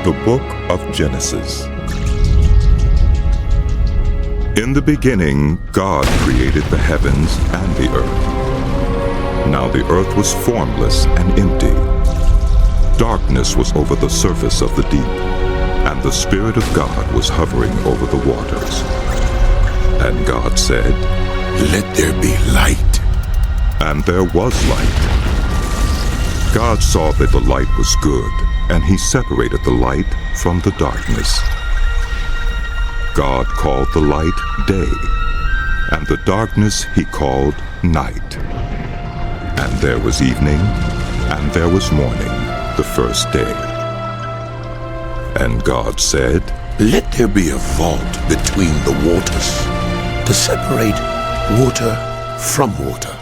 The Book of Genesis. In the beginning, God created the heavens and the earth. Now the earth was formless and empty. Darkness was over the surface of the deep, and the Spirit of God was hovering over the waters. And God said, "Let there be light." And there was light. God saw that the light was good, and he separated the light from the darkness. God called the light day, and the darkness he called night. And there was evening, and there was morning, the first day. And God said, "Let there be a vault between the waters, to separate water from water."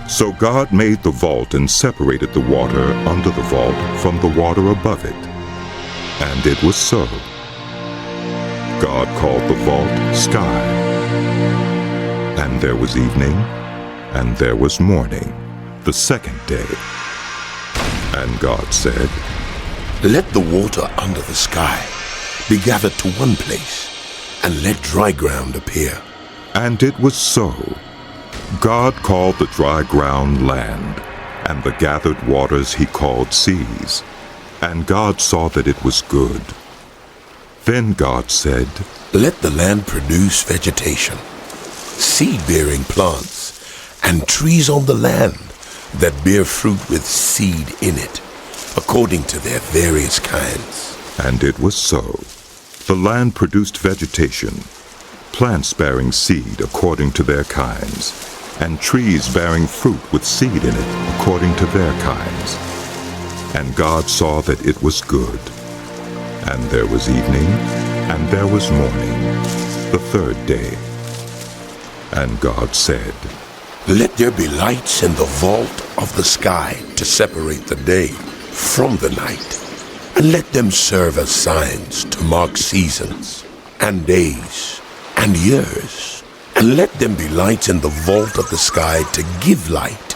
So God made the vault and separated the water under the vault from the water above it. And it was so. God called the vault sky. And there was evening, and there was morning, the second day. And God said, "Let the water under the sky be gathered to one place, and let dry ground appear." And it was so. God called the dry ground land, and the gathered waters he called seas. And God saw that it was good. Then God said, "Let the land produce vegetation, seed-bearing plants, and trees on the land that bear fruit with seed in it, according to their various kinds." And it was so. The land produced vegetation, plants bearing seed according to their kinds, and trees bearing fruit with seed in it according to their kinds. And God saw that it was good. And there was evening, and there was morning, the third day. And God said, "Let there be lights in the vault of the sky to separate the day from the night, and let them serve as signs to mark seasons and days and years, and let them be lights in the vault of the sky to give light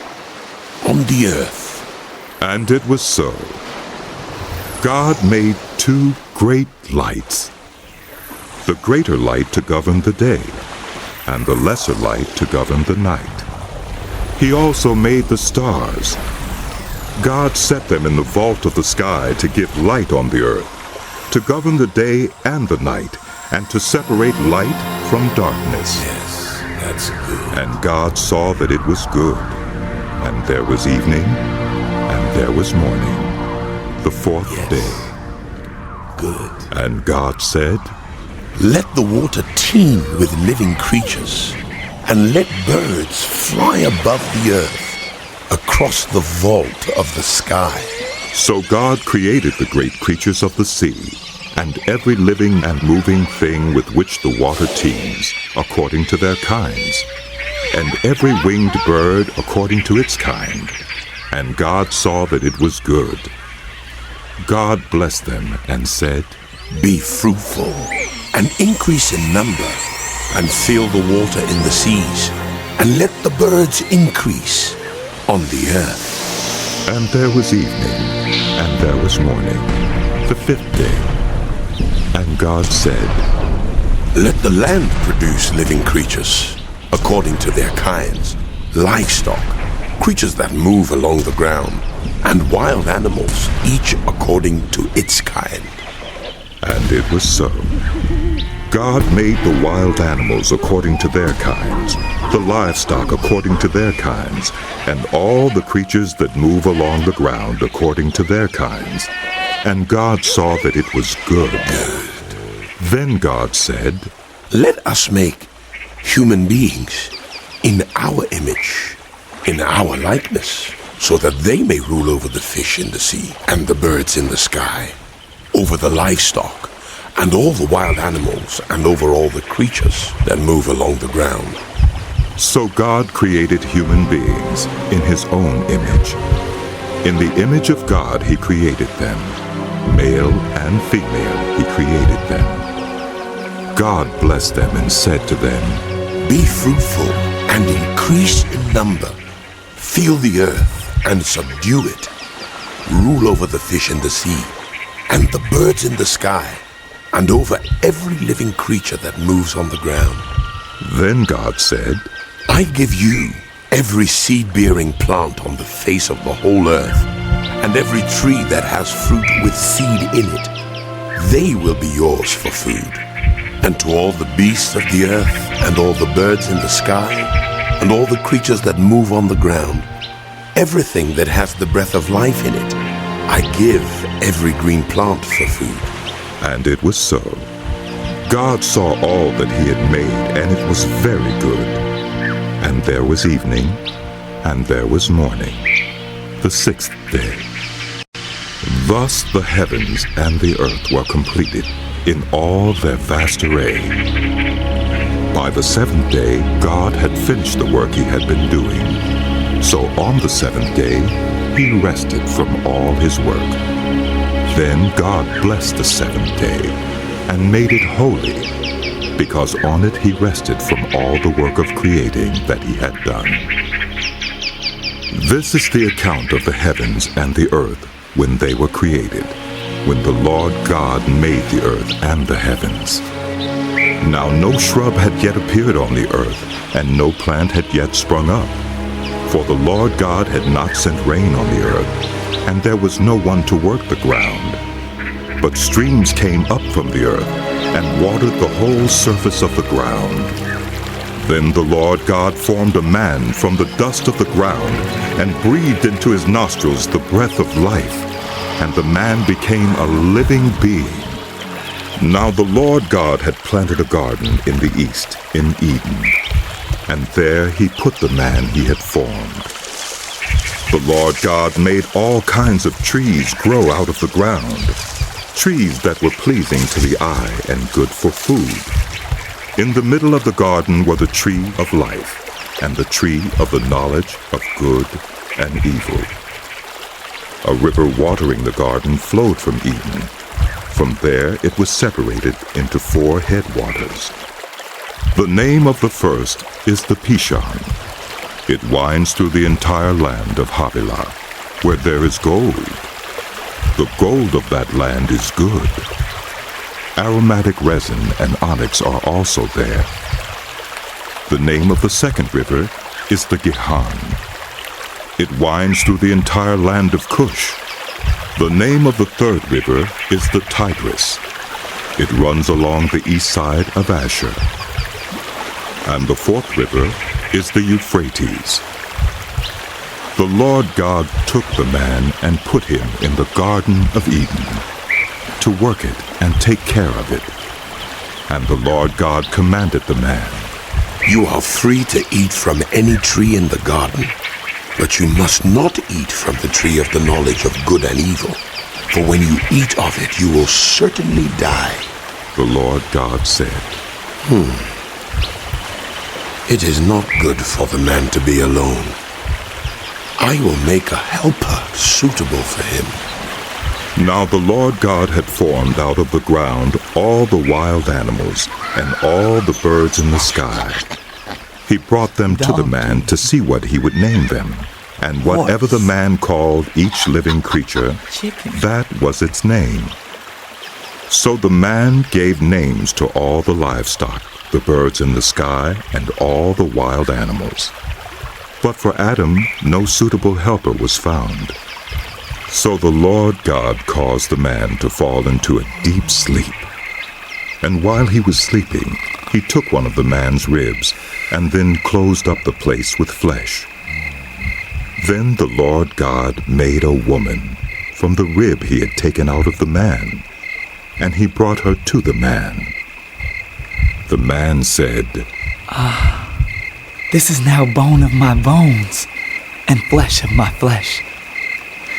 on the earth." And it was so. God made two great lights, the greater light to govern the day, and the lesser light to govern the night. He also made the stars. God set them in the vault of the sky to give light on the earth, to govern the day and the night, and to separate light from darkness. Yes, that's good. And God saw that it was good. And there was evening, and there was morning, the fourth day. Good. And God said, "Let the water teem with living creatures, and let birds fly above the earth across the vault of the sky." So God created the great creatures of the sea, and every living and moving thing with which the water teems, according to their kinds, and every winged bird according to its kind. And God saw that it was good. God blessed them and said, "Be fruitful, and increase in number, and fill the water in the seas, and let the birds increase on the earth." And there was evening, and there was morning, the fifth day. And God said, "Let the land produce living creatures, according to their kinds, livestock, creatures that move along the ground, and wild animals, each according to its kind." And it was so. God made the wild animals according to their kinds, the livestock according to their kinds, and all the creatures that move along the ground according to their kinds. And God saw that it was good. Then God said, "Let us make human beings in our image, in our likeness, so that they may rule over the fish in the sea, and the birds in the sky, over the livestock, and all the wild animals, and over all the creatures that move along the ground." So God created human beings in his own image. In the image of God he created them. Male and female he created them. God blessed them and said to them, "Be fruitful and increase in number. Fill the earth and subdue it. Rule over the fish in the sea, and the birds in the sky, and over every living creature that moves on the ground. Then God said, I give you every seed-bearing plant on the face of the whole earth, and every tree that has fruit with seed in it. They will be yours for food. And to all the beasts of the earth, and all the birds in the sky, and all the creatures that move on the ground, everything that has the breath of life in it, I give every green plant for food. and it was so. God saw all that he had made, and it was very good. And there was evening, and there was morning, the sixth day. Thus the heavens and the earth were completed in all their vast array. By the seventh day, God had finished the work he had been doing. So on the seventh day, he rested from all his work. Then God blessed the seventh day and made it holy, because on it he rested from all the work of creating that he had done. This is the account of the heavens and the earth when they were created, when the Lord God made the earth and the heavens. Now no shrub had yet appeared on the earth, and no plant had yet sprung up. For the Lord God had not sent rain on the earth, and there was no one to work the ground. But streams came up from the earth, and watered the whole surface of the ground. Then the Lord God formed a man from the dust of the ground, and breathed into his nostrils the breath of life, and the man became a living being. Now the Lord God had planted a garden in the east, in Eden, and there he put the man he had formed. The Lord God made all kinds of trees grow out of the ground, trees that were pleasing to the eye and good for food. In the middle of the garden were the tree of life, and the tree of the knowledge of good and evil. A river watering the garden flowed from Eden. From there it was separated into 4 headwaters. The name of the first is the Pishon. It winds through the entire land of Havilah, where there is gold. The gold of that land is good. Aromatic resin and onyx are also there. The name of the second river is the Gihon. It winds through the entire land of Cush. The name of the third river is the Tigris. It runs along the east side of Asher. And the fourth river is the Euphrates. The Lord God took the man and put him in the Garden of Eden, to work it and take care of it. And the Lord God commanded the man, You are free to eat from any tree in the garden, but you must not eat from the tree of the knowledge of good and evil, for when you eat of it, you will certainly die. The Lord God said, It is not good for the man to be alone. I will make a helper suitable for him. Now the Lord God had formed out of the ground all the wild animals and all the birds in the sky. He brought them to the man to see what he would name them. And whatever the man called each living creature, that was its name. So the man gave names to all the livestock, the birds in the sky, and all the wild animals. But for Adam no suitable helper was found. So the Lord God caused the man to fall into a deep sleep. And while he was sleeping, he took one of the man's ribs, and then closed up the place with flesh. Then the Lord God made a woman from the rib he had taken out of the man, and he brought her to the man. The man said, This is now bone of my bones and flesh of my flesh.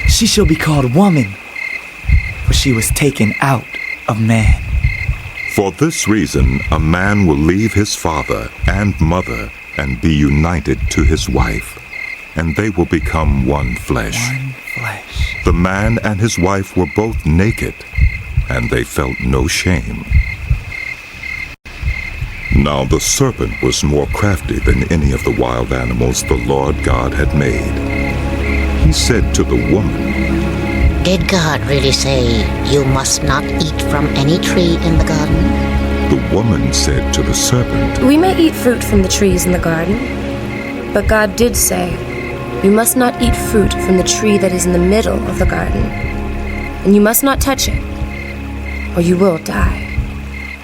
She shall be called woman, for she was taken out of man. For this reason a man will leave his father and mother and be united to his wife, and they will become one flesh. One flesh. The man and his wife were both naked, and they felt no shame. Now the serpent was more crafty than any of the wild animals the Lord God had made. He said to the woman, Did God really say you must not eat from any tree in the garden? The woman said to the serpent, We may eat fruit from the trees in the garden, but God did say, You must not eat fruit from the tree that is in the middle of the garden, and you must not touch it, or you will die.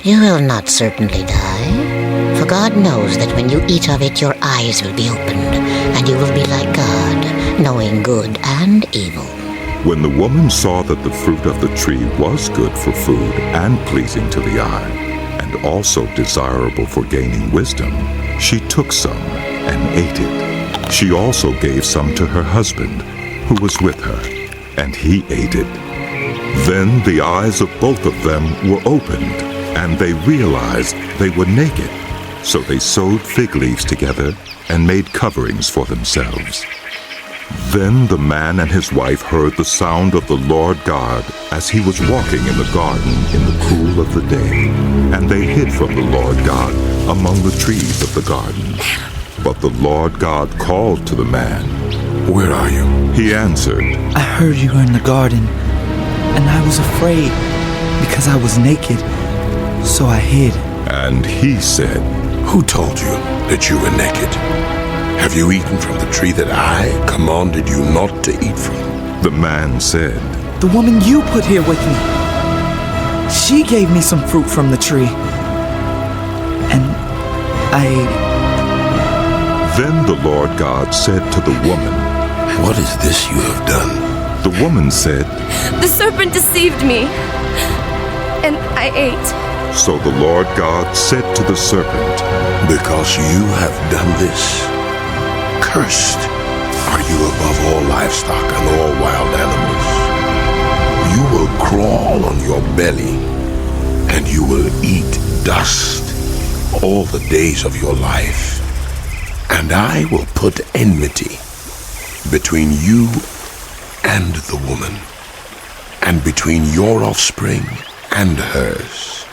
You will not certainly die, for God knows that when you eat of it, your eyes will be opened, and you will be like God, knowing good and evil. When the woman saw that the fruit of the tree was good for food and pleasing to the eye, and also desirable for gaining wisdom, she took some and ate it. She also gave some to her husband, who was with her, and he ate it. Then the eyes of both of them were opened, and they realized they were naked. So they sewed fig leaves together and made coverings for themselves. Then the man and his wife heard the sound of the Lord God as he was walking in the garden in the cool of the day, and they hid from the Lord God among the trees of the garden. But the Lord God called to the man, Where are you? He answered, I heard you were in the garden, and I was afraid because I was naked, so I hid. And he said, Who told you that you were naked? Have you eaten from the tree that I commanded you not to eat from? The man said, The woman you put here with me, she gave me some fruit from the tree, and I ate it. Then the Lord God said to the woman, What is this you have done? The woman said, The serpent deceived me, and I ate. So the Lord God said to the serpent, Because you have done this, cursed are you above all livestock and all wild animals. You will crawl on your belly, and you will eat dust all the days of your life. And I will put enmity between you and the woman, and between your offspring and hers.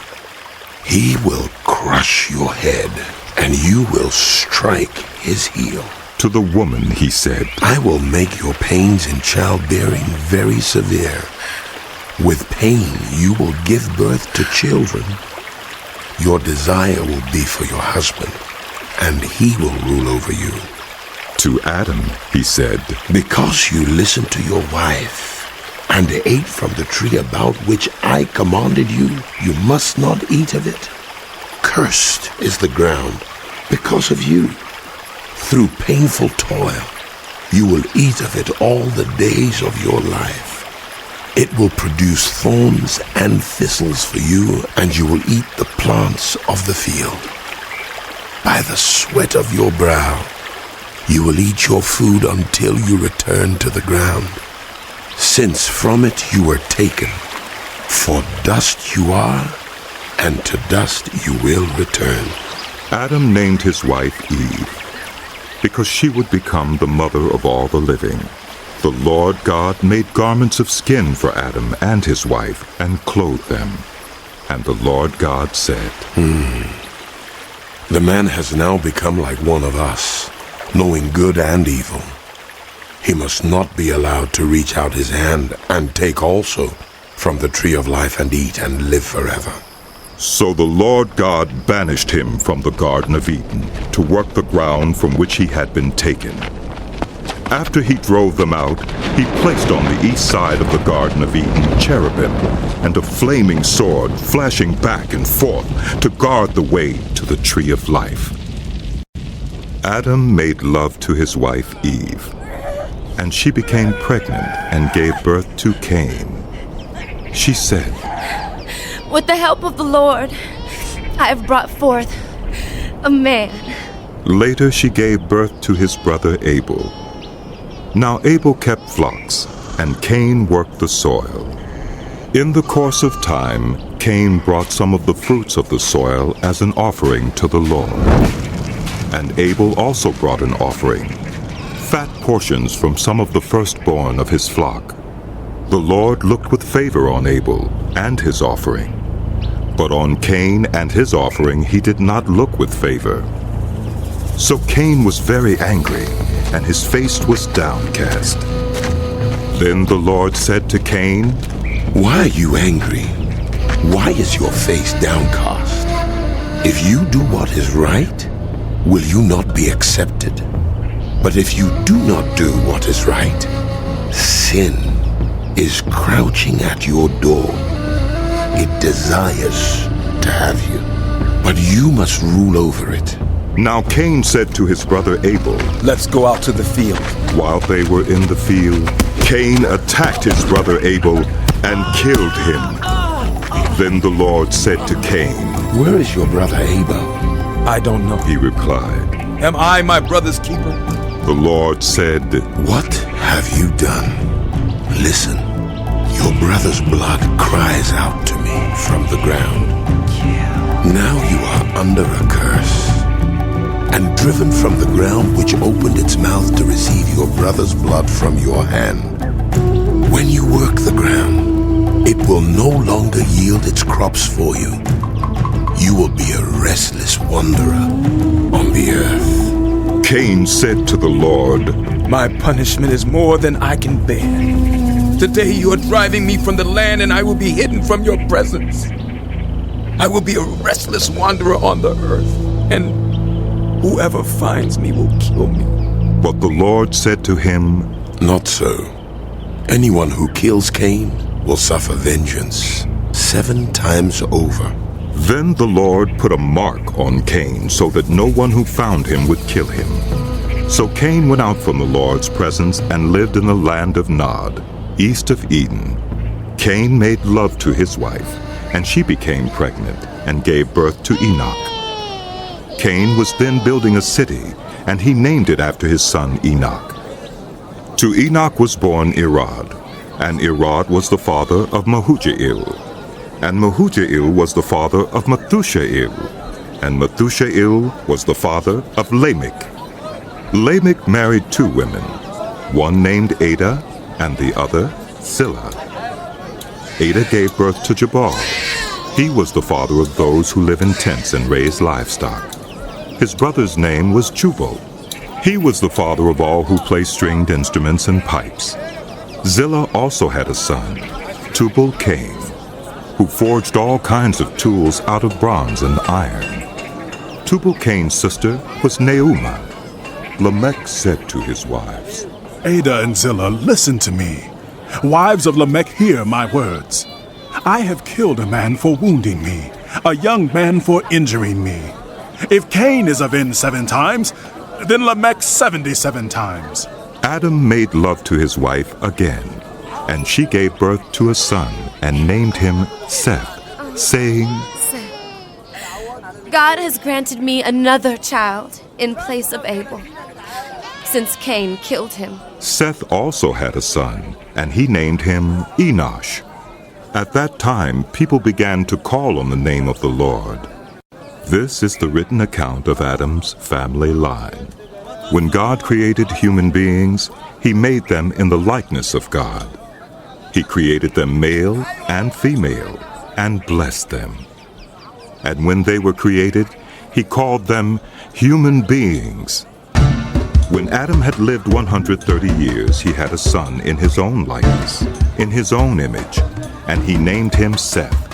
He will crush your head, and you will strike his heel. To the woman he said, I will make your pains in childbearing very severe. With pain you will give birth to children. Your desire will be for your husband, and he will rule over you. To Adam he said, Because you listened to your wife and ate from the tree about which I commanded you, you must not eat of it. Cursed is the ground because of you. Through painful toil, you will eat of it all the days of your life. It will produce thorns and thistles for you, and you will eat the plants of the field. By the sweat of your brow, you will eat your food until you return to the ground, since from it you were taken. For dust you are, and to dust you will return. Adam named his wife Eve, because she would become the mother of all the living. The Lord God made garments of skin for Adam and his wife, and clothed them. And the Lord God said, The man has now become like one of us, knowing good and evil. He must not be allowed to reach out his hand and take also from the tree of life and eat and live forever. So the Lord God banished him from the Garden of Eden to work the ground from which he had been taken. After he drove them out, he placed on the east side of the Garden of Eden cherubim and a flaming sword flashing back and forth to guard the way to the tree of life. Adam made love to his wife Eve, and she became pregnant and gave birth to Cain. She said, With the help of the Lord, I have brought forth a man. Later she gave birth to his brother Abel. Now Abel kept flocks, and Cain worked the soil. In the course of time, Cain brought some of the fruits of the soil as an offering to the Lord. And Abel also brought an offering, fat portions from some of the firstborn of his flock. The Lord looked with favor on Abel and his offering, but on Cain and his offering he did not look with favor. So Cain was very angry, and his face was downcast. Then the Lord said to Cain, Why are you angry? Why is your face downcast? If you do what is right, will you not be accepted? But if you do not do what is right, sin is crouching at your door. It desires to have you, but you must rule over it. Now Cain said to his brother Abel, Let's go out to the field. while they were in the field, Cain attacked his brother Abel and killed him. Then the Lord said to Cain, Where is your brother Abel? I don't know. he replied. Am I my brother's keeper? The Lord said, What have you done? Listen, your brother's blood cries out to me from the ground. Now you are under a curse, and driven from the ground which opened its mouth to receive your brother's blood from your hand. When you work the ground, it will no longer yield its crops for you. You will be a restless wanderer on the earth. Cain said to the Lord, My punishment is more than I can bear. Today you are driving me from the land, and I will be hidden from your presence. I will be a restless wanderer on the earth, and whoever finds me will kill me. But the Lord said to him, Not so. Anyone who kills Cain will suffer vengeance 7 times over. Then the Lord put a mark on Cain so that no one who found him would kill him. So Cain went out from the Lord's presence and lived in the land of Nod, east of Eden. Cain made love to his wife, and she became pregnant and gave birth to Enoch. Cain was then building a city, and he named it after his son Enoch. To Enoch was born Irad, and Irad was the father of Mehujael. And Mehujael was the father of Methushael, and Methushael was the father of Lamech. Lamech married 2 women, one named Ada and the other Zillah. Ada gave birth to Jabal. He was the father of those who live in tents and raise livestock. His brother's name was Jubal. He was the father of all who play stringed instruments and pipes. Zillah also had a son, Tubal-Cain, who forged all kinds of tools out of bronze and iron. Tubal-Cain's sister was Neumah. Lamech said to his wives, Ada and Zillah, listen to me. Wives of Lamech, hear my words. I have killed a man for wounding me, a young man for injuring me. If Cain is avenged 7 times, then Lamech 77 times. Adam made love to his wife again, and she gave birth to a son and named him Seth, saying, God has granted me another child in place of Abel, since Cain killed him. Seth also had a son, and he named him Enosh. At that time, people began to call on the name of the Lord. This is the written account of Adam's family line. When God created human beings, he made them in the likeness of God. He created them male and female, and blessed them. And when they were created, he called them human beings. When Adam had lived 130 years, he had a son in his own likeness, in his own image, and he named him Seth.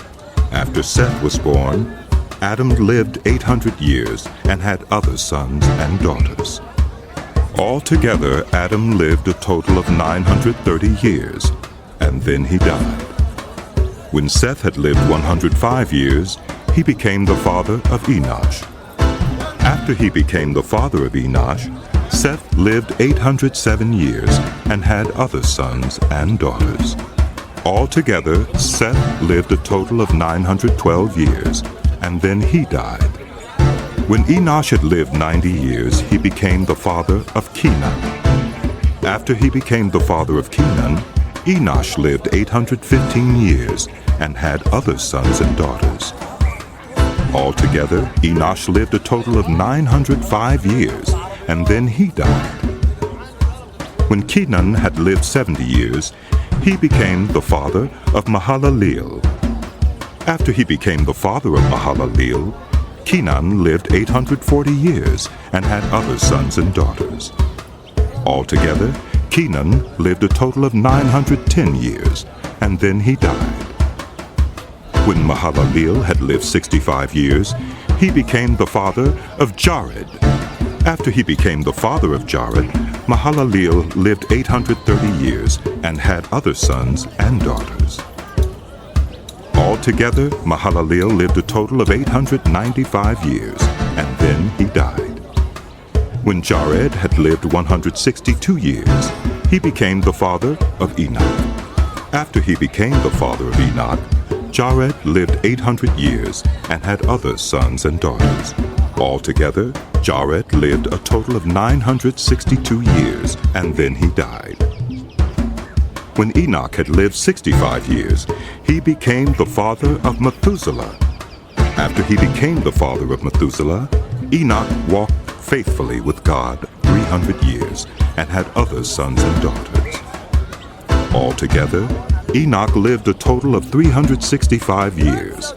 After Seth was born, Adam lived 800 years and had other sons and daughters. Altogether, Adam lived a total of 930 years, and then he died. When Seth had lived 105 years, he became the father of Enosh. After he became the father of Enosh, Seth lived 807 years and had other sons and daughters. Altogether, Seth lived a total of 912 years, and then he died. When Enosh had lived 90 years, he became the father of Kenan. After he became the father of Kenan, Enosh lived 815 years and had other sons and daughters. Altogether, Enosh lived a total of 905 years, and then he died. When Kenan had lived 70 years, he became the father of Mahalaleel. After he became the father of Mahalaleel, Kenan lived 840 years and had other sons and daughters. Altogether, Kenan lived a total of 910 years, and then he died. When Mahalaleel had lived 65 years, he became the father of Jared. After he became the father of Jared, Mahalaleel lived 830 years and had other sons and daughters. Altogether, Mahalaleel lived a total of 895 years, and then he died. When Jared had lived 162 years, he became the father of Enoch. After he became the father of Enoch, Jared lived 800 years and had other sons and daughters. Altogether, Jared lived a total of 962 years, and then he died. When Enoch had lived 65 years, he became the father of Methuselah. After he became the father of Methuselah, Enoch walked faithfully with God 300 years and had other sons and daughters. Altogether, Enoch lived a total of 365 years.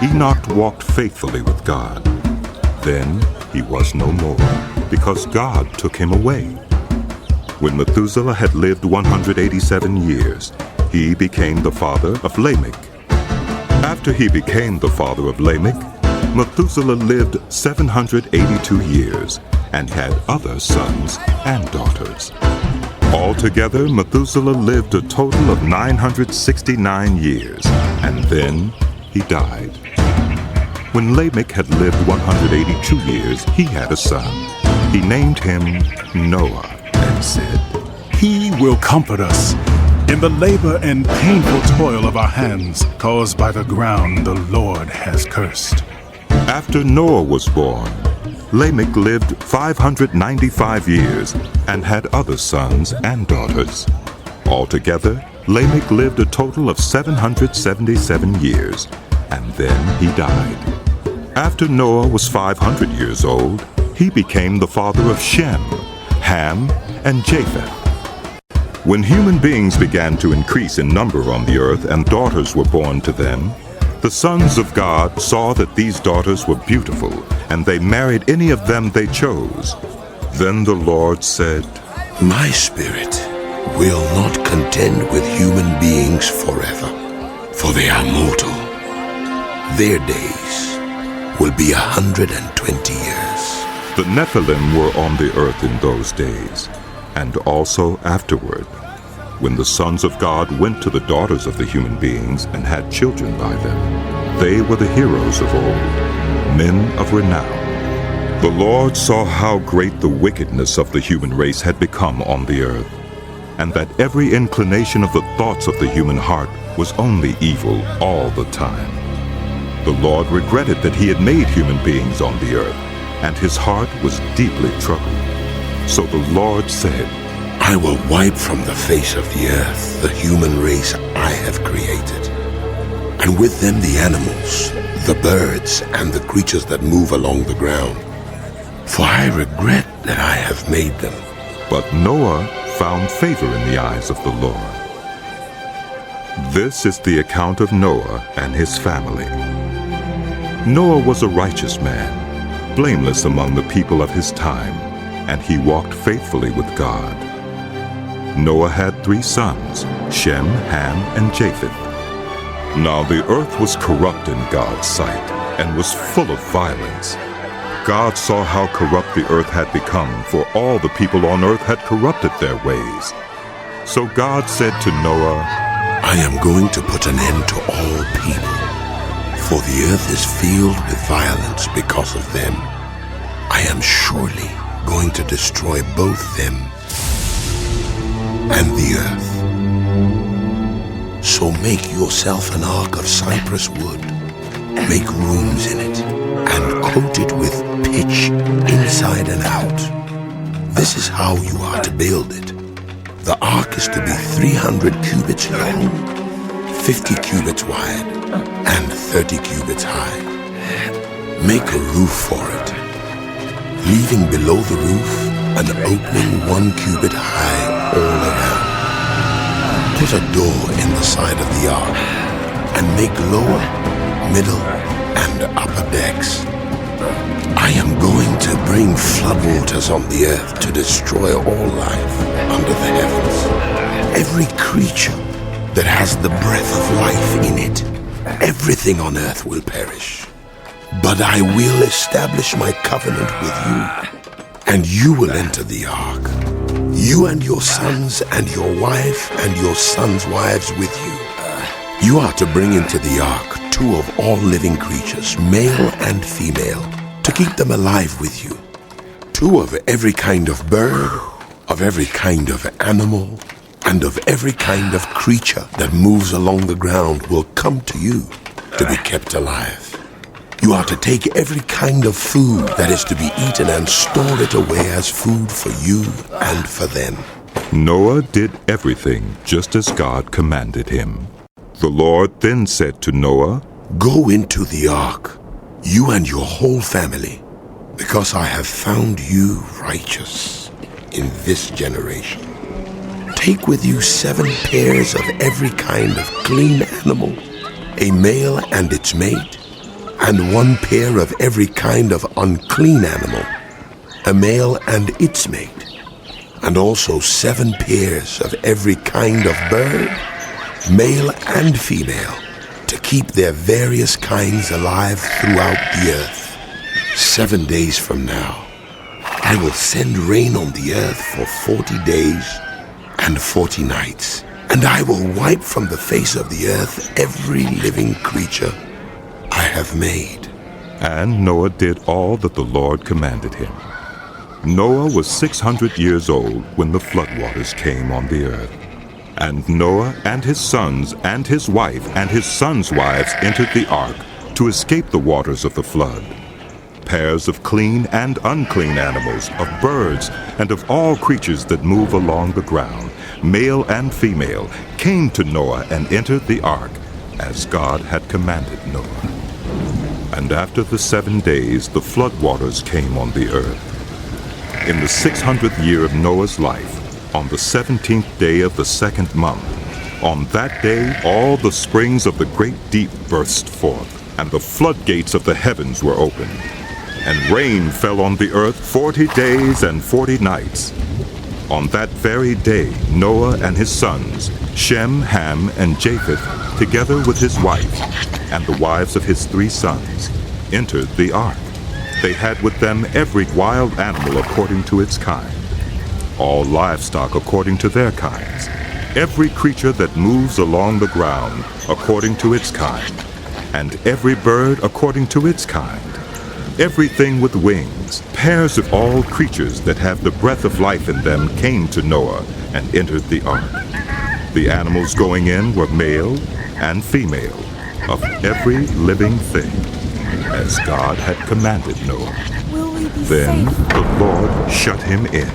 Enoch walked faithfully with God. Then he was no more, because God took him away. When Methuselah had lived 187 years, he became the father of Lamech. After he became the father of Lamech, Methuselah lived 782 years and had other sons and daughters. Altogether, Methuselah lived a total of 969 years, and then he died. When Lamech had lived 182 years, he had a son. He named him Noah and said, He will comfort us in the labor and painful toil of our hands, caused by the ground the Lord has cursed. After Noah was born, Lamech lived 595 years and had other sons and daughters. Altogether, Lamech lived a total of 777 years, and then he died. After Noah was 500 years old, he became the father of Shem, Ham, and Japheth. When human beings began to increase in number on the earth and daughters were born to them, the sons of God saw that these daughters were beautiful, and they married any of them they chose. Then the Lord said, My spirit will not contend with human beings forever, for they are mortal. Their days will be 120 years. The Nephilim were on the earth in those days, and also afterward, when the sons of God went to the daughters of the human beings and had children by them. They were the heroes of old, men of renown. The Lord saw how great the wickedness of the human race had become on the earth, and that every inclination of the thoughts of the human heart was only evil all the time. The Lord regretted that he had made human beings on the earth, and his heart was deeply troubled. So the Lord said, I will wipe from the face of the earth the human race I have created, and with them the animals, the birds, and the creatures that move along the ground. For I regret that I have made them. But Noah found favor in the eyes of the Lord. This is the account of Noah and his family. Noah was a righteous man, blameless among the people of his time, and he walked faithfully with God. Noah had 3 sons, Shem, Ham, and Japheth. Now the earth was corrupt in God's sight, and was full of violence. God saw how corrupt the earth had become, for all the people on earth had corrupted their ways. So God said to Noah, I am going to put an end to all people, for the earth is filled with violence because of them. I am surely going to destroy both them and the earth. So make yourself an ark of cypress wood, make rooms in it, and coat it with pitch inside and out. This is how you are to build it. The ark is to be 300 cubits long, 50 cubits wide, and 30 cubits high. Make a roof for it, leaving below the roof an opening 1 cubit high all around. Put a door in the side of the ark, and make lower, middle, and upper decks. I am going to bring floodwaters on the earth to destroy all life under the heavens. Every creature that has the breath of life in it, everything on earth will perish. But I will establish my covenant with you, and you will enter the ark. You and your sons and your wife and your sons' wives with you. You are to bring into the ark 2 of all living creatures, male and female, to keep them alive with you. 2 of every kind of bird, of every kind of animal, and of every kind of creature that moves along the ground will come to you to be kept alive. You are to take every kind of food that is to be eaten and store it away as food for you and for them. Noah did everything just as God commanded him. The Lord then said to Noah, Go into the ark, you and your whole family, because I have found you righteous in this generation. Take with you 7 pairs of every kind of clean animal, a male and its mate, and 1 pair of every kind of unclean animal, a male and its mate, and also 7 pairs of every kind of bird, male and female, to keep their various kinds alive throughout the earth. 7 days from now, I will send rain on the earth for 40 days and 40 nights, and I will wipe from the face of the earth every living creature I have made. And Noah did all that the Lord commanded him. Noah was 600 years old when the floodwaters came on the earth. And Noah and his sons and his wife and his sons' wives entered the ark to escape the waters of the flood. Pairs of clean and unclean animals, of birds, and of all creatures that move along the ground, male and female, came to Noah and entered the ark, as God had commanded Noah. And after the 7 days the floodwaters came on the earth. In the 600th year of Noah's life, on the 17th day of the 2nd month, on that day all the springs of the great deep burst forth, and the floodgates of the heavens were opened. And rain fell on the earth 40 days and 40 nights. On that very day Noah and his sons, Shem, Ham, and Japheth, together with his wife, and the wives of his 3 sons, entered the ark. They had with them every wild animal according to its kind, all livestock according to their kinds, every creature that moves along the ground according to its kind, and every bird according to its kind, everything with wings. Pairs of all creatures that have the breath of life in them came to Noah and entered the ark. The animals going in were male and female, of every living thing, as God had commanded Noah. Then the Lord shut him in.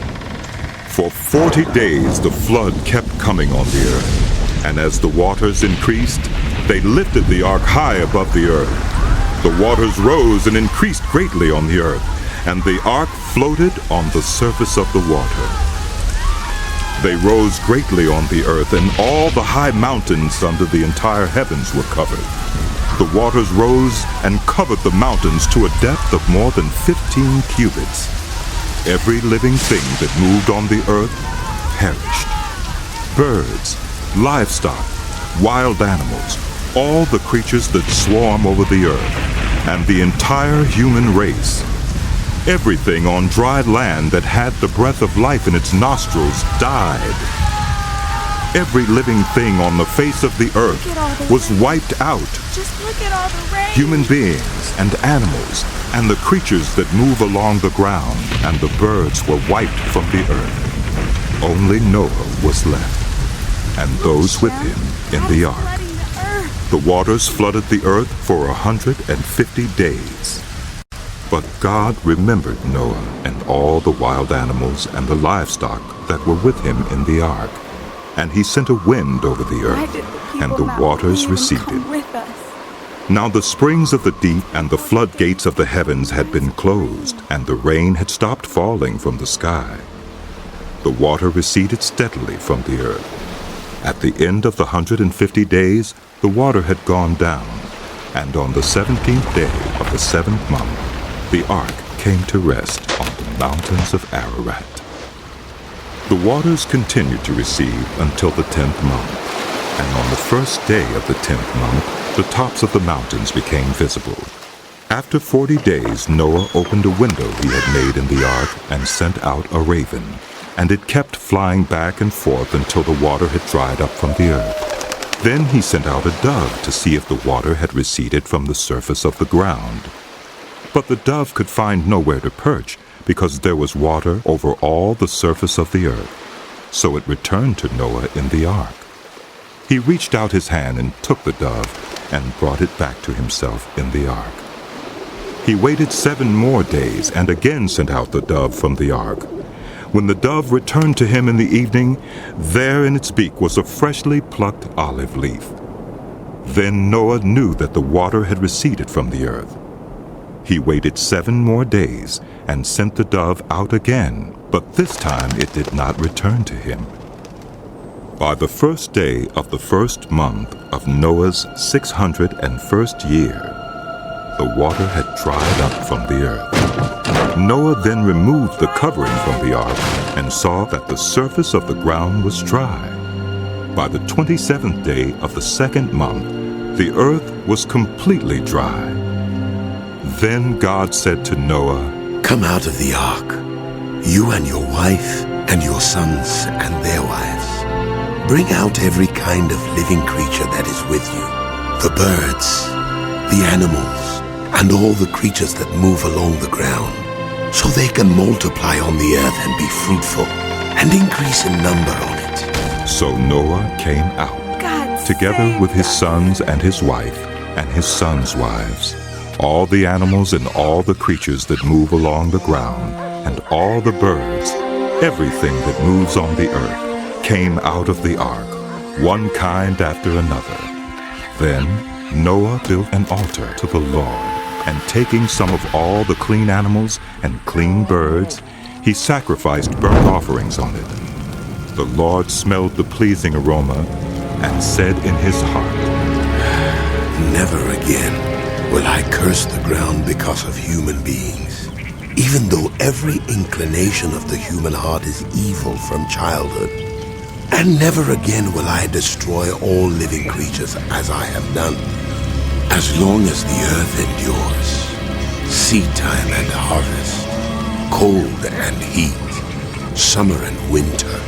For 40 days the flood kept coming on the earth, and as the waters increased, they lifted the ark high above the earth. The waters rose and increased greatly on the earth, and the ark floated on the surface of the water. They rose greatly on the earth, and all the high mountains under the entire heavens were covered. The waters rose and covered the mountains to a depth of more than 15 cubits. Every living thing that moved on the earth perished. Birds, livestock, wild animals, all the creatures that swarm over the earth, and the entire human race. Everything on dry land that had the breath of life in its nostrils died. Every living thing on the face of the earth was wiped out. Just look at all the rain. Human beings and animals and the creatures that move along the ground and the birds were wiped from the earth. Only Noah was left, and those with him in the ark. The waters flooded the earth for 150 days. But God remembered Noah and all the wild animals and the livestock that were with him in the ark. And he sent a wind over the earth, and the waters receded. Now the springs of the deep and the floodgates of the heavens had been closed, and the rain had stopped falling from the sky. The water receded steadily from the earth. At the end of the 150 days, the water had gone down, and on the 17th day of the 7th month, the ark came to rest on the mountains of Ararat. The waters continued to recede until the 10th month, and on the first day of the 10th month, the tops of the mountains became visible. After 40 days, Noah opened a window he had made in the ark and sent out a raven, and it kept flying back and forth until the water had dried up from the earth. Then he sent out a dove to see if the water had receded from the surface of the ground. But the dove could find nowhere to perch, because there was water over all the surface of the earth. So it returned to Noah in the ark. He reached out his hand and took the dove and brought it back to himself in the ark. He waited 7 more days and again sent out the dove from the ark. When the dove returned to him in the evening, there in its beak was a freshly plucked olive leaf. Then Noah knew that the water had receded from the earth. He waited 7 more days and sent the dove out again, but this time it did not return to him. By the first day of the first month of Noah's 601st year, the water had dried up from the earth. Noah then removed the covering from the ark and saw that the surface of the ground was dry. By the 27th day of the 2nd month, the earth was completely dry. Then God said to Noah, "Come out of the ark, you and your wife and your sons and their wives. Bring out every kind of living creature that is with you, the birds, the animals, and all the creatures that move along the ground, so they can multiply on the earth and be fruitful and increase in number on it." So Noah came out, together with his sons and his wife and his sons' wives, all the animals and all the creatures that move along the ground, and all the birds, everything that moves on the earth, came out of the ark, one kind after another. Then Noah built an altar to the Lord, and taking some of all the clean animals and clean birds, he sacrificed burnt offerings on it. The Lord smelled the pleasing aroma and said in his heart, "Never again will I curse the ground because of human beings, even though every inclination of the human heart is evil from childhood. And never again will I destroy all living creatures as I have done. As long as the earth endures, seed time and harvest, cold and heat, summer and winter,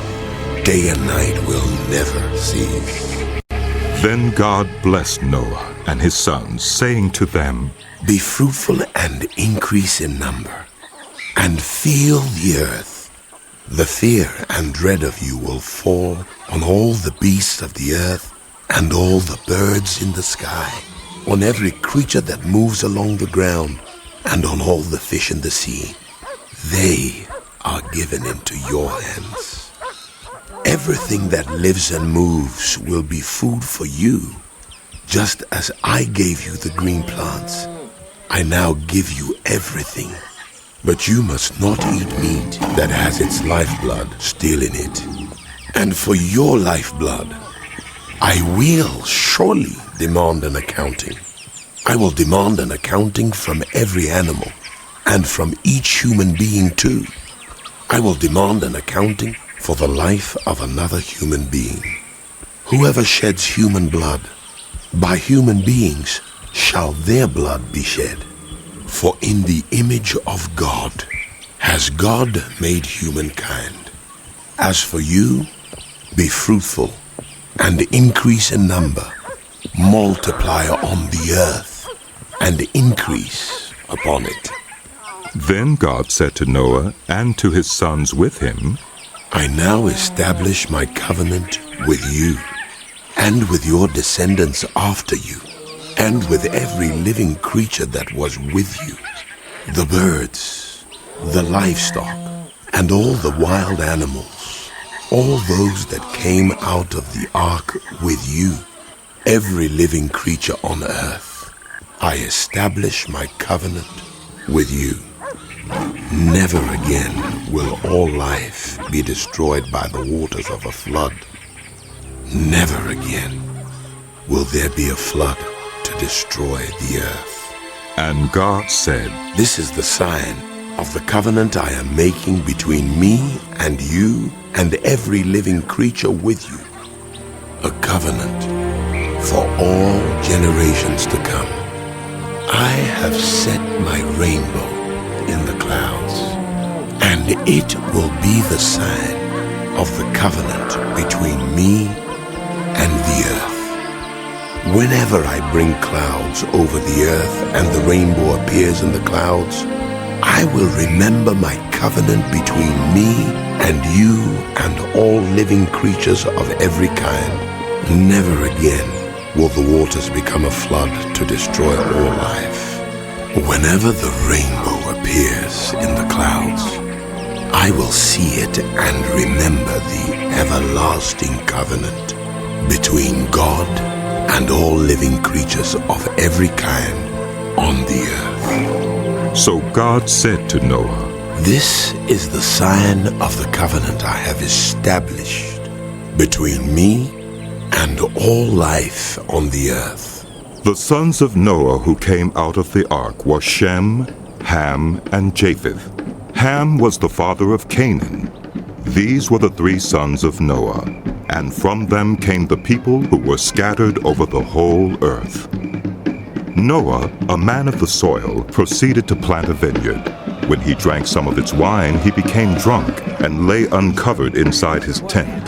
day and night will never cease." Then God blessed Noah and his sons, saying to them, "Be fruitful and increase in number, and fill the earth. The fear and dread of you will fall on all the beasts of the earth and all the birds in the sky, on every creature that moves along the ground, and on all the fish in the sea. They are given into your hands. Everything that lives and moves will be food for you. Just as I gave you the green plants, I now give you everything. But you must not eat meat that has its lifeblood still in it. And for your lifeblood, I will surely demand an accounting. I will demand an accounting from every animal, and from each human being too. I will demand an accounting for the life of another human being. Whoever sheds human blood, by human beings shall their blood be shed. For in the image of God has God made humankind. As for you, be fruitful and increase in number, multiply on the earth and increase upon it." Then God said to Noah and to his sons with him, "I now establish my covenant with you and with your descendants after you, and with every living creature that was with you, the birds, the livestock, and all the wild animals, all those that came out of the ark with you, every living creature on earth. I establish my covenant with you. Never again will all life be destroyed by the waters of a flood. Never again will there be a flood to destroy the earth." And God said, "This is the sign of the covenant I am making between me and you and every living creature with you, a covenant for all generations to come. I have set my rainbow in the clouds, and it will be the sign of the covenant between me and the earth. Whenever I bring clouds over the earth and the rainbow appears in the clouds, I will remember my covenant between me and you and all living creatures of every kind. Never again will the waters become a flood to destroy all life. Whenever the rainbow appears in the clouds, I will see it and remember the everlasting covenant between God and all living creatures of every kind on the earth. So God said to Noah, This is the sign of the covenant I have established between me and all life on the earth. The sons of Noah who came out of the ark were Shem, Ham, and Japheth. Ham was the father of Canaan. These were the 3 sons of Noah, and from them came the people who were scattered over the whole earth. Noah, a man of the soil, proceeded to plant a vineyard. When he drank some of its wine, he became drunk and lay uncovered inside his tent.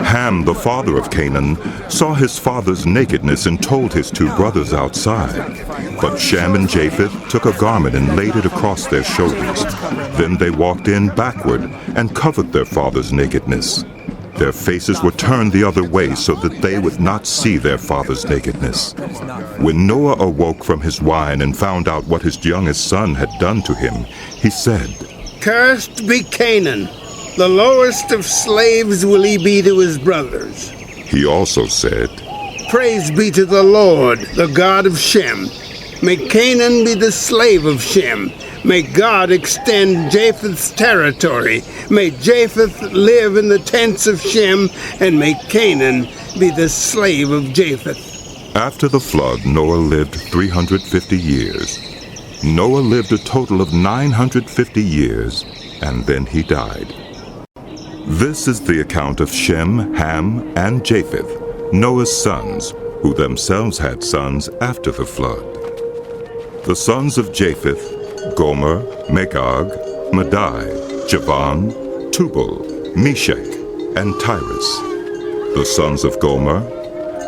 Ham, the father of Canaan, saw his father's nakedness and told his 2 brothers outside. But Shem and Japheth took a garment and laid it across their shoulders. Then they walked in backward and covered their father's nakedness. Their faces were turned the other way so that they would not see their father's nakedness. When Noah awoke from his wine and found out what his youngest son had done to him, he said, Cursed be Canaan. The lowest of slaves will he be to his brothers. He also said, Praise be to the Lord, the God of Shem. May Canaan be the slave of Shem. May God extend Japheth's territory. May Japheth live in the tents of Shem, and may Canaan be the slave of Japheth. After the flood, Noah lived 350 years. Noah lived a total of 950 years, and then he died. This is the account of Shem, Ham, and Japheth, Noah's sons, who themselves had sons after the flood. The sons of Japheth, Gomer, Magog, Madai, Javan, Tubal, Meshech, and Tyrus. The sons of Gomer,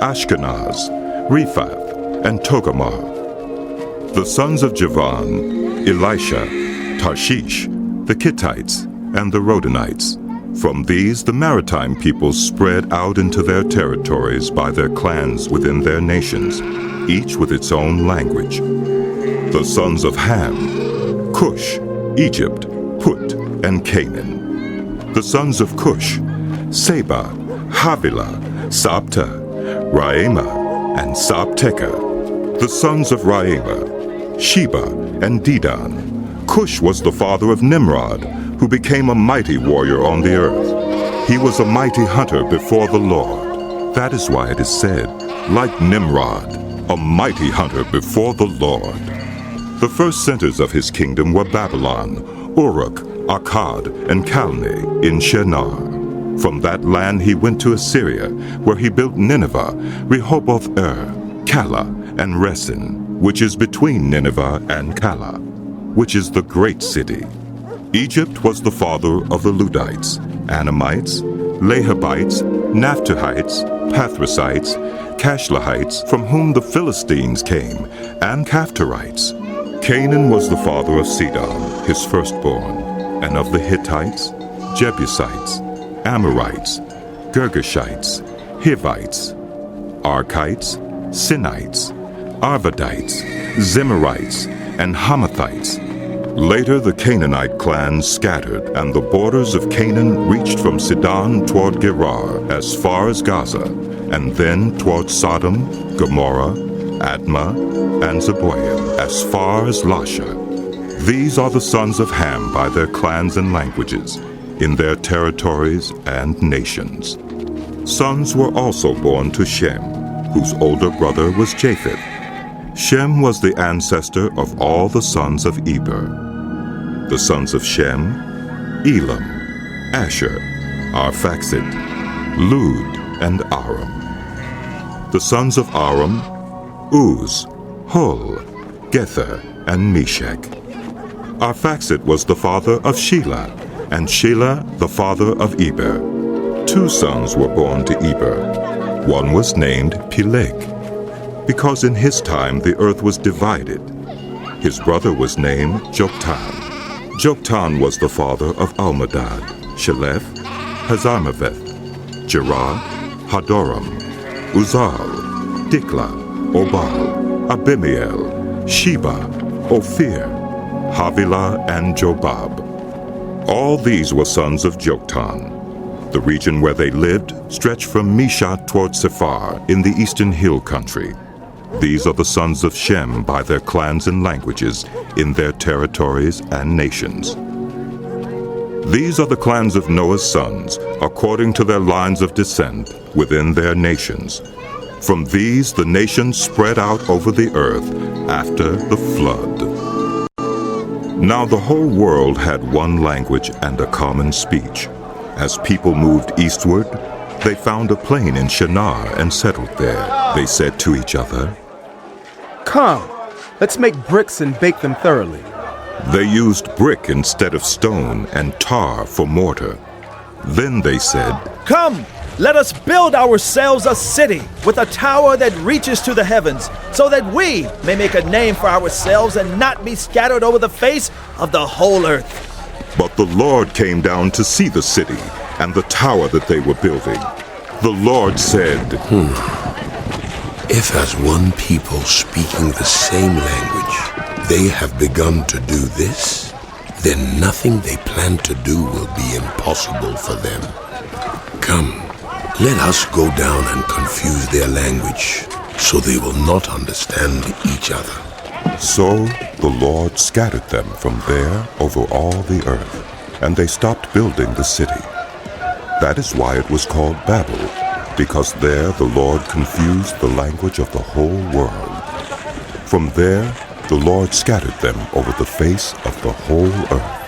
Ashkenaz, Riphath, and Togarmah. The sons of Javan, Elisha, Tarshish, the Kittites, and the Rodanites. From these the maritime peoples spread out into their territories by their clans within their nations, each with its own language. The sons of Ham, Cush, Egypt, Put, and Canaan. The sons of Cush, Seba, Havilah, Sabta, Raama, and Sabteka. The sons of Raama, Sheba, and Dedan. Cush was the father of Nimrod, who became a mighty warrior on the earth. He was a mighty hunter before the Lord. That is why it is said, like Nimrod, a mighty hunter before the Lord. The first centers of his kingdom were Babylon, Uruk, Akkad, and Calneh in Shinar. From that land he went to Assyria, where he built Nineveh, Rehoboth-er, Calah, and Resen, which is between Nineveh and Calah, which is the great city. Egypt was the father of the Ludites, Anamites, Lehabites, Naphtuhites, Pathrusites, Cashlahites, from whom the Philistines came, and Caphtorites. Canaan was the father of Sidon, his firstborn, and of the Hittites, Jebusites, Amorites, Girgashites, Hivites, Arkites, Sinites, Arvadites, Zemarites, and Hamathites. Later the Canaanite clans scattered, and the borders of Canaan reached from Sidon toward Gerar as far as Gaza, and then toward Sodom, Gomorrah, Admah, and Zeboiim as far as Lasha. These are the sons of Ham by their clans and languages, in their territories and nations. Sons were also born to Shem, whose older brother was Japheth. Shem was the ancestor of all the sons of Eber. The sons of Shem, Elam, Asher, Arphaxad, Lud, and Aram. The sons of Aram, Uz, Hul, Gether, and Meshech. Arphaxad was the father of Shelah, and Shelah the father of Eber. 2 sons were born to Eber. One was named Peleg, because in his time the earth was divided. His brother was named Joktan. Joktan was the father of Almadad, Shelef, Hazarmaveth, Jerah, Hadoram, Uzal, Dikla, Obal, Abimael, Sheba, Ophir, Havilah, and Jobab. All these were sons of Joktan. The region where they lived stretched from Mesha toward Sephar in the eastern hill country. These are the sons of Shem by their clans and languages, in their territories and nations. These are the clans of Noah's sons, according to their lines of descent, within their nations. From these the nations spread out over the earth after the flood. Now the whole world had one language and a common speech. As people moved eastward, they found a plain in Shinar and settled there. They said to each other, "Come, let's make bricks and bake them thoroughly." They used brick instead of stone and tar for mortar. Then they said, "Come, let us build ourselves a city with a tower that reaches to the heavens, so that we may make a name for ourselves and not be scattered over the face of the whole earth." But the Lord came down to see the city and the tower that they were building. The Lord said, If as one people speaking the same language, they have begun to do this, then nothing they plan to do will be impossible for them. Come, let us go down and confuse their language, so they will not understand each other. So the Lord scattered them from there over all the earth, and they stopped building the city. That is why it was called Babel, because there the Lord confused the language of the whole world. From there the Lord scattered them over the face of the whole earth.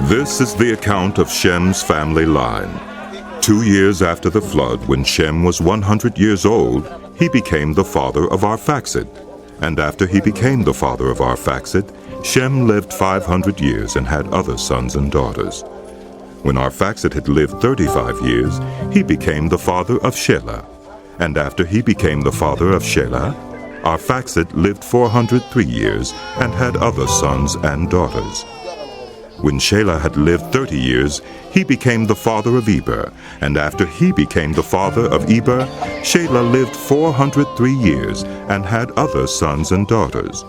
This is the account of Shem's family line. 2 years after the flood, when Shem was 100 years old, he became the father of Arphaxad. And after he became the father of Arphaxad, Shem lived 500 years and had other sons and daughters. When Arphaxad had lived 35 years, he became the father of Shelah. And after he became the father of Shelah, Arphaxad lived 403 years and had other sons and daughters. When Shelah had lived 30 years, he became the father of Eber. And after he became the father of Eber, Shelah lived 403 years and had other sons and daughters.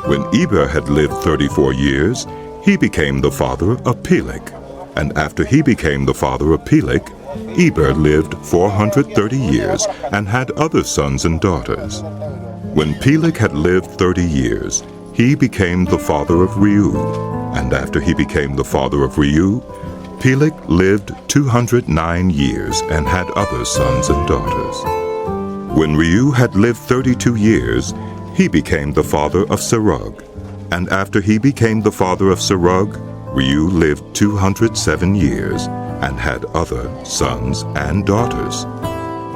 When Eber had lived 34 years, he became the father of Peleg. And after he became the father of Peleg, Eber lived 430 years and had other sons and daughters. When Peleg had lived 30 years, he became the father of Reu. And after he became the father of Reu, Peleg lived 209 years and had other sons and daughters. When Reu had lived 32 years, he became the father of Serug. And after he became the father of Serug, Reu lived 207 years and had other sons and daughters.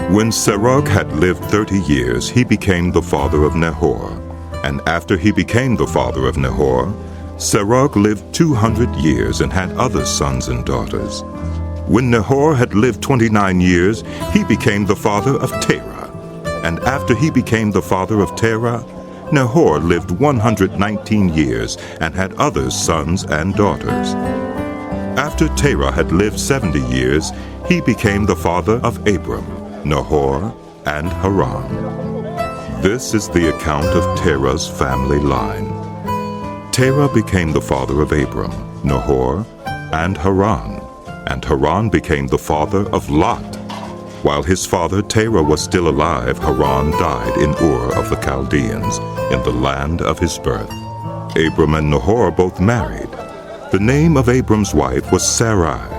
When Serug had lived 30 years, he became the father of Nahor. And after he became the father of Nahor, Serug lived 200 years and had other sons and daughters. When Nahor had lived 29 years, he became the father of Terah. And after he became the father of Terah, Nahor lived 119 years and had other sons and daughters. After Terah had lived 70 years, he became the father of Abram, Nahor, and Haran. This is the account of Terah's family line. Terah became the father of Abram, Nahor, and Haran. And Haran became the father of Lot. While his father Terah was still alive, Haran died in Ur of the Chaldeans, in the land of his birth. Abram and Nahor both married. The name of Abram's wife was Sarai,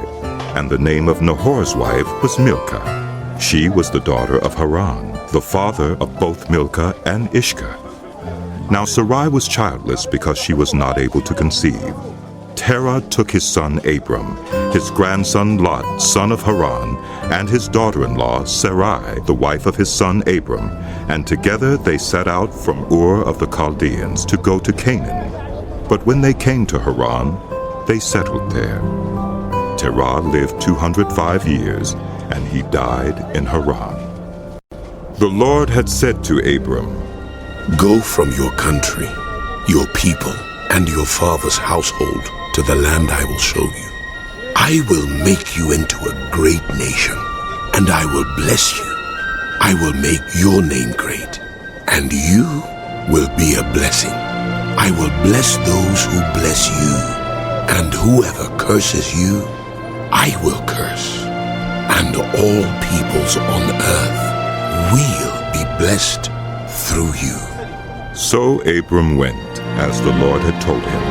and the name of Nahor's wife was Milcah. She was the daughter of Haran, the father of both Milcah and Ishkah. Now Sarai was childless because she was not able to conceive. Terah took his son Abram, his grandson Lot, son of Haran, and his daughter-in-law Sarai, the wife of his son Abram, and together they set out from Ur of the Chaldeans to go to Canaan. But when they came to Haran, they settled there. Terah lived 205 years, and he died in Haran. The Lord had said to Abram, Go from your country, your people, and your father's household to the land I will show you. I will make you into a great nation, and I will bless you. I will make your name great, and you will be a blessing. I will bless those who bless you, and whoever curses you, I will curse. And all peoples on earth will be blessed through you. So Abram went, as the Lord had told him,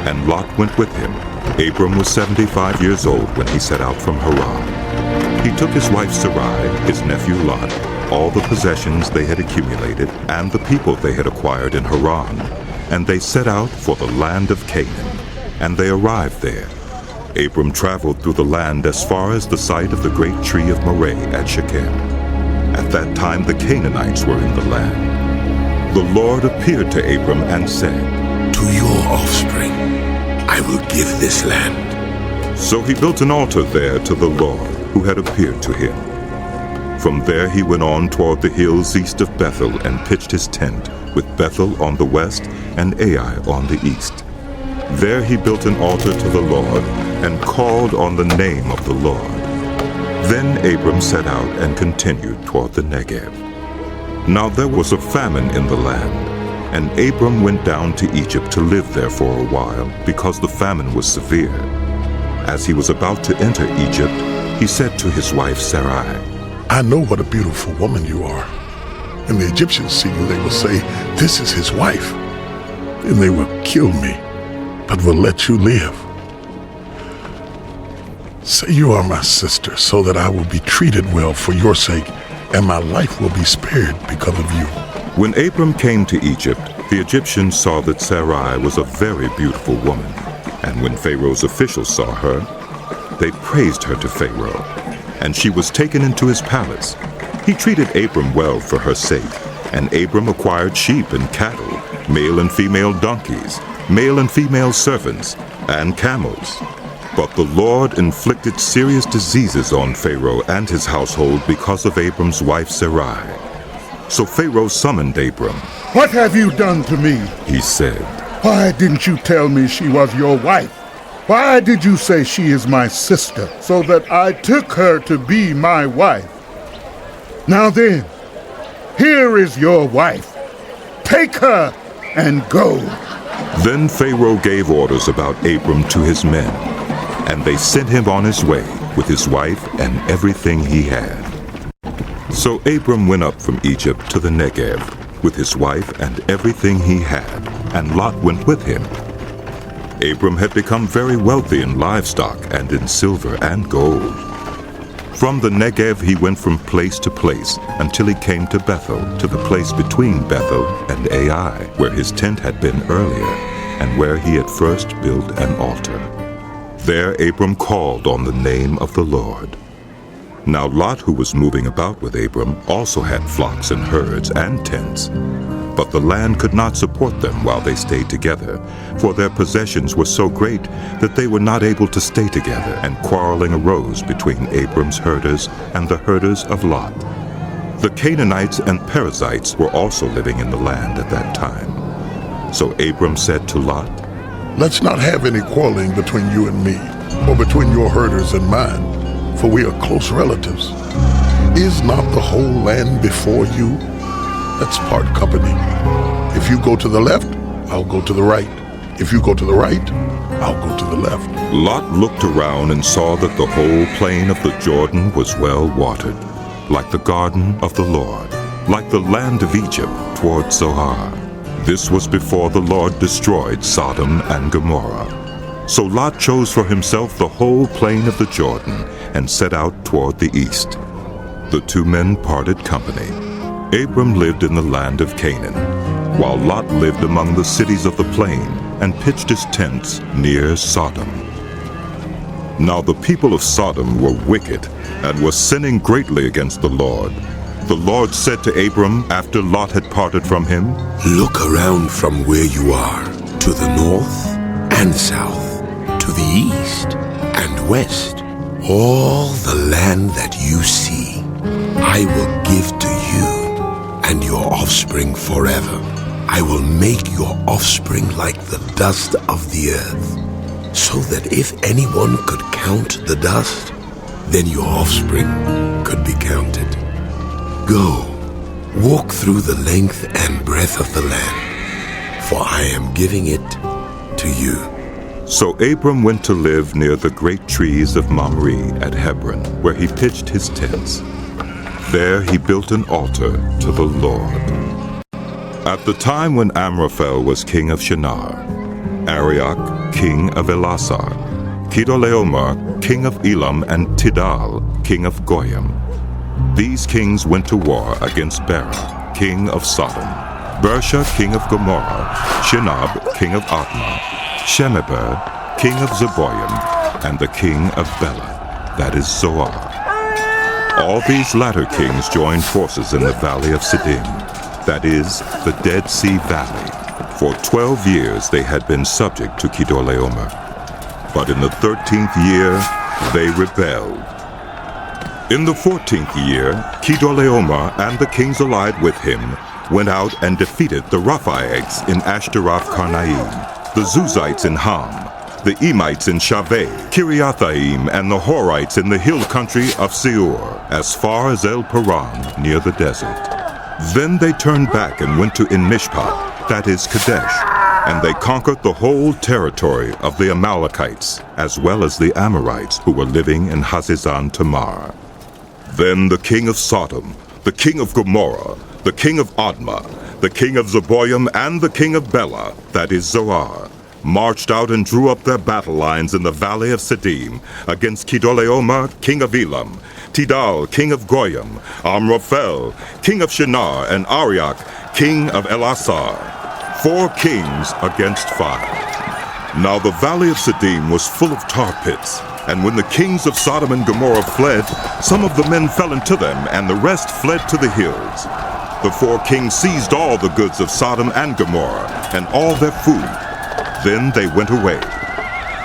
and Lot went with him. Abram was 75 years old when he set out from Haran. He took his wife Sarai, his nephew Lot, all the possessions they had accumulated, and the people they had acquired in Haran, and they set out for the land of Canaan, and they arrived there. Abram traveled through the land as far as the site of the great tree of Moreh at Shechem. At that time the Canaanites were in the land. The Lord appeared to Abram and said, To your offspring I will give this land. So he built an altar there to the Lord, who had appeared to him. From there he went on toward the hills east of Bethel and pitched his tent, with Bethel on the west and Ai on the east. There he built an altar to the Lord and called on the name of the Lord. Then Abram set out and continued toward the Negev. Now there was a famine in the land, and Abram went down to Egypt to live there for a while, because the famine was severe. As he was about to enter Egypt, he said to his wife Sarai, I know what a beautiful woman you are. When the Egyptians see you, they will say, This is his wife. Then they will kill me, but will let you live. Say you are my sister, so that I will be treated well for your sake, and my life will be spared because of you. When Abram came to Egypt, the Egyptians saw that Sarai was a very beautiful woman, and when Pharaoh's officials saw her, they praised her to Pharaoh, and she was taken into his palace. He treated Abram well for her sake, and Abram acquired sheep and cattle, male and female donkeys, male and female servants, and camels. But the Lord inflicted serious diseases on Pharaoh and his household because of Abram's wife Sarai. So Pharaoh summoned Abram. What have you done to me? He said. Why didn't you tell me she was your wife? Why did you say she is my sister, so that I took her to be my wife? Now then, here is your wife. Take her and go. Then Pharaoh gave orders about Abram to his men, and they sent him on his way with his wife and everything he had. So Abram went up from Egypt to the Negev with his wife and everything he had, and Lot went with him. Abram had become very wealthy in livestock and in silver and gold. From the Negev he went from place to place until he came to Bethel, to the place between Bethel and Ai, where his tent had been earlier, and where he had first built an altar. There Abram called on the name of the Lord. Now Lot, who was moving about with Abram, also had flocks and herds and tents. But the land could not support them while they stayed together, for their possessions were so great that they were not able to stay together, and quarreling arose between Abram's herders and the herders of Lot. The Canaanites and Perizzites were also living in the land at that time. So Abram said to Lot, Let's not have any quarreling between you and me, or between your herders and mine, for we are close relatives. Is not the whole land before you? Let's part company. If you go to the left, I'll go to the right. If you go to the right, I'll go to the left. Lot looked around and saw that the whole plain of the Jordan was well watered, like the garden of the Lord, like the land of Egypt toward Zoar. This was before the Lord destroyed Sodom and Gomorrah. So Lot chose for himself the whole plain of the Jordan and set out toward the east. The two men parted company. Abram lived in the land of Canaan, while Lot lived among the cities of the plain and pitched his tents near Sodom. Now the people of Sodom were wicked and were sinning greatly against the Lord. The Lord said to Abram after Lot had parted from him, Look around from where you are, to the north and south, to the east and west. All the land that you see, I will give to you and your offspring forever. I will make your offspring like the dust of the earth, so that if anyone could count the dust, then your offspring could be counted. Go, walk through the length and breadth of the land, for I am giving it to you. So Abram went to live near the great trees of Mamre at Hebron, where he pitched his tents. There he built an altar to the Lord. At the time when Amraphel was king of Shinar, Arioch, king of Elasar, Chedorlaomer, king of Elam, and Tidal, king of Goyim. These kings went to war against Bera, king of Sodom, Bersha, king of Gomorrah, Shinab, king of Admah, Shemeber, king of Zeboim, and the king of Bela, that is Zoar. All these latter kings joined forces in the valley of Siddim, that is, the Dead Sea Valley. For 12 years they had been subject to Chedorlaomer. But in the 13th year they rebelled. In the 14th year, Chedorlaomer and the kings allied with him went out and defeated the Rephaites in Ashteroth-Karnaim, the Zuzites in Ham, the Emites in Shaveh, Kiriathaim, and the Horites in the hill country of Seir, as far as El Paran, near the desert. Then they turned back and went to En-Mishpat, that is Kadesh, and they conquered the whole territory of the Amalekites, as well as the Amorites who were living in Hazazon Tamar. Then the king of Sodom, the king of Gomorrah, the king of Admah, the king of Zeboim, and the king of Bela, that is Zoar, marched out and drew up their battle lines in the valley of Siddim against Chedorlaomer, king of Elam, Tidal, king of Goyim, Amraphel, king of Shinar, and Arioch, king of Elasar. 4 kings against 5. Now the valley of Siddim was full of tar pits, and when the kings of Sodom and Gomorrah fled, some of the men fell into them, and the rest fled to the hills. The 4 kings seized all the goods of Sodom and Gomorrah, and all their food. Then they went away.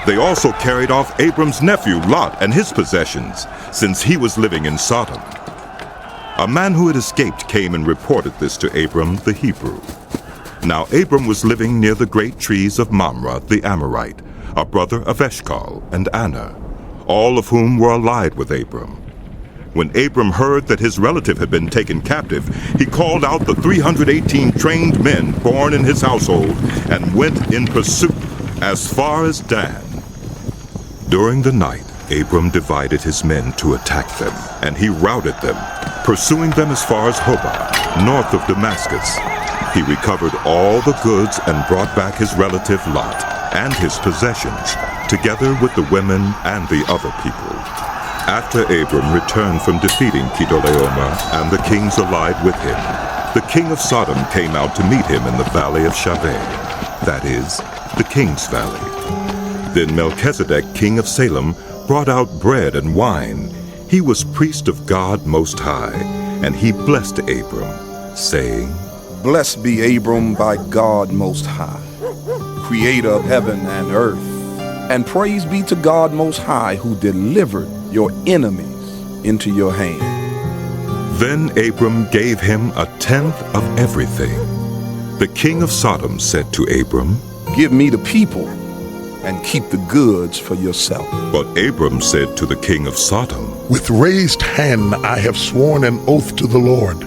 They also carried off Abram's nephew Lot and his possessions, since he was living in Sodom. A man who had escaped came and reported this to Abram the Hebrew. Now Abram was living near the great trees of Mamre the Amorite, a brother of Eshcol and Aner, all of whom were allied with Abram. When Abram heard that his relative had been taken captive, he called out the 318 trained men born in his household and went in pursuit as far as Dan. During the night, Abram divided his men to attack them, and he routed them, pursuing them as far as Hobah, north of Damascus. He recovered all the goods and brought back his relative Lot and his possessions, together with the women and the other people. After Abram returned from defeating Chedorlaomer and the kings allied with him, the king of Sodom came out to meet him in the valley of Shaveh, that is, the king's valley. Then Melchizedek, king of Salem, brought out bread and wine. He was priest of God Most High, and he blessed Abram, saying, Blessed be Abram by God Most High, creator of heaven and earth, and praise be to God Most High, who delivered your enemies into your hand. Then Abram gave him 1/10 of everything. The king of Sodom said to Abram, Give me the people, and keep the goods for yourself. But Abram said to the king of Sodom, With raised hand I have sworn an oath to the Lord,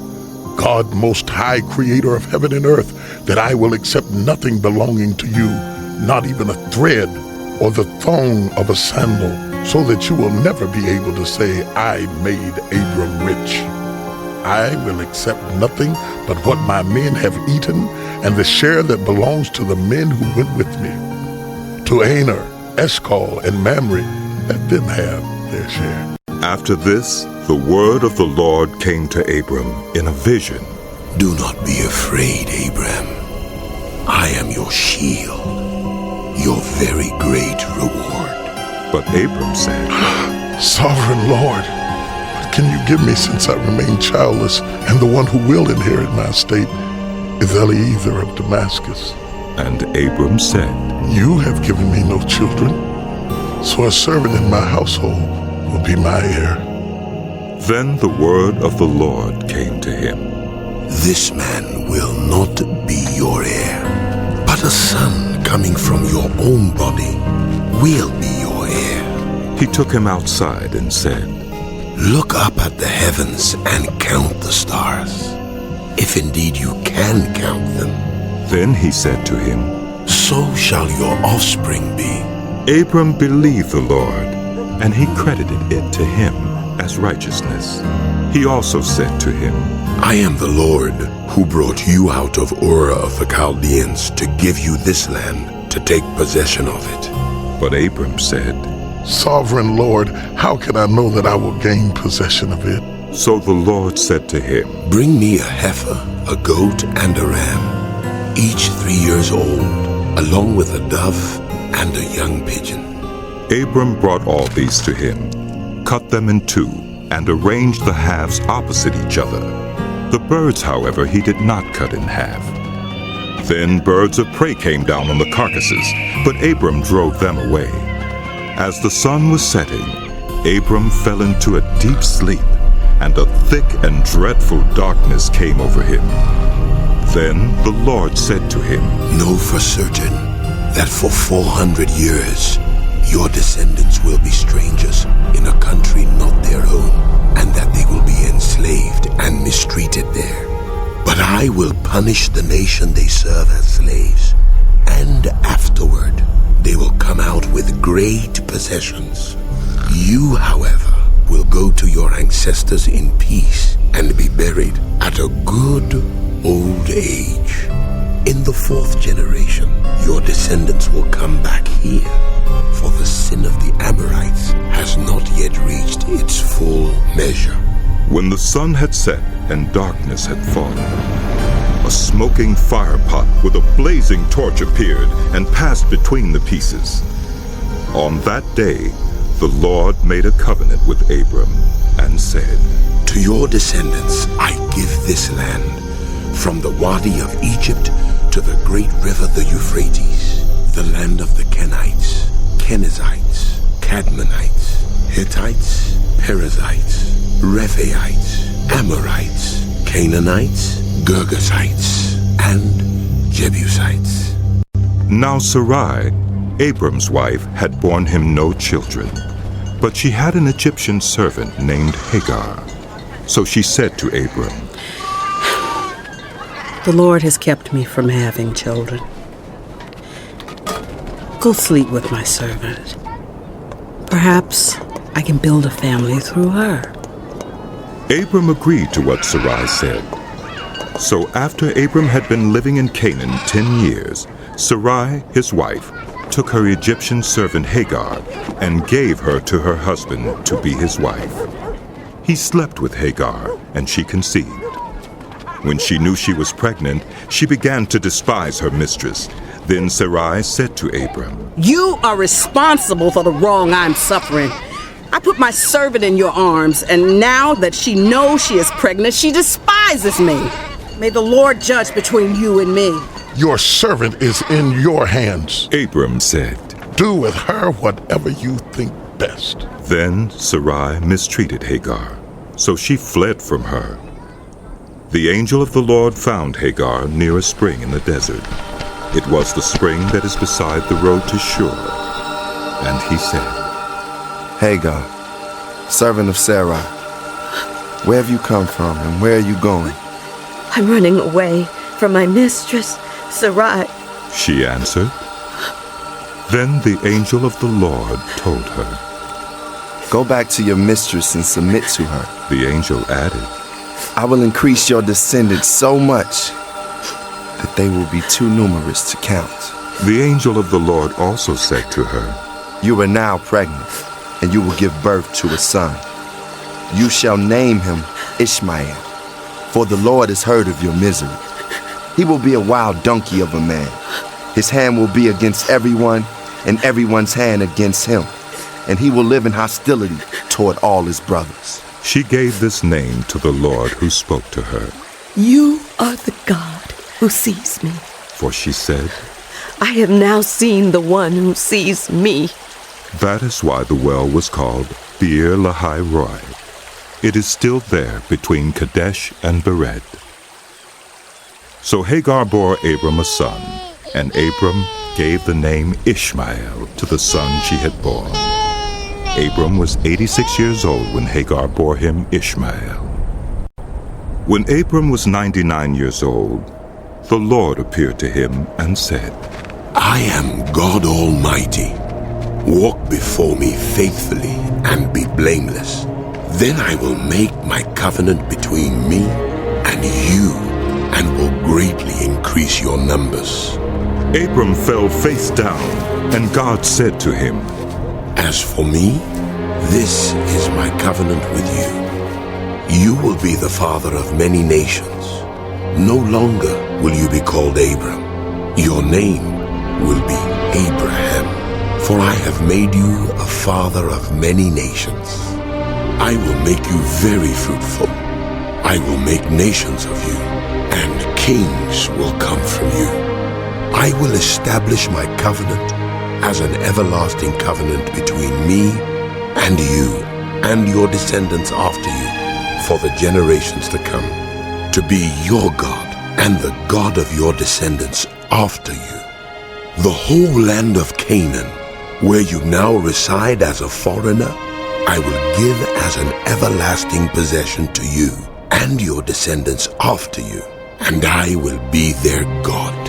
God Most High, creator of heaven and earth, that I will accept nothing belonging to you, not even a thread or the thong of a sandal, so that you will never be able to say, I made Abram rich. I will accept nothing but what my men have eaten, and the share that belongs to the men who went with me. To Aner, Eshcol, and Mamre, let them have their share. After this, the word of the Lord came to Abram in a vision. Do not be afraid, Abram. I am your shield, your very great reward. But Abram said, Sovereign Lord, what can you give me since I remain childless, and the one who will inherit my estate is Eliezer of Damascus? And Abram said, You have given me no children, so a servant in my household will be my heir. Then the word of the Lord came to him. This man will not be your heir, but a son coming from your own body will be your heir. He took him outside and said, Look up at the heavens and count the stars, if indeed you can count them. Then he said to him, So shall your offspring be. Abram believed the Lord, and he credited it to him as righteousness. He also said to him, I am the Lord who brought you out of Ur of the Chaldeans to give you this land to take possession of it. But Abram said, Sovereign Lord, how can I know that I will gain possession of it? So the Lord said to him, Bring me a heifer, a goat, and a ram, each 3 years old, along with a dove and a young pigeon. Abram brought all these to him, cut them in two, and arranged the halves opposite each other. The birds, however, he did not cut in half. Then birds of prey came down on the carcasses, but Abram drove them away. As the sun was setting, Abram fell into a deep sleep, and a thick and dreadful darkness came over him. Then the Lord said to him, Know for certain that for 400 years your descendants will be strangers in a country not their own, and that they will be enslaved and mistreated there. But I will punish the nation they serve as slaves, and afterward they will come out with great possessions. You, however, will go to your ancestors in peace and be buried at a good old age. In the 4th generation, your descendants will come back here, for the sin of the Amorites has not yet reached its full measure. When the sun had set and darkness had fallen, a smoking fire pot with a blazing torch appeared and passed between the pieces. On that day, the Lord made a covenant with Abram and said, To your descendants I give this land, from the Wadi of Egypt to the great river the Euphrates, the land of the Kenites, Kenizzites, Cadmonites, Hittites, Perizzites, Rephaites, Amorites, Canaanites, Girgashites, and Jebusites. Now Sarai, Abram's wife, had borne him no children, but she had an Egyptian servant named Hagar. So she said to Abram, The Lord has kept me from having children. Go sleep with my servant. Perhaps I can build a family through her. Abram agreed to what Sarai said. So after Abram had been living in Canaan 10 years, Sarai, his wife, took her Egyptian servant Hagar and gave her to her husband to be his wife. He slept with Hagar, and she conceived. When she knew she was pregnant, she began to despise her mistress. Then Sarai said to Abram, You are responsible for the wrong I'm suffering. I put my servant in your arms, and now that she knows she is pregnant, she despises me. May the Lord judge between you and me. Your servant is in your hands. Abram said, Do with her whatever you think best. Then Sarai mistreated Hagar, so she fled from her. The angel of the Lord found Hagar near a spring in the desert. It was the spring that is beside the road to Shur. And he said, Hagar, servant of Sarai, where have you come from and where are you going? I'm running away from my mistress, Sarai. She answered. Then the angel of the Lord told her, Go back to your mistress and submit to her. The angel added, I will increase your descendants so much that they will be too numerous to count. The angel of the Lord also said to her, You are now pregnant, and you will give birth to a son. You shall name him Ishmael, for the Lord has heard of your misery. He will be a wild donkey of a man. His hand will be against everyone, and everyone's hand against him. And he will live in hostility toward all his brothers. She gave this name to the Lord who spoke to her. You are the God who sees me. For she said, I have now seen the one who sees me. That is why the well was called Beer Lahai Roi. It is still there between Kadesh and Bered. So Hagar bore Abram a son, and Abram gave the name Ishmael to the son she had borne. Abram was 86 years old when Hagar bore him Ishmael. When Abram was 99 years old, the Lord appeared to him and said, I am God Almighty. Walk before me faithfully and be blameless. Then I will make my covenant between me and you, and will greatly increase your numbers. Abram fell face down, and God said to him, As for me, this is my covenant with you. You will be the father of many nations. No longer will you be called Abram. Your name will be Abraham, for I have made you a father of many nations. I will make you very fruitful. I will make nations of you, and kings will come from you. I will establish my covenant as an everlasting covenant between me and you and your descendants after you for the generations to come, to be your God and the God of your descendants after you. The whole land of Canaan, where you now reside as a foreigner, I will give as an everlasting possession to you and your descendants after you, and I will be their God.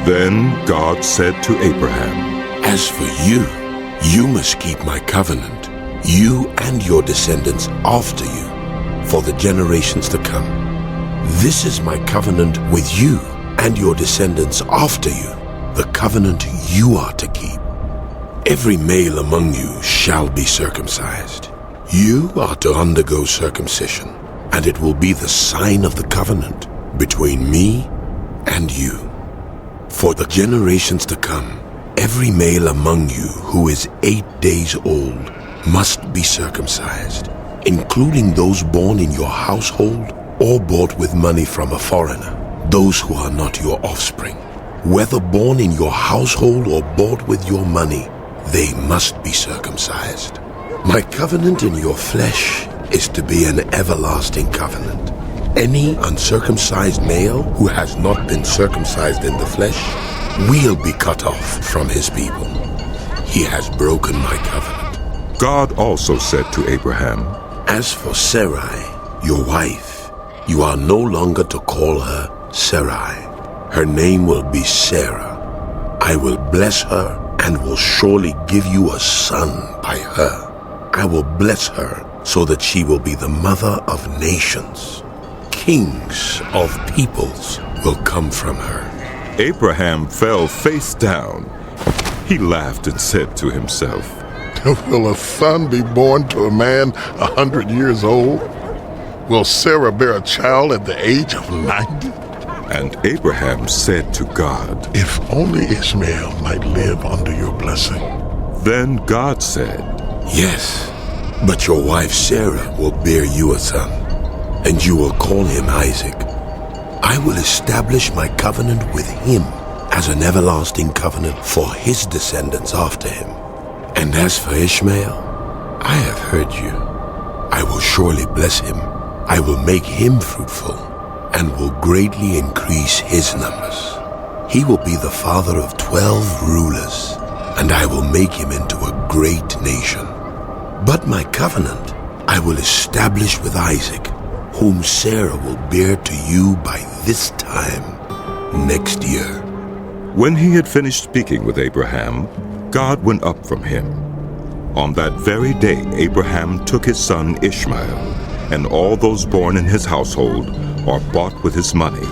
Then God said to Abraham, As for you, you must keep my covenant, you and your descendants after you, for the generations to come. This is my covenant with you and your descendants after you, the covenant you are to keep. Every male among you shall be circumcised. You are to undergo circumcision, and it will be the sign of the covenant between me and you. For the generations to come, every male among you who is 8 days old must be circumcised, including those born in your household or bought with money from a foreigner, those who are not your offspring. Whether born in your household or bought with your money, they must be circumcised. My covenant in your flesh is to be an everlasting covenant. Any uncircumcised male who has not been circumcised in the flesh will be cut off from his people. He has broken my covenant. God also said to Abraham, As for Sarai, your wife, you are no longer to call her Sarai. Her name will be Sarah. I will bless her and will surely give you a son by her. I will bless her so that she will be the mother of nations. Kings of peoples will come from her. Abraham fell face down. He laughed and said to himself, Will a son be born to a man 100 years old? Will Sarah bear a child at the age of 90? And Abraham said to God, If only Ishmael might live under your blessing. Then God said, Yes, but your wife Sarah will bear you a son, and you will call him Isaac. I will establish my covenant with him as an everlasting covenant for his descendants after him. And as for Ishmael, I have heard you. I will surely bless him. I will make him fruitful, and will greatly increase his numbers. He will be the father of 12 rulers, and I will make him into a great nation. But my covenant I will establish with Isaac, whom Sarah will bear to you by this time next year. When he had finished speaking with Abraham, God went up from him. On that very day Abraham took his son Ishmael, and all those born in his household or bought with his money,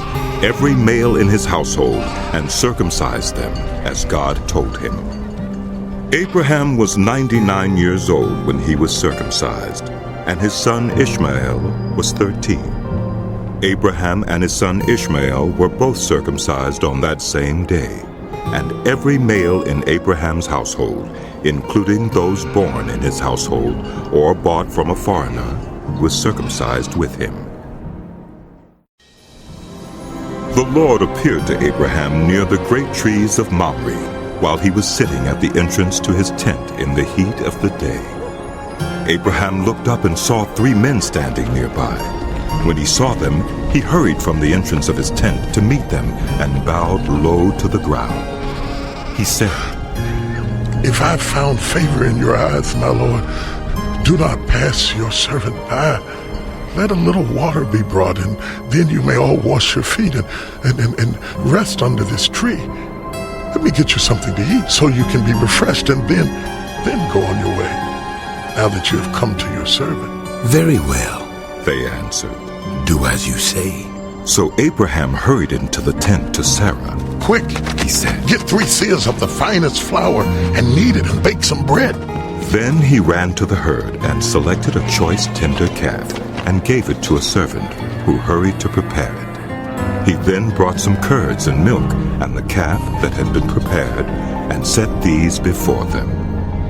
every male in his household, and circumcised them, as God told him. Abraham was 99 years old when he was circumcised, and his son Ishmael was 13. Abraham and his son Ishmael were both circumcised on that same day, and every male in Abraham's household, including those born in his household or bought from a foreigner, was circumcised with him. The Lord appeared to Abraham near the great trees of Mamre, while he was sitting at the entrance to his tent in the heat of the day. Abraham looked up and saw 3 men standing nearby. When he saw them, he hurried from the entrance of his tent to meet them and bowed low to the ground. He said, "If I've found favor in your eyes, my Lord, do not pass your servant by. Let a little water be brought, and then you may all wash your feet and rest under this tree. Let me get you something to eat so you can be refreshed, and then go on your way, now that you have come to your servant." "Very well," they answered. "Do as you say." So Abraham hurried into the tent to Sarah. "Quick," he said, "get 3 seahs of the finest flour and knead it and bake some bread." Then he ran to the herd and selected a choice tender calf and gave it to a servant who hurried to prepare it. He then brought some curds and milk and the calf that had been prepared and set these before them.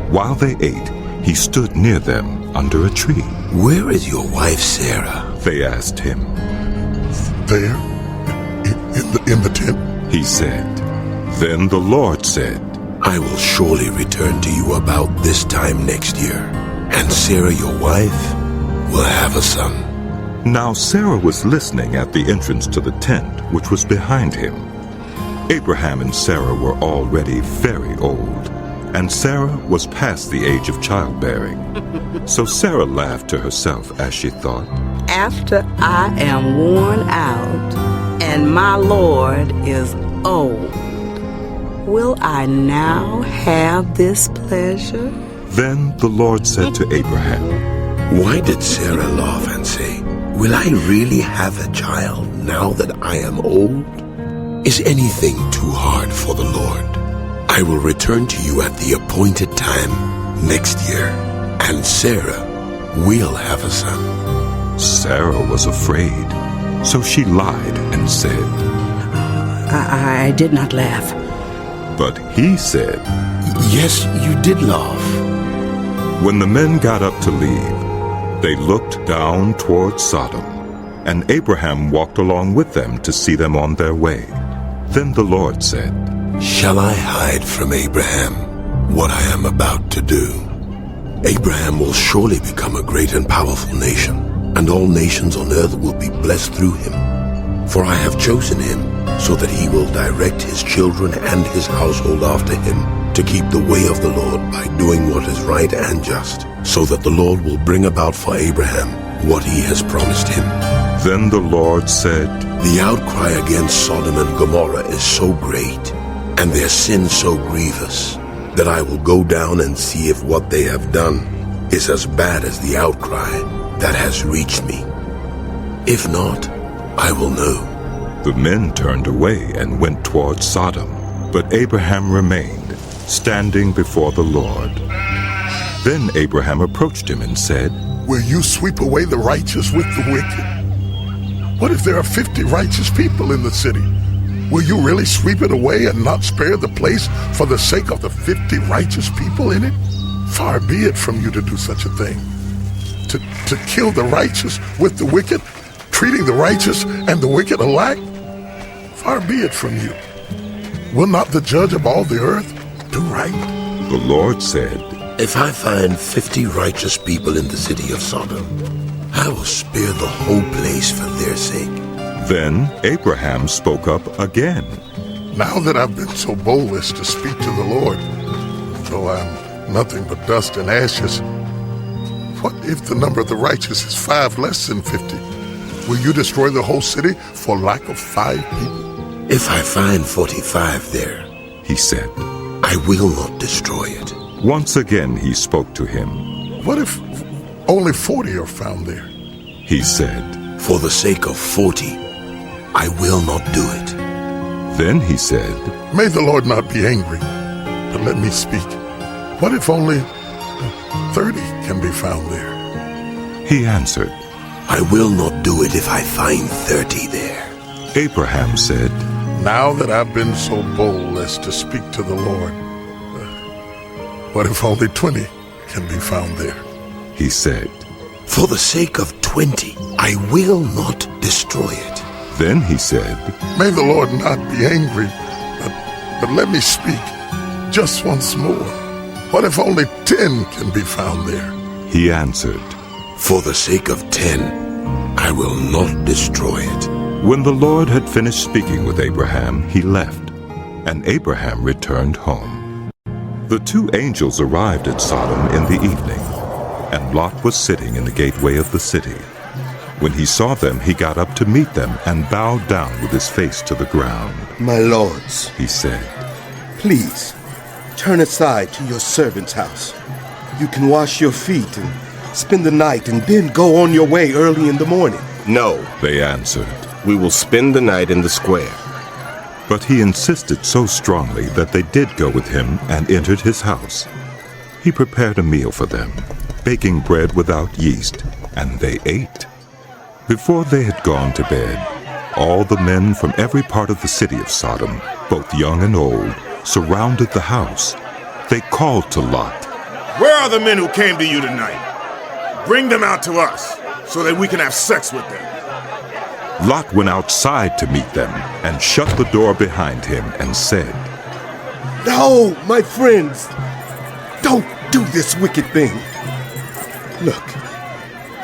While they ate, he stood near them under a tree. "Where is your wife Sarah?" they asked him. "There, in the tent," he said. Then the Lord said, "I will surely return to you about this time next year, and Sarah your wife will have a son." Now Sarah was listening at the entrance to the tent, which was behind him. Abraham and Sarah were already very old, and Sarah was past the age of childbearing. So Sarah laughed to herself as she thought, "After I am worn out and my Lord is old, will I now have this pleasure?" Then the Lord said to Abraham, "Why did Sarah laugh and say, 'Will I really have a child now that I am old?' Is anything too hard for the Lord? I will return to you at the appointed time next year, and Sarah will have a son." Sarah was afraid, so she lied and said, I did not laugh. But he said, "Yes, you did laugh." When the men got up to leave, they looked down toward Sodom, and Abraham walked along with them to see them on their way. Then the Lord said, "Shall I hide from Abraham what I am about to do? Abraham will surely become a great and powerful nation, and all nations on earth will be blessed through him. For I have chosen him so that he will direct his children and his household after him to keep the way of the Lord by doing what is right and just, so that the Lord will bring about for Abraham what he has promised him." Then the Lord said, "The outcry against Sodom and Gomorrah is so great, and their sin so grievous, that I will go down and see if what they have done is as bad as the outcry that has reached me. If not, I will know." The men turned away and went toward Sodom, but Abraham remained, standing before the Lord. Then Abraham approached him and said, "Will you sweep away the righteous with the wicked? What if there are 50 righteous people in the city? Will you really sweep it away and not spare the place for the sake of the 50 righteous people in it? Far be it from you to do such a thing. To kill the righteous with the wicked, treating the righteous and the wicked alike? Far be it from you. Will not the judge of all the earth do right?" The Lord said, "If I find 50 righteous people in the city of Sodom, I will spare the whole place for their sake." Then Abraham spoke up again. "Now that I've been so bold as to speak to the Lord, though I'm nothing but dust and ashes, what if the number of the righteous is 5 less than 50? Will you destroy the whole city for lack of 5 people?" "If I find 45 there," he said, "I will not destroy it." Once again he spoke to him. "What if only 40 are found there?" He said, "For the sake of 40, I will not do it." Then he said, "May the Lord not be angry, but let me speak. What if only 30 can be found there?" He answered, I will not do it if I find 30 there. Abraham said, Now that I've been so bold as to speak to the Lord, what if only 20 can be found there? He said, For the sake of 20, I will not destroy it. Then he said, May the Lord not be angry, but let me speak just once more. What if only 10 can be found there? He answered, For the sake of 10, I will not destroy it. When the Lord had finished speaking with Abraham, he left, and Abraham returned home. The 2 angels arrived at Sodom in the evening, and Lot was sitting in the gateway of the city. When he saw them, he got up to meet them and bowed down with his face to the ground. My lords, he said, please, turn aside to your servant's house. You can wash your feet and spend the night and then go on your way early in the morning. No, they answered. We will spend the night in the square. But he insisted so strongly that they did go with him and entered his house. He prepared a meal for them, baking bread without yeast, and they ate. Before they had gone to bed, all the men from every part of the city of Sodom, both young and old, surrounded the house. They called to Lot, Where are the men who came to you tonight? Bring them out to us, so that we can have sex with them. Lot went outside to meet them and shut the door behind him and said, No, my friends, don't do this wicked thing. Look,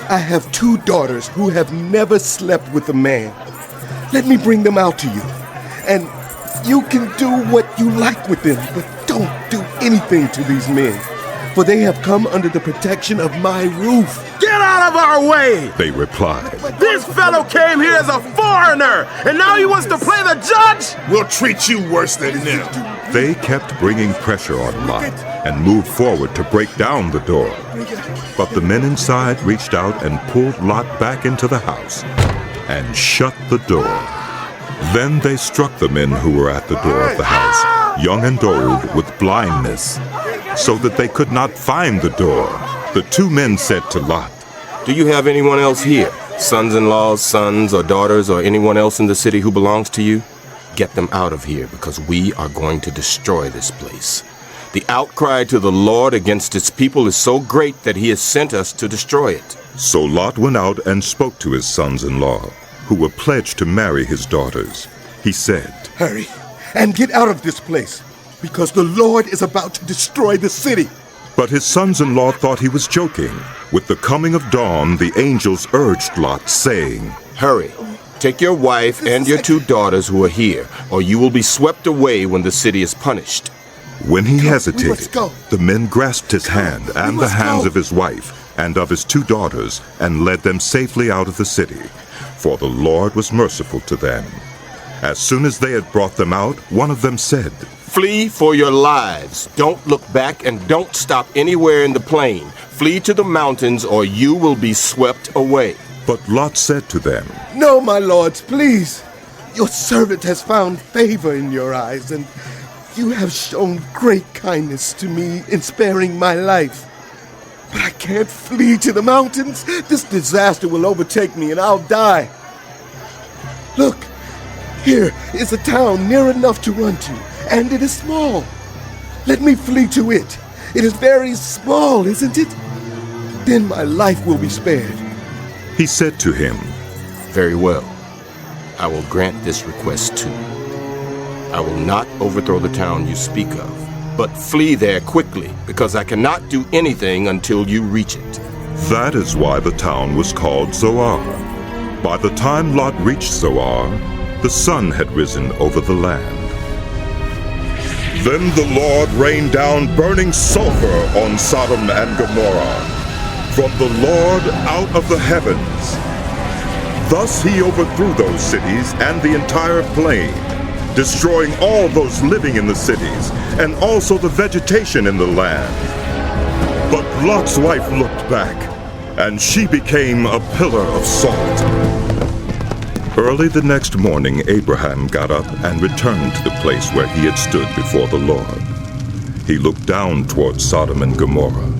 I have 2 daughters who have never slept with a man. Let me bring them out to you, and you can do what you like with them, but don't do anything to these men, for they have come under the protection of my roof. Get out of our way! They replied. This fellow came here as a foreigner, and now he wants to play the judge? We'll treat you worse than them. They kept bringing pressure on Lot and moved forward to break down the door. But the men inside reached out and pulled Lot back into the house and shut the door. Then they struck the men who were at the door of the house, young and old, with blindness, so that they could not find the door. The 2 men said to Lot, Do you have anyone else here? Sons-in-laws, sons or daughters, or anyone else in the city who belongs to you? Get them out of here, because we are going to destroy this place. The outcry to the Lord against his people is so great that he has sent us to destroy it. So Lot went out and spoke to his sons-in-law, who were pledged to marry his daughters. He said, Hurry and get out of this place, because the Lord is about to destroy the city. But his sons-in-law thought he was joking. With the coming of dawn, the angels urged Lot, saying, Hurry, take your wife and your 2 daughters who are here, or you will be swept away when the city is punished. When he hesitated, the men grasped his hand and the hands of his wife and of his 2 daughters and led them safely out of the city, for the Lord was merciful to them. As soon as they had brought them out, one of them said, Flee for your lives. Don't look back and don't stop anywhere in the plain. Flee to the mountains or you will be swept away. But Lot said to them, No, my lords, please. Your servant has found favor in your eyes, and you have shown great kindness to me in sparing my life. But I can't flee to the mountains. This disaster will overtake me and I'll die. Look, here is a town near enough to run to, and it is small. Let me flee to it. It is very small, isn't it? Then my life will be spared. He said to him, Very well. I will grant this request too. I will not overthrow the town you speak of, but flee there quickly, because I cannot do anything until you reach it. That is why the town was called Zoar. By the time Lot reached Zoar, the sun had risen over the land. Then the Lord rained down burning sulfur on Sodom and Gomorrah from the Lord out of the heavens. Thus he overthrew those cities and the entire plain, destroying all those living in the cities and also the vegetation in the land. But Lot's wife looked back, and she became a pillar of salt. Early the next morning, Abraham got up and returned to the place where he had stood before the Lord. He looked down toward Sodom and Gomorrah,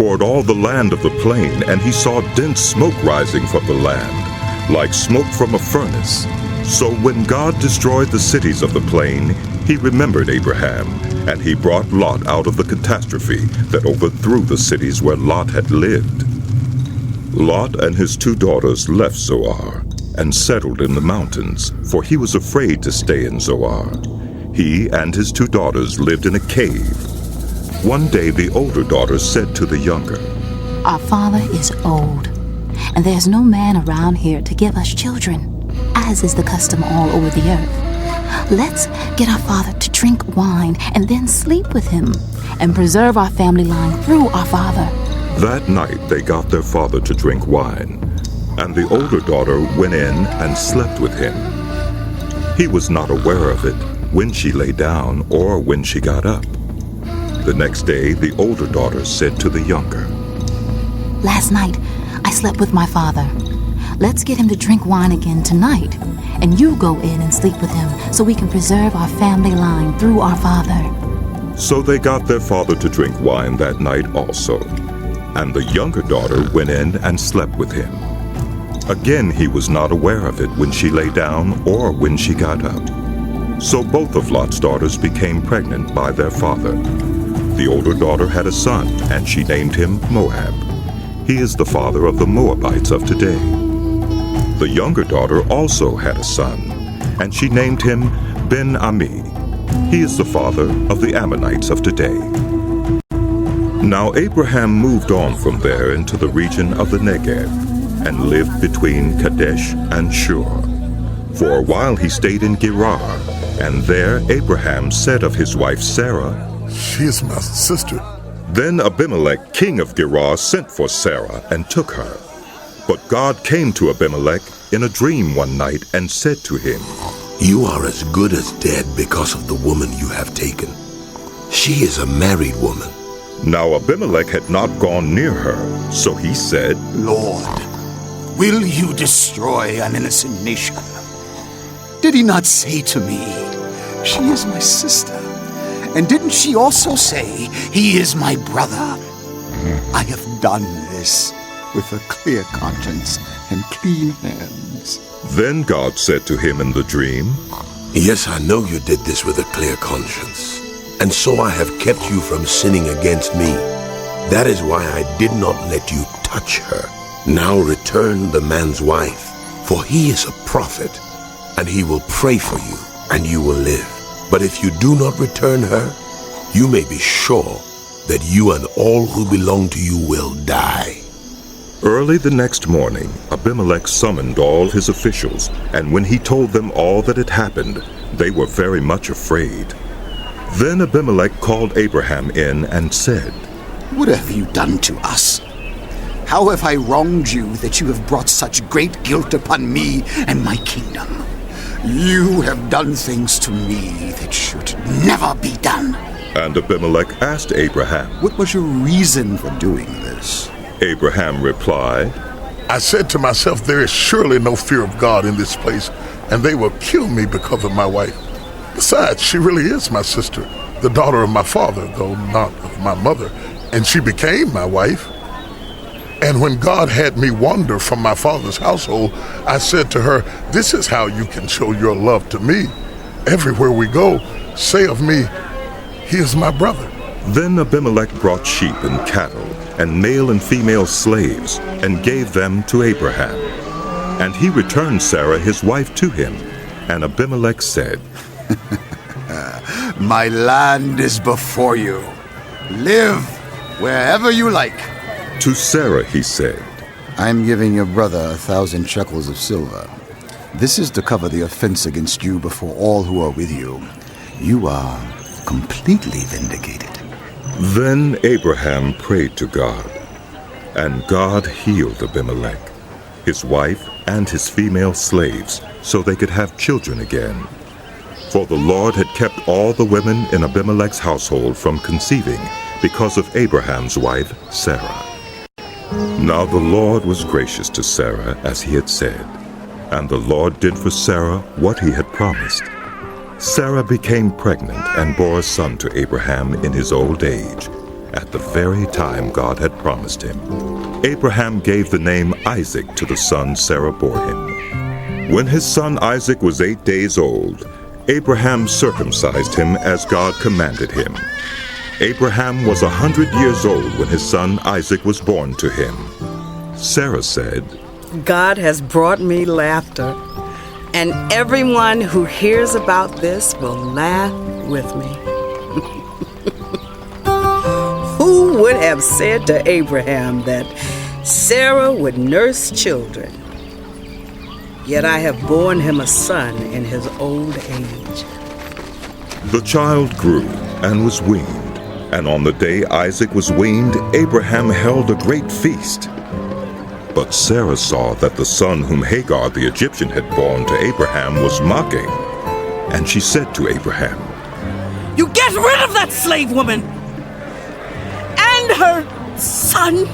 toward all the land of the plain, and he saw dense smoke rising from the land, like smoke from a furnace. So when God destroyed the cities of the plain, he remembered Abraham, and he brought Lot out of the catastrophe that overthrew the cities where Lot had lived. Lot and his 2 daughters left Zoar and settled in the mountains, for he was afraid to stay in Zoar. He and his 2 daughters lived in a cave. One day the older daughter said to the younger, "Our father is old, and there's no man around here to give us children, as is the custom all over the earth. Let's get our father to drink wine and then sleep with him, and preserve our family line through our father." That night they got their father to drink wine, and the older daughter went in and slept with him. He was not aware of it when she lay down or when she got up. The next day the older daughter said to the younger, "Last night I slept with my father. Let's get him to drink wine again tonight, and you go in and sleep with him so we can preserve our family line through our father." So they got their father to drink wine that night also, and the younger daughter went in and slept with him. Again he was not aware of it when she lay down or when she got up. So both of Lot's daughters became pregnant by their father. The older daughter had a son, and she named him Moab. He is the father of the Moabites of today. The younger daughter also had a son, and she named him Ben-Ami. He is the father of the Ammonites of today. Now Abraham moved on from there into the region of the Negev, and lived between Kadesh and Shur. For a while he stayed in Gerar, and there Abraham said of his wife Sarah, "She is my sister." Then Abimelech, king of Gerar, sent for Sarah and took her. But God came to Abimelech in a dream one night and said to him, "You are as good as dead because of the woman you have taken. She is a married woman." Now Abimelech had not gone near her, so he said, "Lord, will you destroy an innocent nation? Did he not say to me, 'She is my sister'? And didn't she also say, 'He is my brother'? I have done this with a clear conscience and clean hands." Then God said to him in the dream, "Yes, I know you did this with a clear conscience, and so I have kept you from sinning against me. That is why I did not let you touch her. Now return the man's wife, for he is a prophet, and he will pray for you, and you will live. But if you do not return her, you may be sure that you and all who belong to you will die." Early the next morning, Abimelech summoned all his officials, and when he told them all that had happened, they were very much afraid. Then Abimelech called Abraham in and said, "What have you done to us? How have I wronged you that you have brought such great guilt upon me and my kingdom? You have done things to me that should never be done." And Abimelech asked Abraham, "What was your reason for doing this?" Abraham replied, "I said to myself, there is surely no fear of God in this place, and they will kill me because of my wife. Besides, she really is my sister, the daughter of my father, though not of my mother, and she became my wife. And when God had me wander from my father's household, I said to her, 'This is how you can show your love to me. Everywhere we go, say of me, he is my brother.'" Then Abimelech brought sheep and cattle, and male and female slaves, and gave them to Abraham. And he returned Sarah his wife to him. And Abimelech said, "My land is before you. Live wherever you like." To Sarah he said, "I am giving your brother 1,000 shekels of silver. This is to cover the offense against you before all who are with you. You are completely vindicated." Then Abraham prayed to God, and God healed Abimelech, his wife, and his female slaves, so they could have children again. For the Lord had kept all the women in Abimelech's household from conceiving because of Abraham's wife, Sarah. Now the Lord was gracious to Sarah as he had said, and the Lord did for Sarah what he had promised. Sarah became pregnant and bore a son to Abraham in his old age. at the very time God had promised him. Abraham gave the name Isaac to the son Sarah bore him. When his son Isaac was 8 days old, Abraham circumcised him as God commanded him. Abraham was 100 years old when his son Isaac was born to him. Sarah said, God has brought me laughter, and everyone who hears about this will laugh with me. Who would have said to Abraham that Sarah would nurse children? Yet I have borne him a son in his old age. The child grew and was weaned, and on the day Isaac was weaned, Abraham held a great feast. But Sarah saw that the son whom Hagar the Egyptian had borne to Abraham was mocking, and she said to Abraham, You get rid of that slave woman and her son,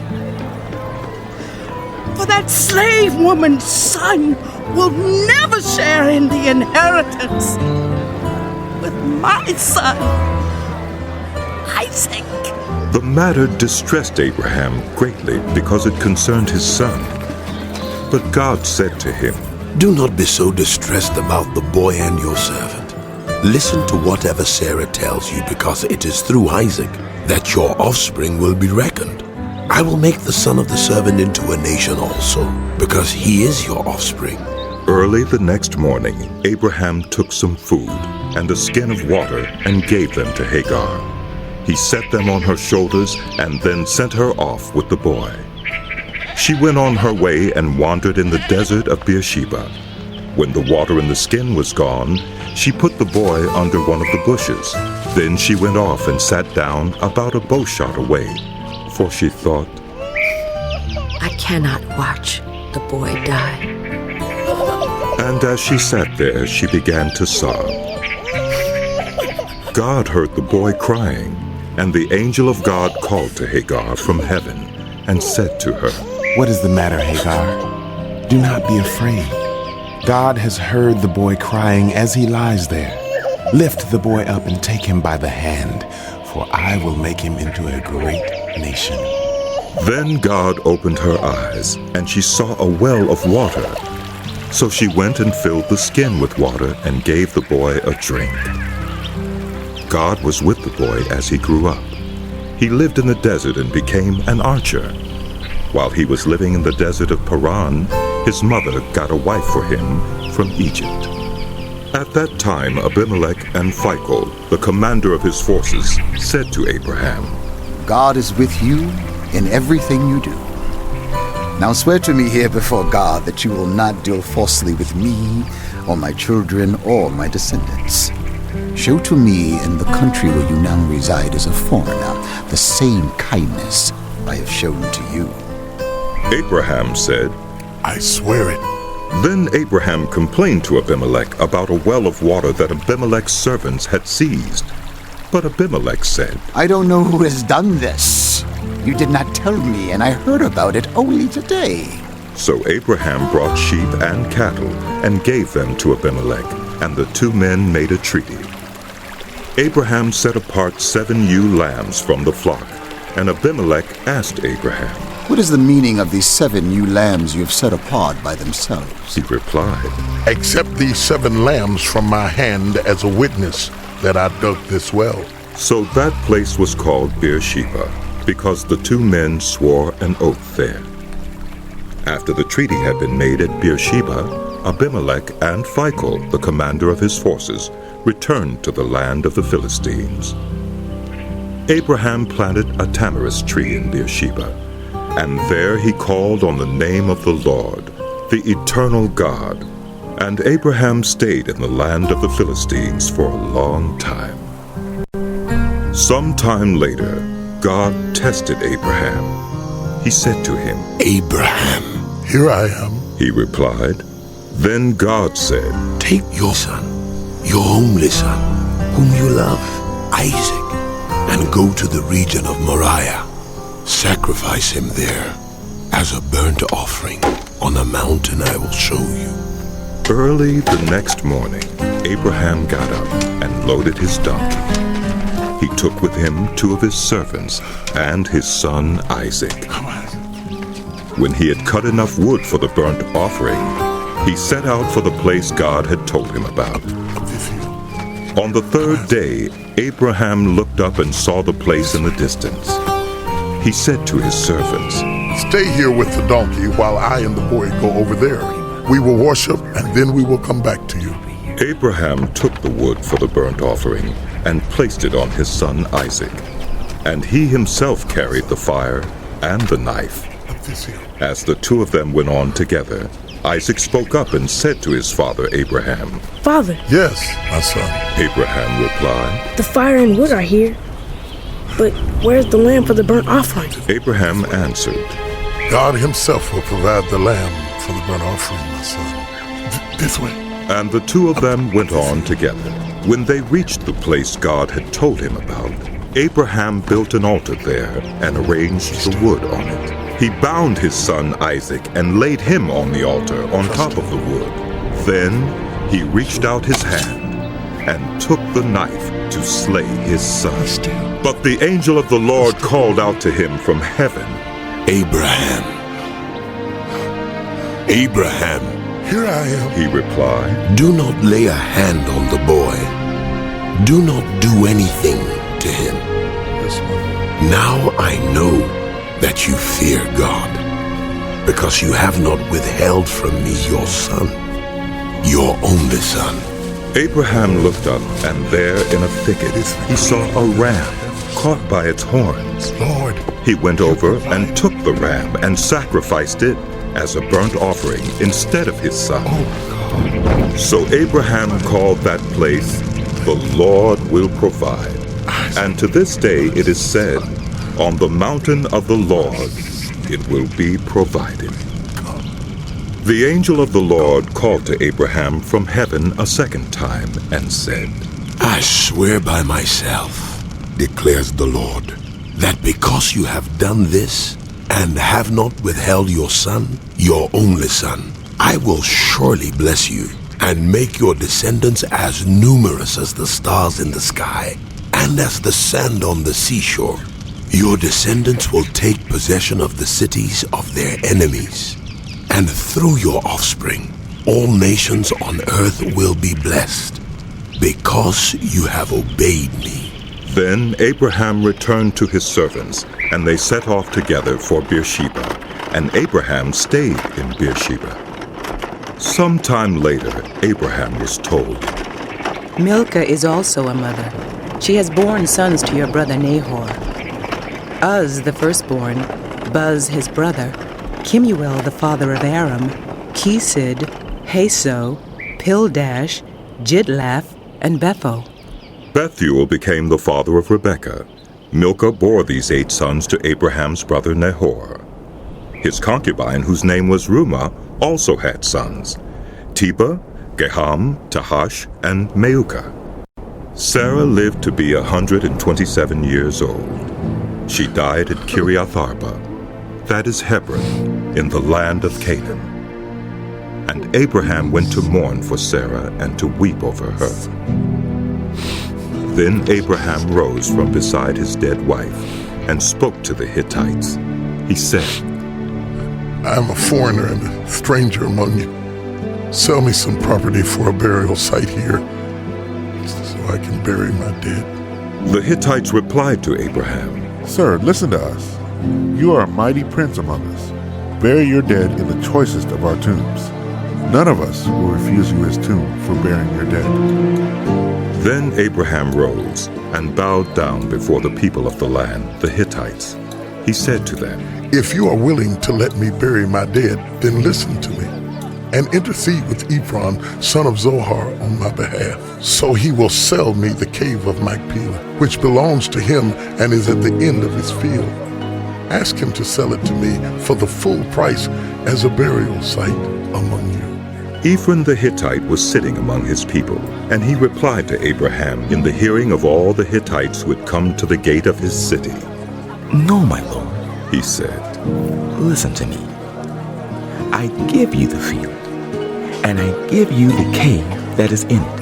for that slave woman's son will never share in the inheritance with my son, Isaac. The matter distressed Abraham greatly because it concerned his son. But God said to him, Do not be so distressed about the boy and your servant. Listen to whatever Sarah tells you, because it is through Isaac that your offspring will be reckoned. I will make the son of the servant into a nation also, because he is your offspring. Early the next morning, Abraham took some food and a skin of water and gave them to Hagar. He set them on her shoulders and then sent her off with the boy. She went on her way and wandered in the desert of Beersheba. When the water in the skin was gone, she put the boy under one of the bushes. Then she went off and sat down about a bow shot away, for she thought, I cannot watch the boy die. And as she sat there, she began to sob. God heard the boy crying, and the angel of God called to Hagar from heaven and said to her, What is the matter, Hagar? Do not be afraid. God has heard the boy crying as he lies there. Lift the boy up and take him by the hand, for I will make him into a great nation. Then God opened her eyes, and she saw a well of water. So she went and filled the skin with water and gave the boy a drink. God was with the boy as he grew up. He lived in the desert and became an archer. While he was living in the desert of Paran, his mother got a wife for him from Egypt. At that time, Abimelech and Phicol, the commander of his forces, said to Abraham, God is with you in everything you do. Now swear to me here before God that you will not deal falsely with me, or my children, or my descendants. Show to me in the country where you now reside as a foreigner the same kindness I have shown to you. Abraham said, I swear it. Then Abraham complained to Abimelech about a well of water that Abimelech's servants had seized. But Abimelech said, I don't know who has done this. You did not tell me, and I heard about it only today. So Abraham brought sheep and cattle and gave them to Abimelech, and the two men made a treaty. Abraham set apart 7 ewe lambs from the flock, and Abimelech asked Abraham, What is the meaning of these 7 ewe lambs you have set apart by themselves? He replied, Accept these 7 lambs from my hand as a witness that I dug this well. So that place was called Beersheba, because the two men swore an oath there. After the treaty had been made at Beersheba, Abimelech and Phicol, the commander of his forces, returned to the land of the Philistines. Abraham planted a tamarisk tree in Beersheba, and there he called on the name of the Lord, the eternal God. And Abraham stayed in the land of the Philistines for a long time. Some time later, God tested Abraham. He said to him, Abraham. Here I am, he replied. Then God said, Take your son, your only son, whom you love, Isaac, and go to the region of Moriah. Sacrifice him there as a burnt offering on a mountain I will show you. Early the next morning, Abraham got up and loaded his donkey. he took with him 2 of his servants and his son Isaac. When he had cut enough wood for the burnt offering, he set out for the place God had told him about. On the 3rd day, Abraham looked up and saw the place in the distance. He said to his servants, "Stay here with the donkey while I and the boy go over there. We will worship, and then we will come back to you." Abraham took the wood for the burnt offering and placed it on his son Isaac, and he himself carried the fire and the knife. As the 2 of them went on together, Isaac spoke up and said to his father Abraham, "Father." "Yes, my son." Abraham replied, "The fire and wood are here, but where's the lamb for the burnt offering?" Abraham answered, "God himself will provide the lamb for the burnt offering, my son. This way." And the 2 of them went on together. When they reached the place God had told him about, Abraham built an altar there and arranged the wood on it. He bound his son Isaac and laid him on the altar on top of the wood. Then he reached out his hand and took the knife to slay his son. But the angel of the Lord called out to him from heaven, "Abraham! Abraham!" "Here I am," he replied. "Do not lay a hand on the boy. Do not do anything to him. Now I know that you fear God, because you have not withheld from me your son, your only son." Abraham looked up, and there in a thicket he saw a ram caught by its horns. "Lord." He went over and took the ram and sacrificed it as a burnt offering instead of his son. So Abraham called that place, "The Lord will provide." And to this day it is said, "On the mountain of the Lord it will be provided." The angel of the Lord called to Abraham from heaven a second time and said, "I swear by myself, declares the Lord, that because you have done this and have not withheld your son, your only son, I will surely bless you and make your descendants as numerous as the stars in the sky and as the sand on the seashore. Your descendants will take possession of the cities of their enemies, and through your offspring, all nations on earth will be blessed, because you have obeyed me." Then Abraham returned to his servants, and they set off together for Beersheba, and Abraham stayed in Beersheba. Some time later, Abraham was told, "Milcah is also a mother. She has borne sons to your brother Nahor. Uz, the firstborn, Buz, his brother, Kemuel, the father of Aram, Kesed, Haso, Pildash, Jidlaph, and Betho." Bethuel became the father of Rebekah. Milcah bore these 8 sons to Abraham's brother Nahor. His concubine, whose name was Reumah, also had sons, Tebah, Gaham, Tahash, and Maacah. Sarah lived to be 127 years old. She died at Kiriath Arba, that is Hebron, in the land of Canaan. And Abraham went to mourn for Sarah and to weep over her. Then Abraham rose from beside his dead wife and spoke to the Hittites. He said, "I am a foreigner and a stranger among you. Sell me some property for a burial site here, so I can bury my dead." The Hittites replied to Abraham, "Sir, listen to us. You are a mighty prince among us. Bury your dead in the choicest of our tombs. None of us will refuse you his tomb for burying your dead." Then Abraham rose and bowed down before the people of the land, the Hittites. He said to them, "If you are willing to let me bury my dead, then listen to me, and intercede with Ephron, son of Zohar, on my behalf. So he will sell me the cave of Machpelah, which belongs to him and is at the end of his field. Ask him to sell it to me for the full price as a burial site among you." Ephron the Hittite was sitting among his people, and he replied to Abraham in the hearing of all the Hittites who had come to the gate of his city. "No, my lord," he said. "Listen to me. I give you the field, and I give you the cave that is in it.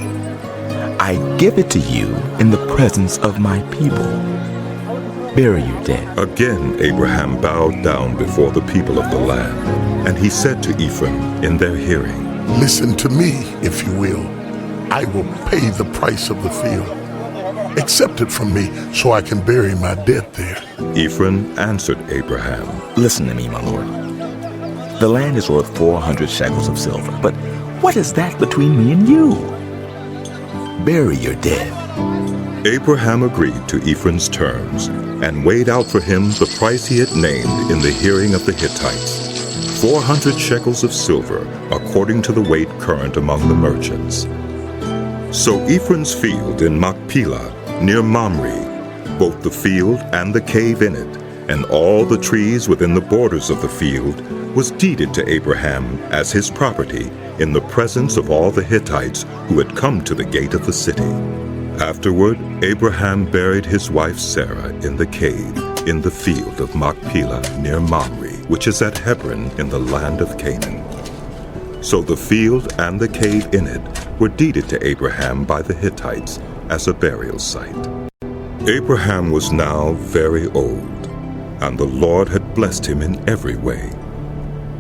I give it to you in the presence of my people. Bury your dead. Again Abraham bowed down before the people of the land, and he said to Ephron in their hearing, Listen to me, if you will. I will pay the price of the field. Accept it from me so I can bury my dead there. Ephron answered Abraham, Listen to me, my lord. The land is worth 400 shekels of silver, but what is that between me and you? Bury your dead. Abraham agreed to Ephron's terms and weighed out for him the price he had named in the hearing of the Hittites, 400 shekels of silver, according to the weight current among the merchants. So Ephron's field in Machpelah, near Mamre, both the field and the cave in it, and all the trees within the borders of the field, was deeded to Abraham as his property in the presence of all the Hittites who had come to the gate of the city. Afterward, Abraham buried his wife Sarah in the cave in the field of Machpelah near Mamre, which is at Hebron in the land of Canaan. So the field and the cave in it were deeded to Abraham by the Hittites as a burial site. Abraham was now very old, and the Lord had blessed him in every way.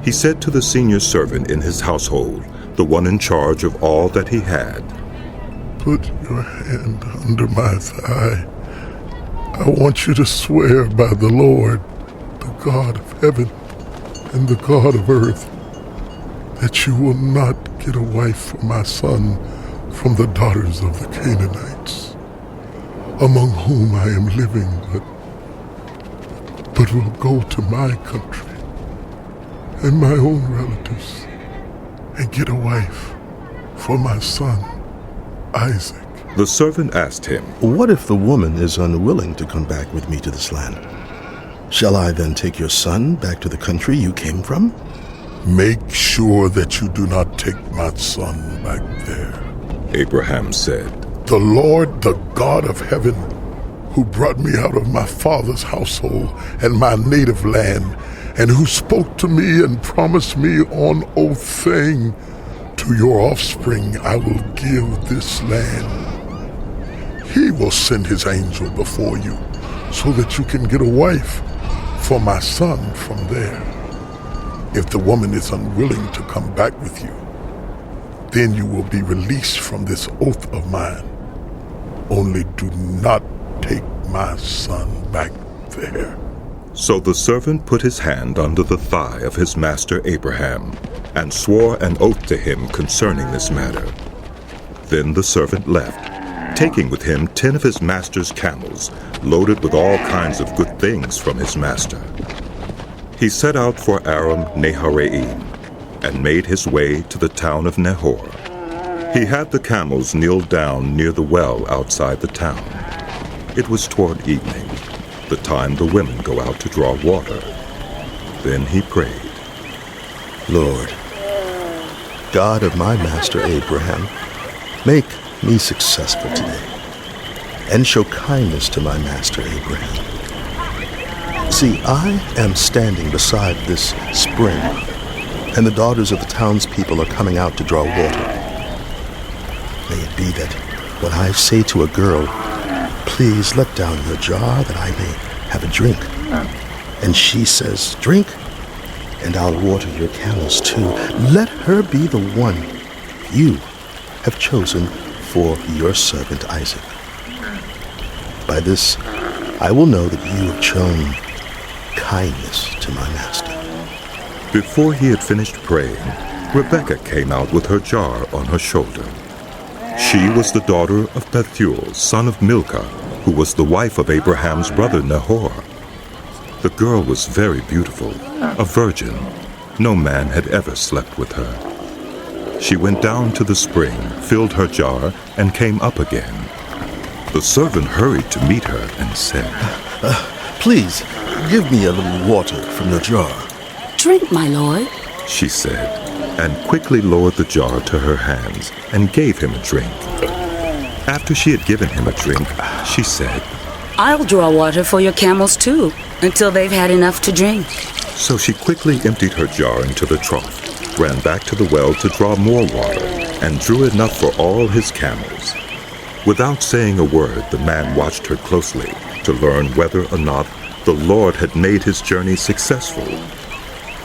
He said to the senior servant in his household, the one in charge of all that he had, Put your hand under my thigh. I want you to swear by the Lord, the God of heaven and the God of earth, that you will not get a wife for my son from the daughters of the Canaanites, among whom I am living, but will go to my country and my own relatives and get a wife for my son, Isaac. The servant asked him, What if the woman is unwilling to come back with me to this land? Shall I then take your son back to the country you came from? Make sure that you do not take my son back there. Abraham said, The Lord, the God of heaven, who brought me out of my father's household and my native land, and who spoke to me and promised me on oath, saying, To your offspring I will give this land. He will send his angel before you, so that you can get a wife for my son from there. If the woman is unwilling to come back with you, then you will be released from this oath of mine. Only do not take my son back there. So the servant put his hand under the thigh of his master Abraham, and swore an oath to him concerning this matter. Then the servant left, taking with him 10 of his master's camels, loaded with all kinds of good things from his master. He set out for Aram Naharaim, and made his way to the town of Nahor. He had the camels kneel down near the well outside the town. It was toward evening, the time the women go out to draw water. Then he prayed, Lord, God of my master Abraham, make me successful today, and show kindness to my master Abraham. See, I am standing beside this spring, and the daughters of the townspeople are coming out to draw water. May it be that when I say to a girl, Please let down your jar that I may have a drink, and she says, Drink, and I'll water your camels too, let her be the one you have chosen for your servant Isaac. By this I will know that you have shown kindness to my master. Before he had finished praying, Rebekah came out with her jar on her shoulder. She was the daughter of Bethuel, son of Milcah, who was the wife of Abraham's brother Nahor. The girl was very beautiful, a virgin. No man had ever slept with her. She went down to the spring, filled her jar, and came up again. The servant hurried to meet her and said, Please, give me a little water from your jar. Drink, my lord, she said, and quickly lowered the jar to her hands and gave him a drink. After she had given him a drink, she said, I'll draw water for your camels too, until they've had enough to drink. So she quickly emptied her jar into the trough, ran back to the well to draw more water, and drew enough for all his camels. Without saying a word, the man watched her closely to learn whether or not the Lord had made his journey successful.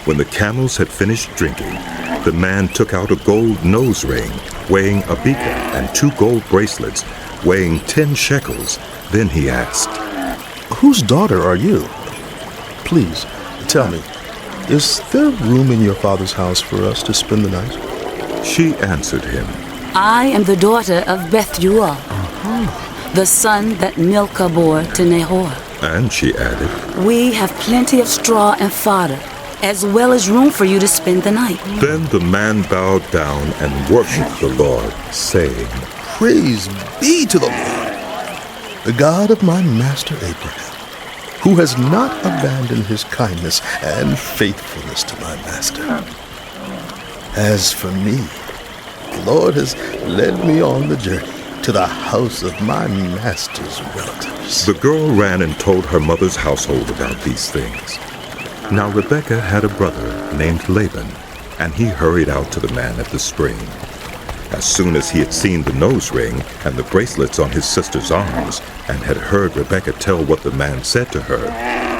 When the camels had finished drinking, the man took out a gold nose ring weighing a beaker and 2 gold bracelets weighing 10 shekels. Then he asked, "Whose daughter are you? Please, tell me, is there room in your father's house for us to spend the night?" She answered him, I am the daughter of Bethuel, the son that Milcah bore to Nahor. And she added, We have plenty of straw and fodder, as well as room for you to spend the night. Then the man bowed down and worshipped the Lord, saying, "Praise be to the Lord, the God of my master Abraham, who has not abandoned his kindness and faithfulness to my master. As for me, the Lord has led me on the journey to the house of my master's relatives." The girl ran and told her mother's household about these things. Now Rebekah had a brother named Laban, and he hurried out to the man at the spring. As soon as he had seen the nose ring and the bracelets on his sister's arms, and had heard Rebekah tell what the man said to her,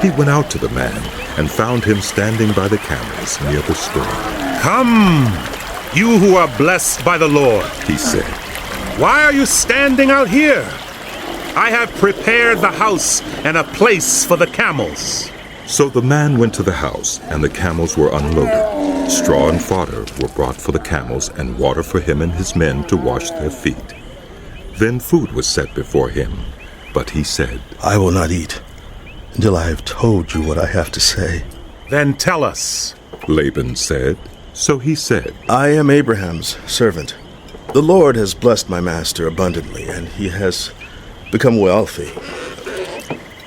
he went out to the man and found him standing by the camels near the spring. "Come, you who are blessed by the Lord," he said. "Why are you standing out here? I have prepared the house and a place for the camels." So the man went to the house, and the camels were unloaded. Straw and fodder were brought for the camels, and water for him and his men to wash their feet. Then food was set before him, but he said, "I will not eat until I have told you what I have to say." "Then tell us," Laban said. So he said, "I am Abraham's servant. The Lord has blessed my master abundantly, and he has become wealthy.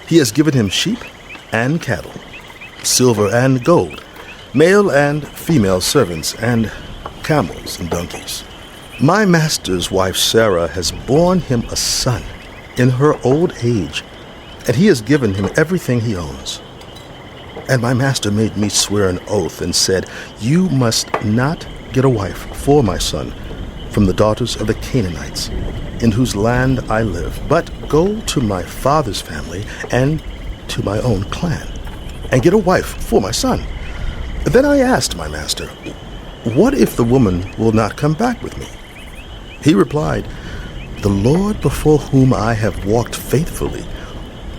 He has given him sheep and cattle, silver and gold, male and female servants, and camels and donkeys. My master's wife Sarah has borne him a son in her old age, and he has given him everything he owns. And my master made me swear an oath and said, 'You must not get a wife for my son from the daughters of the Canaanites, in whose land I live, but go to my father's family and to my own clan, and get a wife for my son.' Then I asked my master, 'What if the woman will not come back with me?' He replied, 'The Lord before whom I have walked faithfully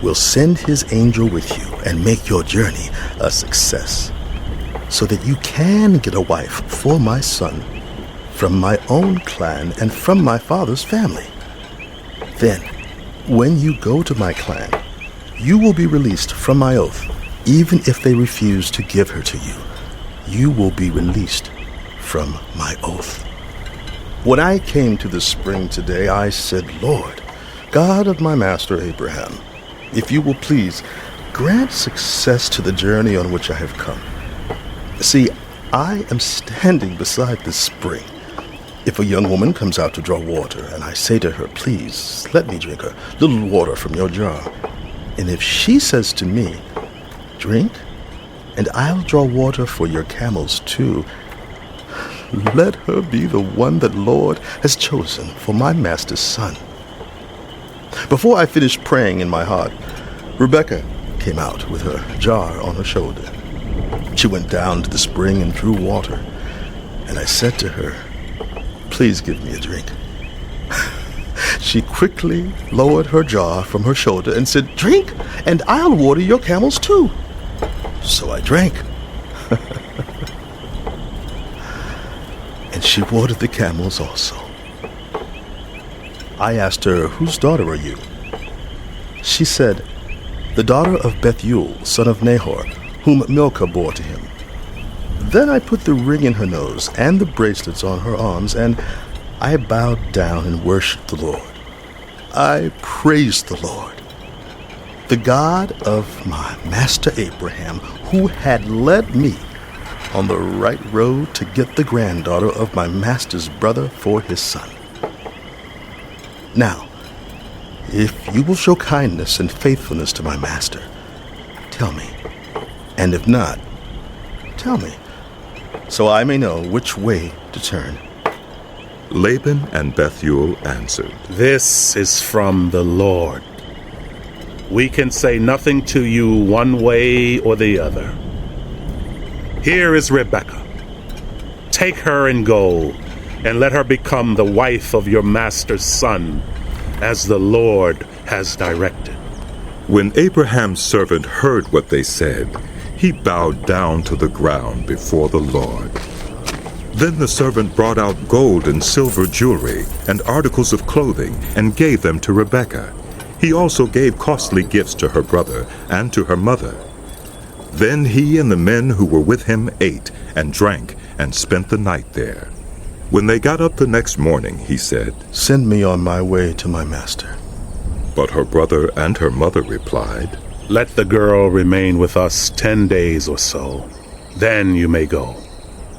will send his angel with you and make your journey a success, so that you can get a wife for my son from my own clan and from my father's family. Then, when you go to my clan, you will be released from my oath. Even if they refuse to give her to you, you will be released from my oath.' When I came to the spring today, I said, 'Lord, God of my master Abraham, if you will please grant success to the journey on which I have come. See, I am standing beside this spring. If a young woman comes out to draw water, and I say to her, 'Please, let me drink a little water from your jar,' and if she says to me, 'Drink, and I'll draw water for your camels too,' let her be the one that Lord has chosen for my master's son." Before I finished praying in my heart, Rebekah came out with her jar on her shoulder. She went down to the spring and drew water, and I said to her, "Please give me a drink." She quickly lowered her jar from her shoulder and said, "Drink, and I'll water your camels too." So I drank. And she watered the camels also. I asked her, "Whose daughter are you?" She said, "The daughter of Bethuel, son of Nahor, whom Milcah bore to him." Then I put the ring in her nose and the bracelets on her arms, and I bowed down and worshipped the Lord. I praised the Lord, the God of my master Abraham, who had led me on the right road to get the granddaughter of my master's brother for his son. Now, if you will show kindness and faithfulness to my master, tell me, and if not, tell me, so I may know which way to turn. Laban and Bethuel answered, This is from the Lord. We can say nothing to you one way or the other. Here is Rebekah. Take her and go, and let her become the wife of your master's son, as the Lord has directed. When Abraham's servant heard what they said, he bowed down to the ground before the Lord. Then the servant brought out gold and silver jewelry and articles of clothing and gave them to Rebekah. He also gave costly gifts to her brother and to her mother. Then he and the men who were with him ate and drank and spent the night there. When they got up the next morning, he said, Send me on my way to my master. But her brother and her mother replied, Let the girl remain with us 10 days or so. Then you may go.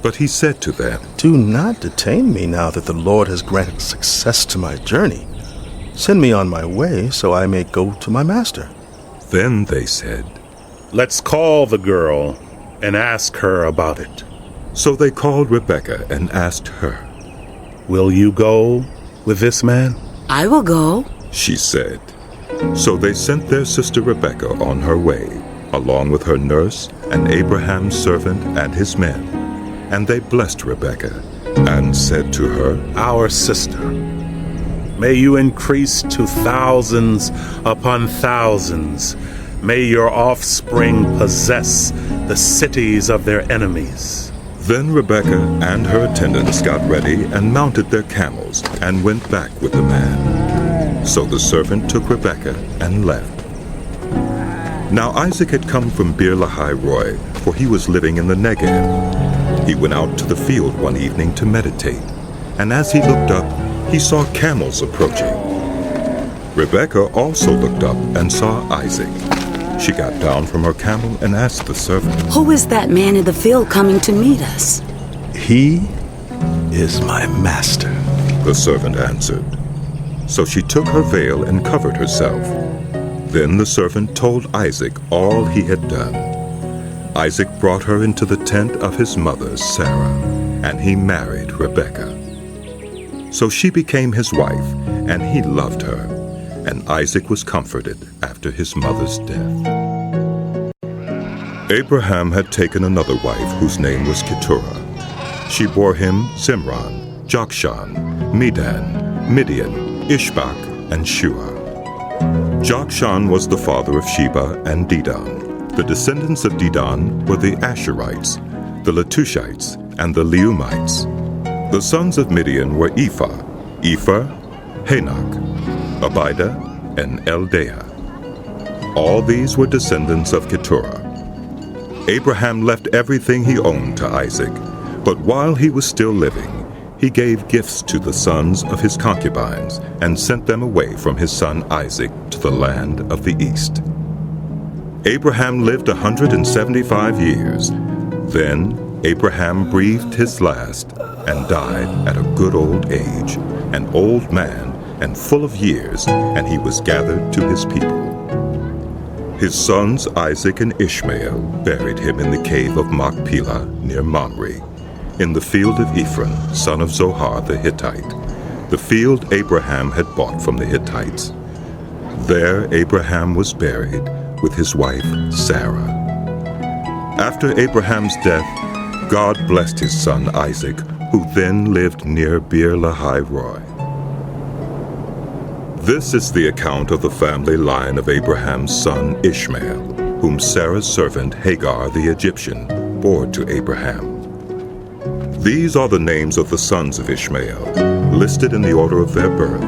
But he said to them, Do not detain me now that the Lord has granted success to my journey. Send me on my way so I may go to my master. Then they said, Let's call the girl and ask her about it. So they called Rebekah and asked her, Will you go with this man? I will go, she said. So they sent their sister Rebekah on her way, along with her nurse and Abraham's servant and his men. And they blessed Rebekah and said to her, Our sister, may you increase to thousands upon thousands. May your offspring possess the cities of their enemies. Then Rebekah and her attendants got ready and mounted their camels and went back with the man. So the servant took Rebekah and left. Now Isaac had come from Beer-lahai-roi, for he was living in the Negev. He went out to the field one evening to meditate, and as he looked up, he saw camels approaching. Rebekah also looked up and saw Isaac. She got down from her camel and asked the servant, Who is that man in the field coming to meet us? He is my master, the servant answered. So she took her veil and covered herself. Then the servant told Isaac all he had done. Isaac brought her into the tent of his mother, Sarah, and he married Rebekah. So she became his wife, and he loved her, and Isaac was comforted after his mother's death. Abraham had taken another wife whose name was Keturah. She bore him Zimran, Jokshan, Medan, Midian, Ishbak, and Shua. Jokshan was the father of Sheba and Dedan. The descendants of Dedan were the Asherites, the Letushites, and the Leumites. The sons of Midian were Ephah, Hanok, Abida, and Eldaah. All these were descendants of Keturah. Abraham left everything he owned to Isaac, but while he was still living, he gave gifts to the sons of his concubines and sent them away from his son Isaac to the land of the east. Abraham lived 175 years. Then Abraham breathed his last and died at a good old age, an old man and full of years, and he was gathered to his people. His sons Isaac and Ishmael buried him in the cave of Machpelah near Mamre, in the field of Ephron, son of Zohar the Hittite, the field Abraham had bought from the Hittites. There Abraham was buried with his wife Sarah. After Abraham's death, God blessed his son Isaac, who then lived near Beer-lahai-roi. This is the account of the family line of Abraham's son Ishmael, whom Sarah's servant Hagar the Egyptian bore to Abraham. These are the names of the sons of Ishmael, listed in the order of their birth.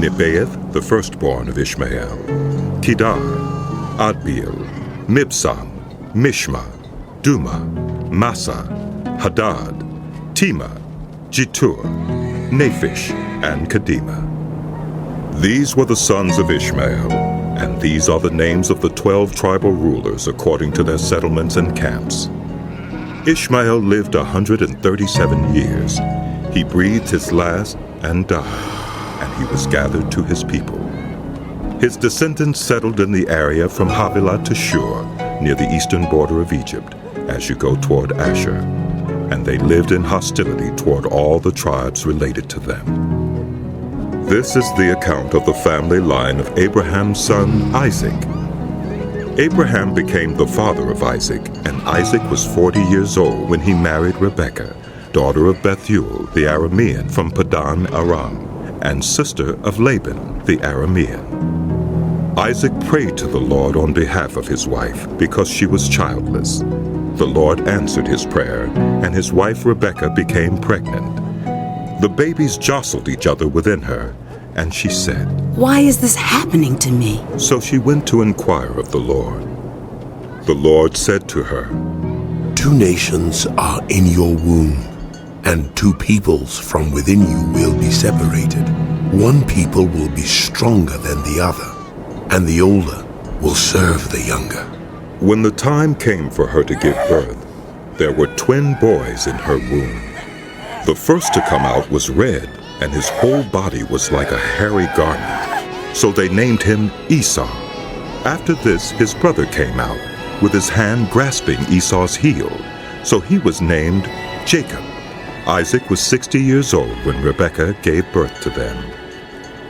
Nebaioth, the firstborn of Ishmael, Kedar, Adbeel, Mibsam, Mishma, Duma, Massa, Hadad, Tema, Jetur, Naphish, and Kedemah. These were the sons of Ishmael, and these are the names of the 12 tribal rulers according to their settlements and camps. Ishmael lived 137 years. He breathed his last and died, and he was gathered to his people. His descendants settled in the area from Havilah to Shur, near the eastern border of Egypt, as you go toward Asher. and they lived in hostility toward all the tribes related to them. This is the account of the family line of Abraham's son Isaac. Abraham became the father of Isaac, and Isaac was 40 years old when he married Rebekah, daughter of Bethuel the Aramean from Padan Aram, and sister of Laban the Aramean. Isaac prayed to the Lord on behalf of his wife because she was childless. The Lord answered his prayer, and his wife Rebekah became pregnant. The babies jostled each other within her, and she said, "Why is this happening to me?" So she went to inquire of the Lord. The Lord said to her, 2 nations are in your womb, and 2 peoples from within you will be separated. 1 people will be stronger than the other, and the older will serve the younger. When the time came for her to give birth, there were twin boys in her womb. The first to come out was red, and his whole body was like a hairy garment. So they named him Esau. After this, his brother came out, with his hand grasping Esau's heel. So he was named Jacob. Isaac was 60 years old when Rebekah gave birth to them.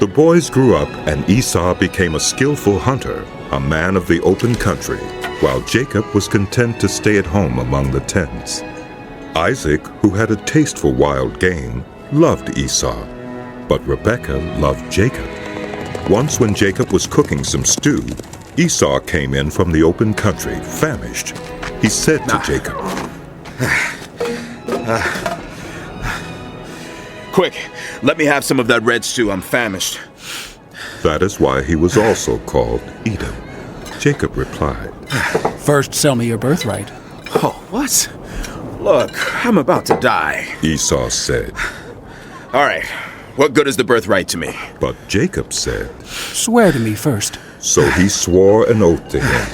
The boys grew up, and Esau became a skillful hunter, a man of the open country, while Jacob was content to stay at home among the tents. Isaac, who had a taste for wild game, loved Esau, but Rebekah loved Jacob. Once when Jacob was cooking some stew, Esau came in from the open country, famished. He said to Jacob, "Quick, let me have some of that red stew. I'm famished." That is why he was also called Edom. Jacob replied, "First, sell me your birthright." "Oh, what? Look, I'm about to die." Esau said. "All right, what good is the birthright to me?" But Jacob said, "Swear to me first." So he swore an oath to him,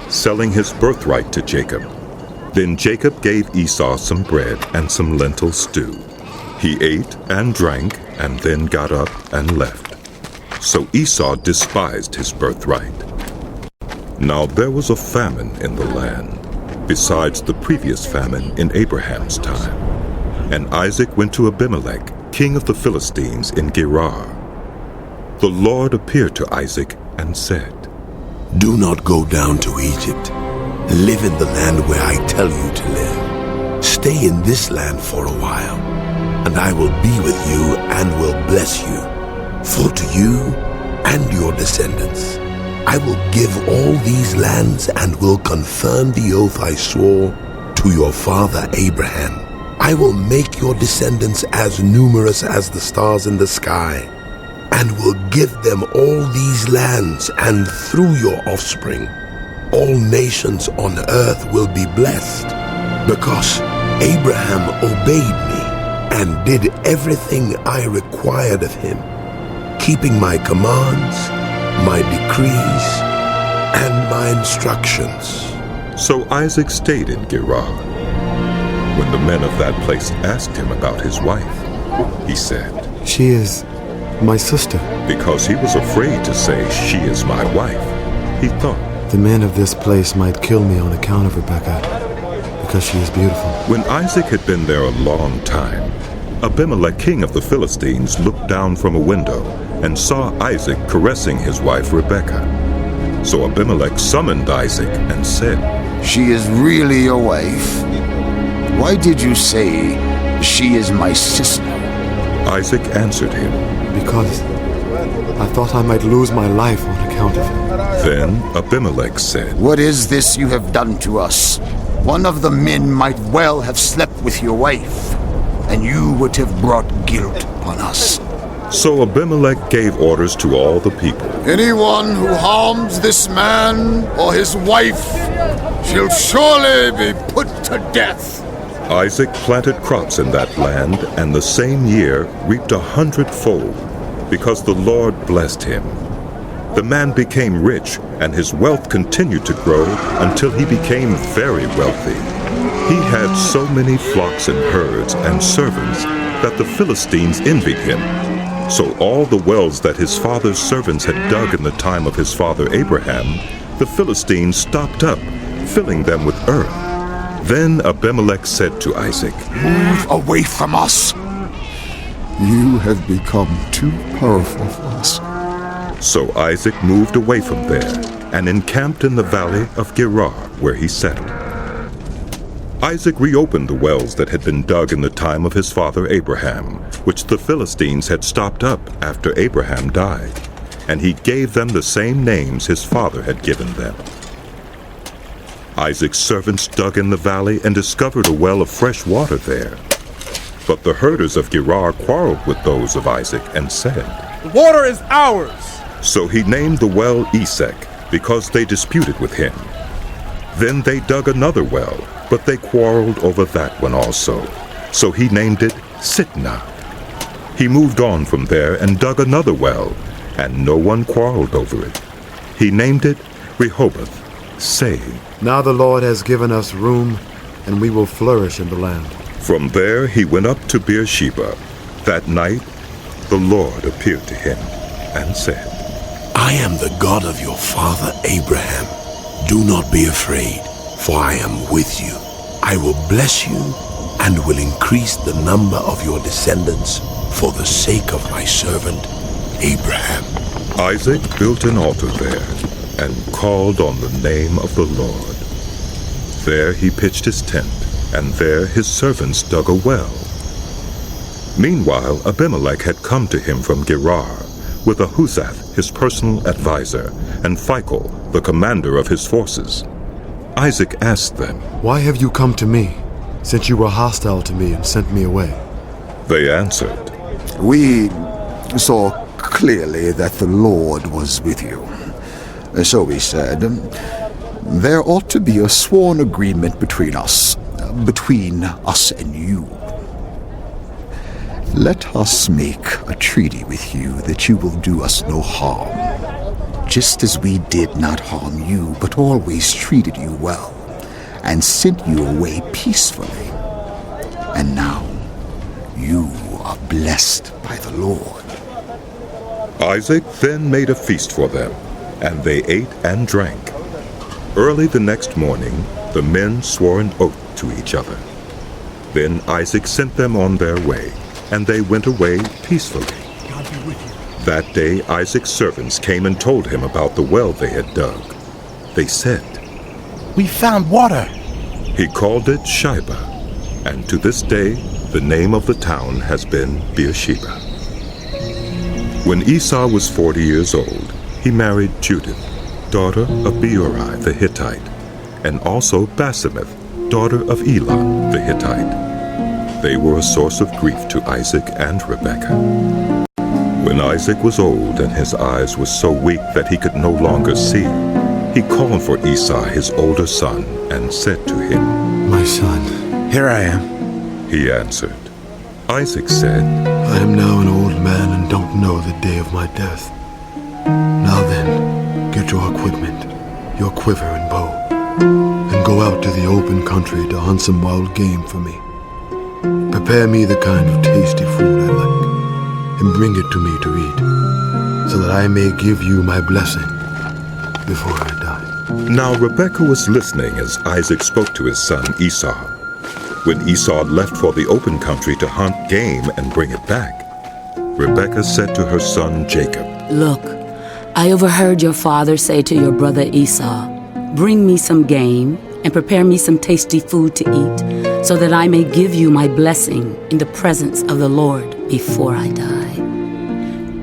selling his birthright to Jacob. Then Jacob gave Esau some bread and some lentil stew. He ate and drank, and then got up and left. So Esau despised his birthright. Now there was a famine in the land, besides the previous famine in Abraham's time. And Isaac went to Abimelech, king of the Philistines, in Gerar. The Lord appeared to Isaac and said, "Do not go down to Egypt. Live in the land where I tell you to live. Stay in this land for a while, and I will be with you and will bless you. For to you and your descendants I will give all these lands and will confirm the oath I swore to your father Abraham. I will make your descendants as numerous as the stars in the sky, and will give them all these lands, and through your offspring all nations on earth will be blessed, because Abraham obeyed me and did everything I required of him, keeping my commands, my decrees, and my instructions." So Isaac stayed in Gerar. When the men of that place asked him about his wife, he said, "She is my sister." Because he was afraid to say, "She is my wife," he thought, "The men of this place might kill me on account of Rebekah, because she is beautiful." When Isaac had been there a long time, Abimelech, king of the Philistines, looked down from a window and saw Isaac caressing his wife Rebekah. So Abimelech summoned Isaac and said, "She is really your wife? Why did you say, 'She is my sister'?" Isaac answered him, "Because I thought I might lose my life on account of her." Then Abimelech said, "What is this you have done to us? One of the men might well have slept with your wife, and you would have brought guilt upon us." So Abimelech gave orders to all the people, "Anyone who harms this man or his wife shall surely be put to death." Isaac planted crops in that land, and the same year reaped 100-fold, because the Lord blessed him. The man became rich, and his wealth continued to grow until he became very wealthy. He had so many flocks and herds and servants that the Philistines envied him. So all the wells that his father's servants had dug in the time of his father Abraham, the Philistines stopped up, filling them with earth. Then Abimelech said to Isaac, "Move away from us. You have become too powerful for us." So Isaac moved away from there and encamped in the valley of Gerar, where he settled. Isaac reopened the wells that had been dug in the time of his father Abraham, which the Philistines had stopped up after Abraham died, and he gave them the same names his father had given them. Isaac's servants dug in the valley and discovered a well of fresh water there. But the herders of Gerar quarreled with those of Isaac and said, "The water is ours." So he named the well Esek, because they disputed with him. Then they dug another well, but they quarreled over that one also. So he named it Sitnah. He moved on from there and dug another well, and no one quarreled over it. He named it Rehoboth, saying, "Now the Lord has given us room, and we will flourish in the land." From there he went up to Beersheba. That night the Lord appeared to him and said, "I am the God of your father Abraham. Do not be afraid, for I am with you. I will bless you and will increase the number of your descendants for the sake of my servant Abraham." Isaac built an altar there and called on the name of the Lord. There he pitched his tent, and there his servants dug a well. Meanwhile, Abimelech had come to him from Gerar, with Ahuzath, his personal advisor, and Phicol, the commander of his forces. Isaac asked them, "Why have you come to me, since you were hostile to me and sent me away?" They answered, "We saw clearly that the Lord was with you. So we said, there ought to be a sworn agreement between us and you. Let us make a treaty with you that you will do us no harm, just as we did not harm you, but always treated you well, and sent you away peacefully. And now you are blessed by the Lord." Isaac then made a feast for them, and they ate and drank. Early the next morning, the men swore an oath to each other. Then Isaac sent them on their way, and they went away peacefully. That day Isaac's servants came and told him about the well they had dug. They said, "We found water." He called it Shibah, and to this day the name of the town has been Beersheba. When Esau was 40 years old, he married Judith, daughter of Beori the Hittite, and also Basemath, daughter of Elon the Hittite. They were a source of grief to Isaac and Rebekah. When Isaac was old and his eyes were so weak that he could no longer see, he called for Esau, his older son, and said to him, "My son." "Here I am," he answered. Isaac said, "I am now an old man and don't know the day of my death. Now then, get your equipment, your quiver and bow, and go out to the open country to hunt some wild game for me. Prepare me the kind of tasty food I like, and bring it to me to eat, so that I may give you my blessing before I die." Now Rebekah was listening as Isaac spoke to his son Esau. When Esau left for the open country to hunt game and bring it back, Rebekah said to her son Jacob, "Look, I overheard your father say to your brother Esau, 'Bring me some game and prepare me some tasty food to eat, so that I may give you my blessing in the presence of the Lord before I die.'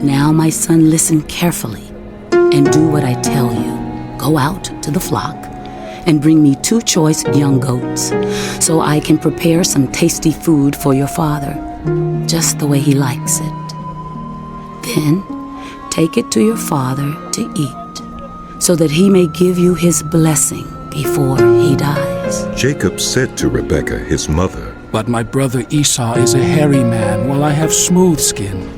Now, my son, listen carefully and do what I tell you. Go out to the flock and bring me 2 choice young goats, so I can prepare some tasty food for your father, just the way he likes it. Then take it to your father to eat, so that he may give you his blessing before he dies." Jacob said to Rebekah, his mother, "But my brother Esau is a hairy man, while I have smooth skin.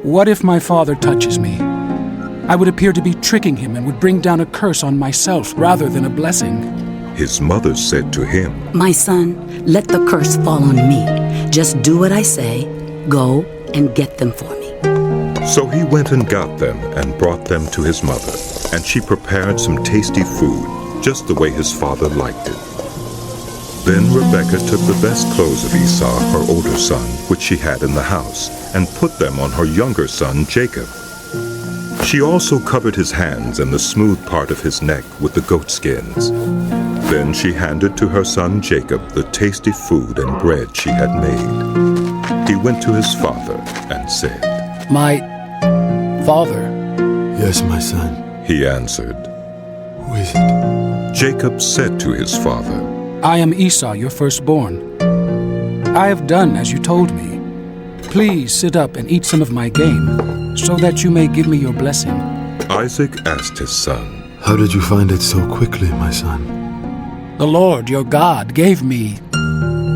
What if my father touches me? I would appear to be tricking him and would bring down a curse on myself rather than a blessing." His mother said to him, "My son, let the curse fall on me. Just do what I say. Go and get them for me." So he went and got them and brought them to his mother, and she prepared some tasty food, just the way his father liked it. Then Rebekah took the best clothes of Esau, her older son, which she had in the house, and put them on her younger son Jacob. She also covered his hands and the smooth part of his neck with the goat skins. Then she handed to her son Jacob the tasty food and bread she had made. He went to his father and said, My father? Yes, my son. He answered. Who is it? Jacob said to his father, I am Esau, your firstborn. I have done as you told me. Please sit up and eat some of my game, so that you may give me your blessing. Isaac asked his son, How did you find it so quickly, my son? The Lord, your God, gave me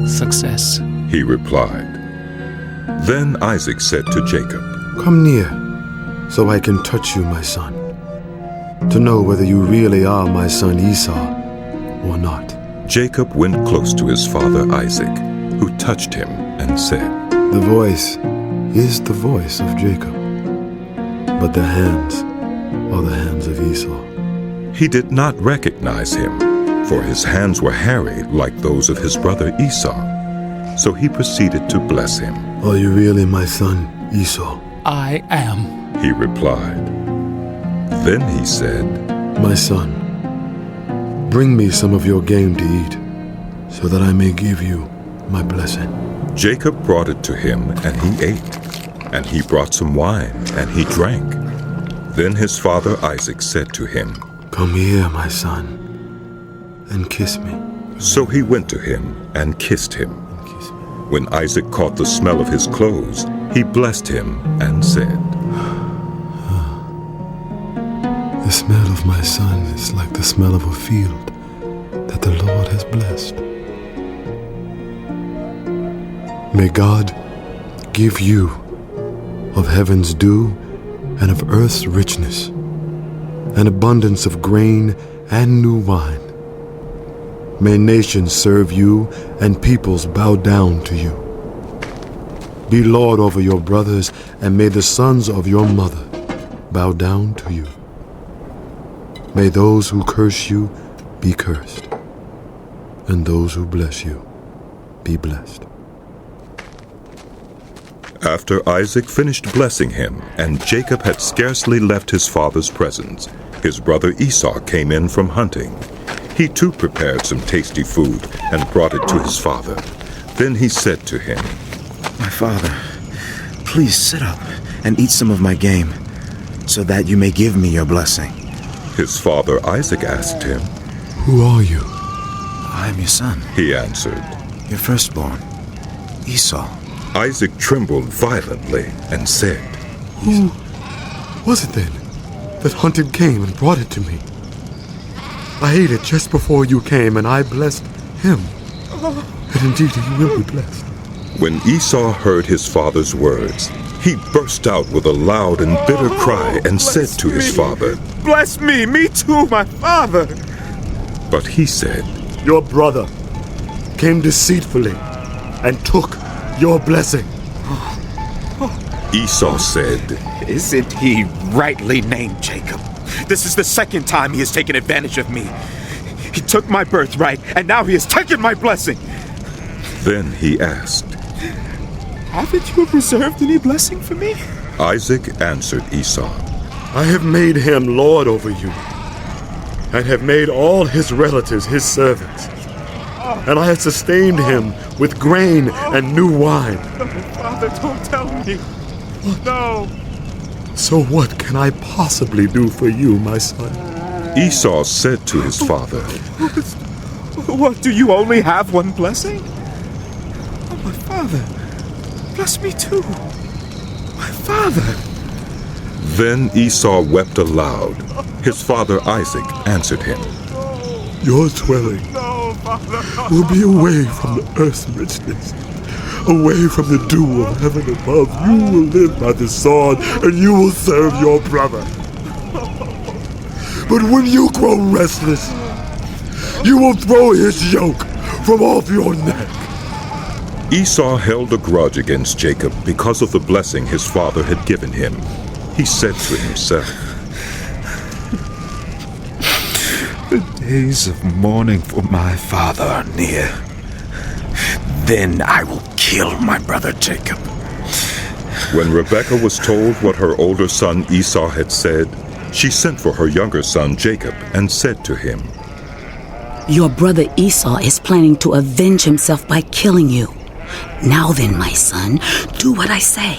success. He replied. Then Isaac said to Jacob, Come near, so I can touch you, my son, to know whether you really are my son Esau or not. Jacob went close to his father Isaac, who touched him and said, The voice is the voice of Jacob, but the hands are the hands of Esau. He did not recognize him, for his hands were hairy like those of his brother Esau. So he proceeded to bless him. Are you really my son Esau? I am, he replied. Then he said, My son, bring me some of your game to eat, so that I may give you my blessing. Jacob brought it to him, and he ate. And he brought some wine, and he drank. Then his father Isaac said to him, Come here, my son, and kiss me. So he went to him and kissed him. When Isaac caught the smell of his clothes, he blessed him and said, The smell of my son is like the smell of a field that the Lord has blessed. May God give you of heaven's dew and of earth's richness, an abundance of grain and new wine. May nations serve you and peoples bow down to you. Be Lord over your brothers, and may the sons of your mother bow down to you. May those who curse you be cursed, and those who bless you be blessed. After Isaac finished blessing him, and Jacob had scarcely left his father's presence, his brother Esau came in from hunting. He too prepared some tasty food and brought it to his father. Then he said to him, My father, please sit up and eat some of my game, so that you may give me your blessing. His father Isaac asked him, Who are you? I am your son. He answered, Your firstborn, Esau. Isaac trembled violently and said, Who was it then that hunted game and brought it to me? I ate it just before you came, and I blessed him. And indeed he will be blessed. When Esau heard his father's words, he burst out with a loud and bitter cry and said to his father, Bless me, me too, my father. But he said, Your brother came deceitfully and took your blessing. Esau said, Isn't he rightly named Jacob? This is the second time he has taken advantage of me. He took my birthright, and now he has taken my blessing. Then he asked, Haven't you reserved any blessing for me? Isaac answered Esau, I have made him lord over you, and have made all his relatives his servants. And I have sustained him with grain and new wine. No, Father, don't tell me. No. So what can I possibly do for you, my son? Esau said to his father, What, do you only have one blessing? Oh, my father, bless me too. My father. Then Esau wept aloud. His father Isaac answered him, Your dwelling will be away from the earth's richness, away from the dew of heaven above. You will live by the sword, and you will serve your brother. But when you grow restless, you will throw his yoke from off your neck. Esau held a grudge against Jacob because of the blessing his father had given him. He said to himself, The days of mourning for my father are near. then I will kill my brother Jacob. When Rebekah was told what her older son Esau had said, she sent for her younger son Jacob and said to him, Your brother Esau is planning to avenge himself by killing you. Now then, my son, do what I say.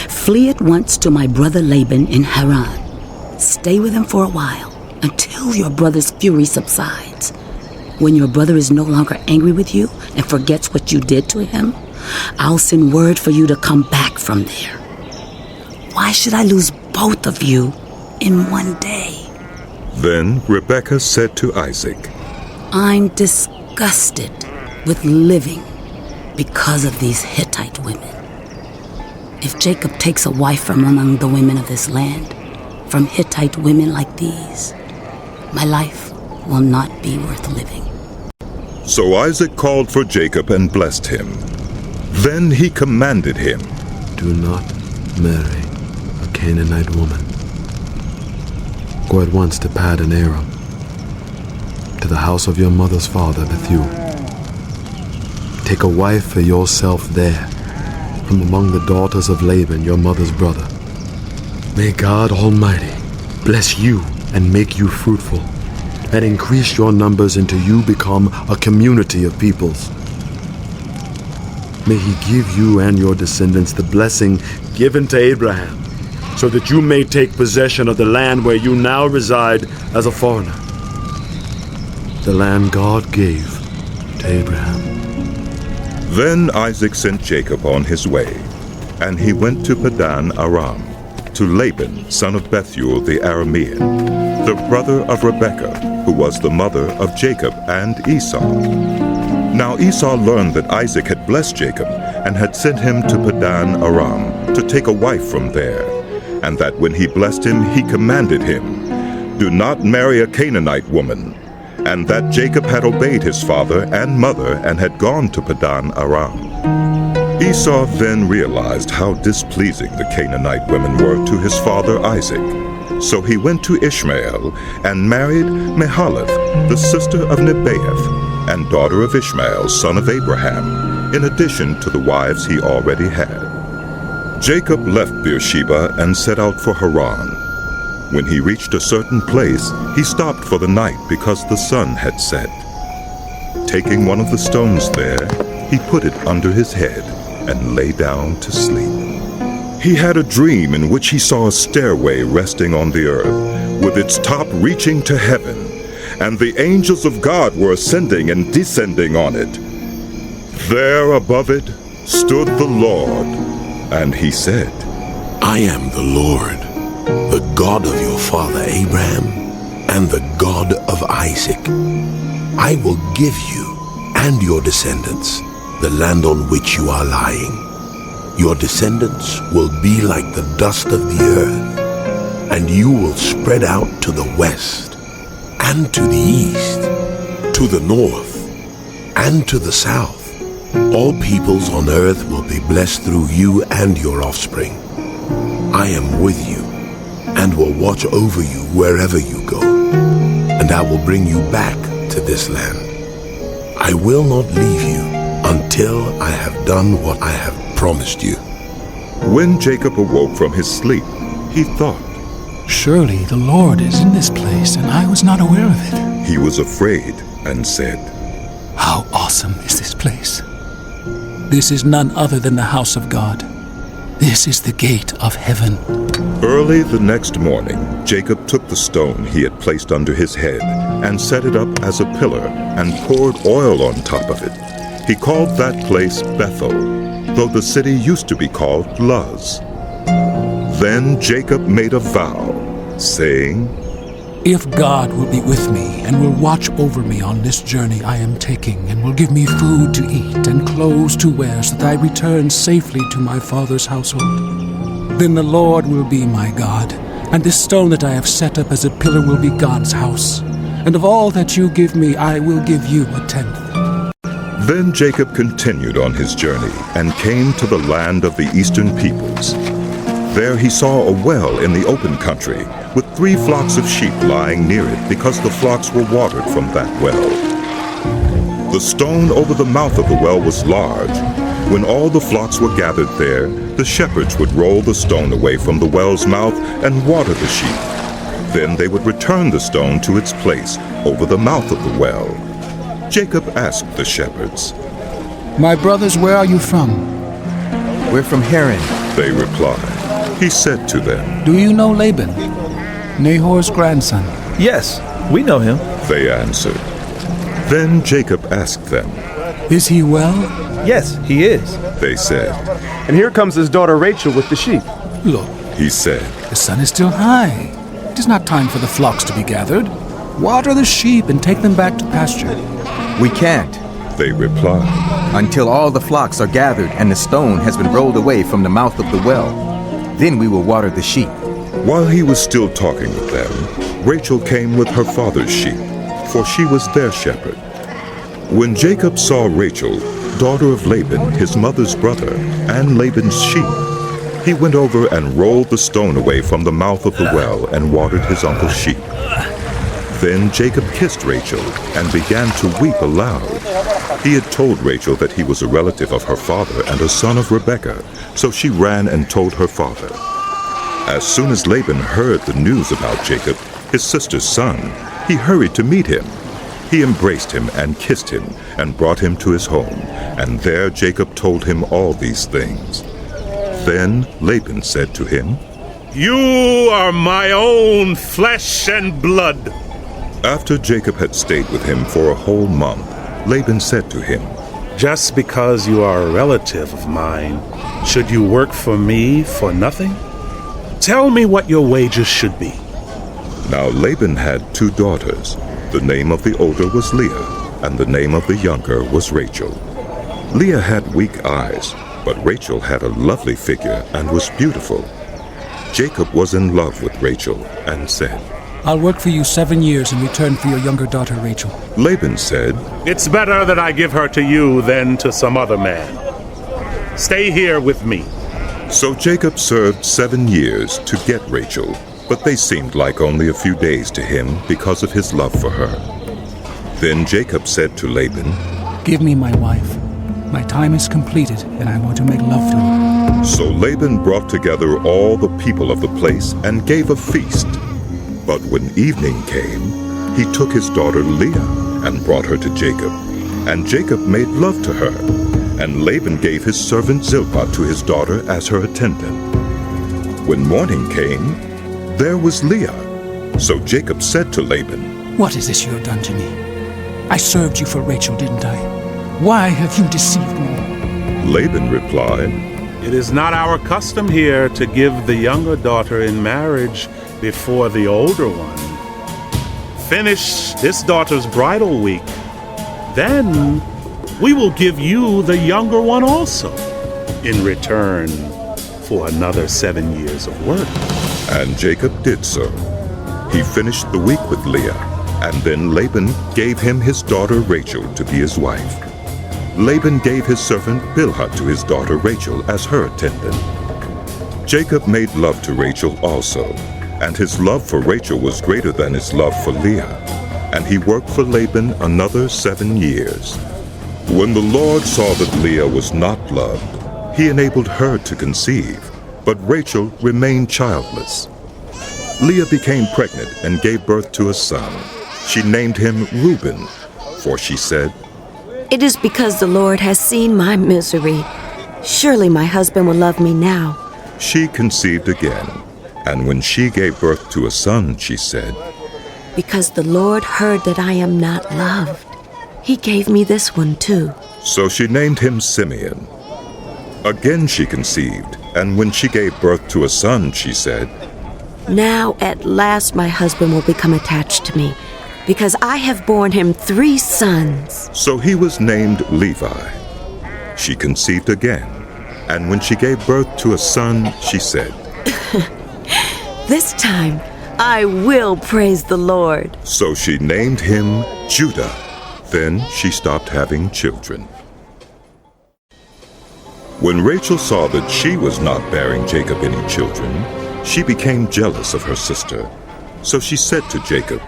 Flee at once to my brother Laban in Haran. Stay with him for a while until your brother's fury subsides. When your brother is no longer angry with you and forgets what you did to him, I'll send word for you to come back from there. Why should I lose both of you in one day? Then Rebekah said to Isaac, I'm disgusted with living because of these Hittite women. If Jacob takes a wife from among the women of this land, from Hittite women like these, my life will not be worth living. So Isaac called for Jacob and blessed him. Then he commanded him, Do not marry a Canaanite woman. Go at once to Paddan Aram, to the house of your mother's father Bethuel. Take a wife for yourself there, from among the daughters of Laban, your mother's brother. May God Almighty bless you and make you fruitful, and increase your numbers until you become a community of peoples. May he give you and your descendants the blessing given to Abraham, so that you may take possession of the land where you now reside as a foreigner. The land God gave to Abraham. Then Isaac sent Jacob on his way, and he went to Paddan Aram, to Laban, son of Bethuel the Aramean, the brother of Rebekah, who was the mother of Jacob and Esau. Now Esau learned that Isaac had blessed Jacob and had sent him to Paddan Aram to take a wife from there, and that when he blessed him, he commanded him, Do not marry a Canaanite woman, and that Jacob had obeyed his father and mother and had gone to Paddan Aram. Esau then realized how displeasing the Canaanite women were to his father Isaac. So he went to Ishmael and married Mahalath, the sister of Nebaioth, and daughter of Ishmael, son of Abraham, in addition to the wives he already had. Jacob left Beersheba and set out for Haran. When he reached a certain place, he stopped for the night because the sun had set. Taking one of the stones there, he put it under his head and lay down to sleep. He had a dream in which he saw a stairway resting on the earth, with its top reaching to heaven, and the angels of God were ascending and descending on it. There above it stood the Lord, and he said, I am the Lord, the God of your father Abraham, and the God of Isaac. I will give you and your descendants the land on which you are lying. Your descendants will be like the dust of the earth, and you will spread out to the west, and to the east, to the north, and to the south. All peoples on earth will be blessed through you and your offspring. I am with you, and will watch over you wherever you go, and I will bring you back to this land. I will not leave you until I have done what I have promised you. When Jacob awoke from his sleep, he thought, Surely the Lord is in this place, and I was not aware of it. He was afraid and said, How awesome is this place! This is none other than the house of God. This is the gate of heaven. Early the next morning, Jacob took the stone he had placed under his head and set it up as a pillar and poured oil on top of it. He called that place Bethel, though the city used to be called Luz. Then Jacob made a vow, saying, If God will be with me and will watch over me on this journey I am taking, and will give me food to eat and clothes to wear, so that I return safely to my father's household, then the Lord will be my God, and this stone that I have set up as a pillar will be God's house. And of all that you give me, I will give you a tenth. Then Jacob continued on his journey and came to the land of the eastern peoples. There he saw a well in the open country, with 3 flocks of sheep lying near it, because the flocks were watered from that well. The stone over the mouth of the well was large. When all the flocks were gathered there, the shepherds would roll the stone away from the well's mouth and water the sheep. Then they would return the stone to its place over the mouth of the well. Jacob asked the shepherds, My brothers, where are you from? We're from Haran, they replied. He said to them, Do you know Laban, Nahor's grandson? Yes, we know him, they answered. Then Jacob asked them, Is he well? Yes, he is, they said. And here comes his daughter Rachel with the sheep. Look, he said, the sun is still high. It is not time for the flocks to be gathered. Water the sheep and take them back to pasture. We can't, they replied, until all the flocks are gathered and the stone has been rolled away from the mouth of the well. Then we will water the sheep. While he was still talking with them, Rachel came with her father's sheep, for she was their shepherd. When Jacob saw Rachel, daughter of Laban, his mother's brother, and Laban's sheep, he went over and rolled the stone away from the mouth of the well and watered his uncle's sheep. Then Jacob kissed Rachel and began to weep aloud. He had told Rachel that he was a relative of her father and a son of Rebekah, so she ran and told her father. As soon as Laban heard the news about Jacob, his sister's son, he hurried to meet him. He embraced him and kissed him and brought him to his home, and there Jacob told him all these things. Then Laban said to him, You are my own flesh and blood. After Jacob had stayed with him for a whole month, Laban said to him, Just because you are a relative of mine, should you work for me for nothing? Tell me what your wages should be. Now Laban had 2 daughters. The name of the older was Leah, and the name of the younger was Rachel. Leah had weak eyes, but Rachel had a lovely figure and was beautiful. Jacob was in love with Rachel and said, I'll work for you 7 years in return for your younger daughter, Rachel. Laban said, It's better that I give her to you than to some other man. Stay here with me. So Jacob served 7 years to get Rachel, but they seemed like only a few days to him because of his love for her. Then Jacob said to Laban, Give me my wife. My time is completed, and I want to make love to her. So Laban brought together all the people of the place and gave a feast. But when evening came, he took his daughter Leah and brought her to Jacob. And Jacob made love to her, and Laban gave his servant Zilpah to his daughter as her attendant. When morning came, there was Leah. So Jacob said to Laban, What is this you have done to me? I served you for Rachel, didn't I? Why have you deceived me? Laban replied, It is not our custom here to give the younger daughter in marriage before the older one. Finish this daughter's bridal week. Then we will give you the younger one also, in return for another 7 years of work. And Jacob did so. He finished the week with Leah, and then Laban gave him his daughter Rachel to be his wife. Laban gave his servant Bilhah to his daughter Rachel as her attendant. Jacob made love to Rachel also, and his love for Rachel was greater than his love for Leah, and he worked for Laban another 7 years. When the Lord saw that Leah was not loved, he enabled her to conceive, but Rachel remained childless. Leah became pregnant and gave birth to a son. She named him Reuben, for she said, It is because the Lord has seen my misery. Surely my husband will love me now. She conceived again, and when she gave birth to a son, she said, Because the Lord heard that I am not loved, he gave me this one too. So she named him Simeon. Again she conceived, and when she gave birth to a son, she said, Now at last my husband will become attached to me, because I have borne him 3 sons. So he was named Levi. She conceived again, and when she gave birth to a son, she said, This time I will praise the Lord. So she named him Judah. Then she stopped having children. When Rachel saw that she was not bearing Jacob any children, she became jealous of her sister. So she said to Jacob,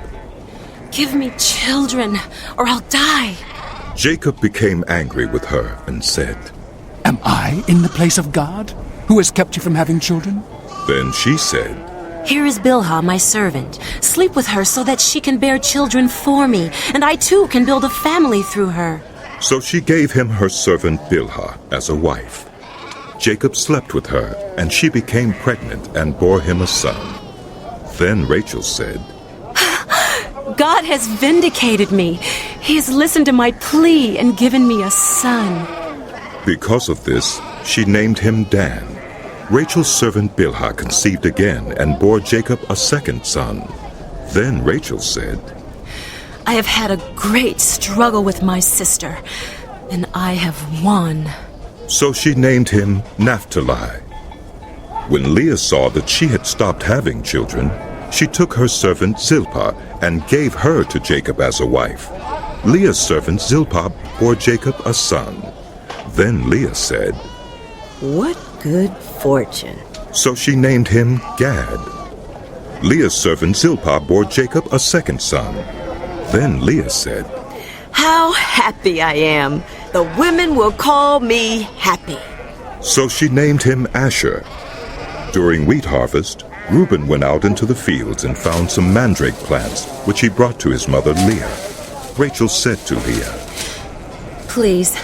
Give me children, or I'll die. Jacob became angry with her and said, Am I in the place of God, who has kept you from having children? Then she said, Here is Bilhah, my servant. Sleep with her so that she can bear children for me, and I too can build a family through her. So she gave him her servant Bilhah as a wife. Jacob slept with her, and she became pregnant and bore him a son. Then Rachel said, God has vindicated me. He has listened to my plea and given me a son. Because of this, she named him Dan. Rachel's servant Bilhah conceived again and bore Jacob a second son. Then Rachel said, I have had a great struggle with my sister, and I have won. So she named him Naphtali. When Leah saw that she had stopped having children, she took her servant Zilpah and gave her to Jacob as a wife. Leah's servant Zilpah bore Jacob a son. Then Leah said, What good fortune. So she named him Gad. Leah's servant Zilpah bore Jacob a second son. Then Leah said, How happy I am. The women will call me happy. So she named him Asher. During wheat harvest, Reuben went out into the fields and found some mandrake plants, which he brought to his mother Leah. Rachel said to Leah, Please,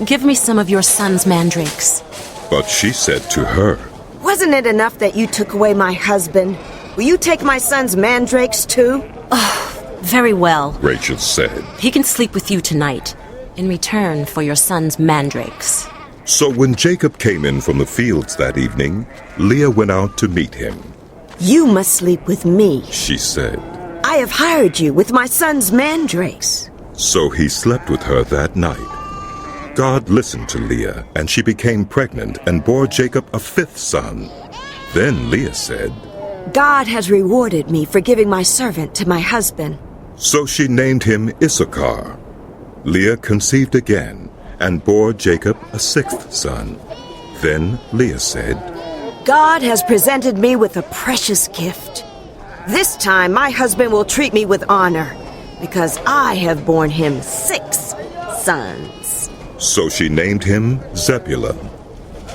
give me some of your son's mandrakes. But she said to her, Wasn't it enough that you took away my husband? Will you take my son's mandrakes too? Oh, very well. Rachel said. He can sleep with you tonight, in return for your son's mandrakes. So when Jacob came in from the fields that evening, Leah went out to meet him. You must sleep with me, she said. I have hired you with my son's mandrakes. So he slept with her that night. God listened to Leah, and she became pregnant and bore Jacob a fifth son. Then Leah said, God has rewarded me for giving my servant to my husband. So she named him Issachar. Leah conceived again and bore Jacob a sixth son. Then Leah said, God has presented me with a precious gift. This time my husband will treat me with honor, because I have borne him 6 sons. So she named him Zebulun.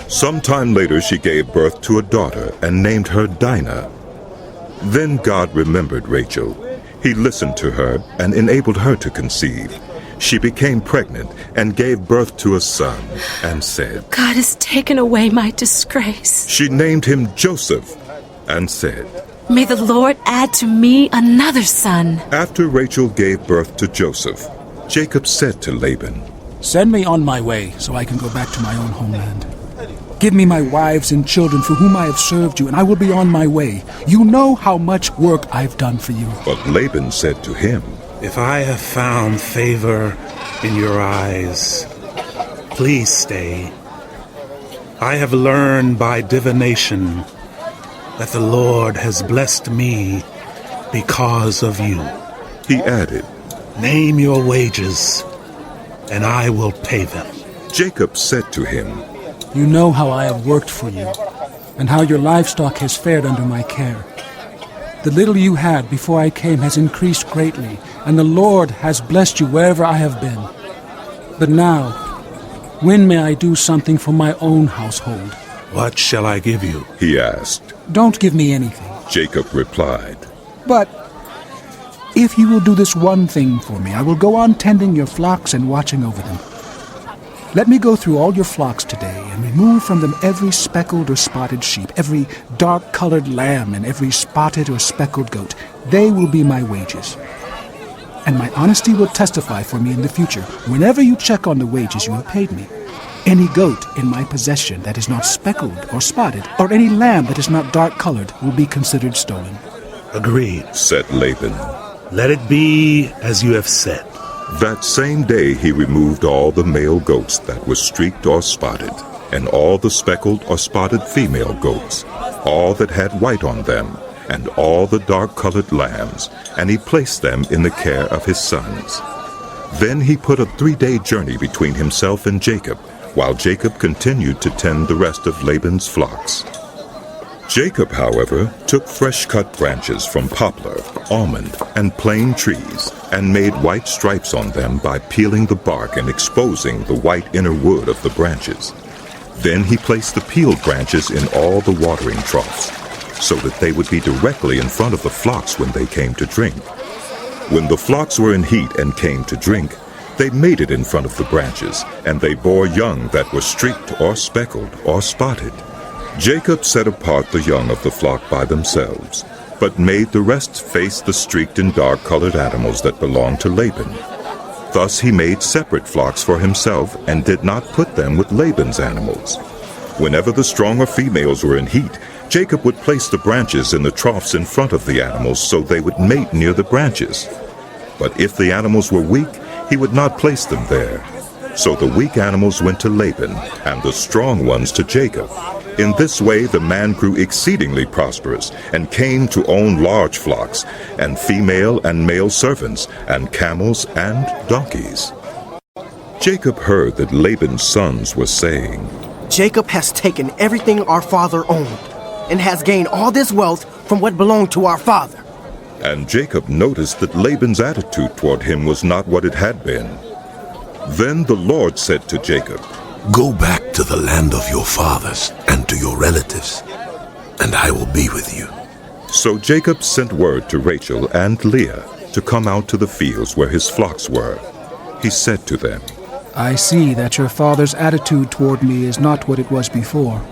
Sometime later she gave birth to a daughter and named her Dinah. Then God remembered Rachel. He listened to her and enabled her to conceive. She became pregnant and gave birth to a son and said, God has taken away my disgrace. She named him Joseph and said, May the Lord add to me another son. After Rachel gave birth to Joseph, Jacob said to Laban, Send me on my way so I can go back to my own homeland. Give me my wives and children for whom I have served you, and I will be on my way. You know how much work I've done for you. But Laban said to him, If I have found favor in your eyes, please stay. I have learned by divination that the Lord has blessed me because of you. He added, Name your wages, and I will pay them. Jacob said to him, You know how I have worked for you, and how your livestock has fared under my care. The little you had before I came has increased greatly, and the Lord has blessed you wherever I have been. But now, when may I do something for my own household? What shall I give you? He asked. Don't give me anything. Jacob replied, But if you will do this one thing for me, I will go on tending your flocks and watching over them. Let me go through all your flocks today and remove from them every speckled or spotted sheep, every dark-colored lamb, and every spotted or speckled goat. They will be my wages. And my honesty will testify for me in the future, whenever you check on the wages you have paid me. Any goat in my possession that is not speckled or spotted, or any lamb that is not dark-colored, will be considered stolen. Agreed, said Laban. Let it be as you have said. That same day he removed all the male goats that were streaked or spotted, and all the speckled or spotted female goats, all that had white on them, and all the dark-colored lambs, and he placed them in the care of his sons. Then he put a 3-day journey between himself and Jacob, while Jacob continued to tend the rest of Laban's flocks. Jacob, however, took fresh-cut branches from poplar, almond, and plane trees, and made white stripes on them by peeling the bark and exposing the white inner wood of the branches. Then he placed the peeled branches in all the watering troughs, so that they would be directly in front of the flocks when they came to drink. When the flocks were in heat and came to drink, they mated in front of the branches, and they bore young that were streaked or speckled or spotted. Jacob set apart the young of the flock by themselves, but made the rest face the streaked and dark-colored animals that belonged to Laban. Thus he made separate flocks for himself and did not put them with Laban's animals. Whenever the stronger females were in heat, Jacob would place the branches in the troughs in front of the animals so they would mate near the branches. But if the animals were weak, he would not place them there. So the weak animals went to Laban, and the strong ones to Jacob. In this way the man grew exceedingly prosperous, and came to own large flocks, and female and male servants, and camels and donkeys. Jacob heard that Laban's sons were saying, Jacob has taken everything our father owned, and has gained all this wealth from what belonged to our father. And Jacob noticed that Laban's attitude toward him was not what it had been. Then the Lord said to Jacob, Go back to the land of your fathers and to your relatives, and I will be with you. So Jacob sent word to Rachel and Leah to come out to the fields where his flocks were. He said to them, I see that your father's attitude toward me is not what it was before,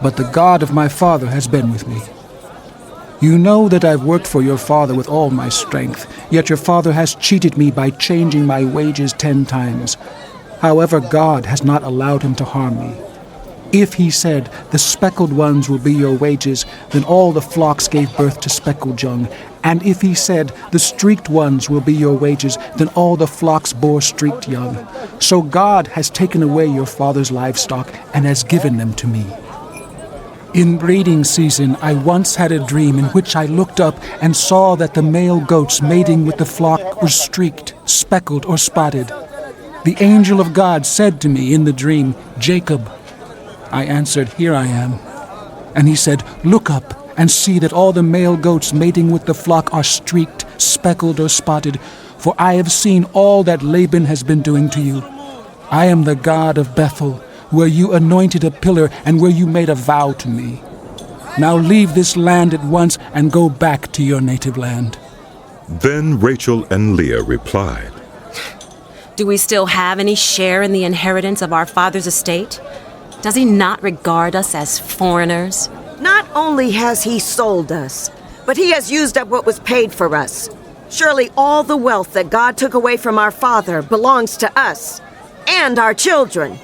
but the God of my father has been with me. You know that I've worked for your father with all my strength, yet your father has cheated me by changing my wages 10 times. However, God has not allowed him to harm me. If he said, the speckled ones will be your wages, then all the flocks gave birth to speckled young. And if he said, the streaked ones will be your wages, then all the flocks bore streaked young. So God has taken away your father's livestock and has given them to me. In breeding season, I once had a dream in which I looked up and saw that the male goats mating with the flock were streaked, speckled, or spotted. The angel of God said to me in the dream, Jacob. I answered, Here I am. And he said, Look up and see that all the male goats mating with the flock are streaked, speckled, or spotted, for I have seen all that Laban has been doing to you. I am the God of Bethel, where you anointed a pillar and where you made a vow to me. Now leave this land at once and go back to your native land. Then Rachel and Leah replied, Do we still have any share in the inheritance of our father's estate? Does he not regard us as foreigners? Not only has he sold us, but he has used up what was paid for us. Surely all the wealth that God took away from our father belongs to us and our children.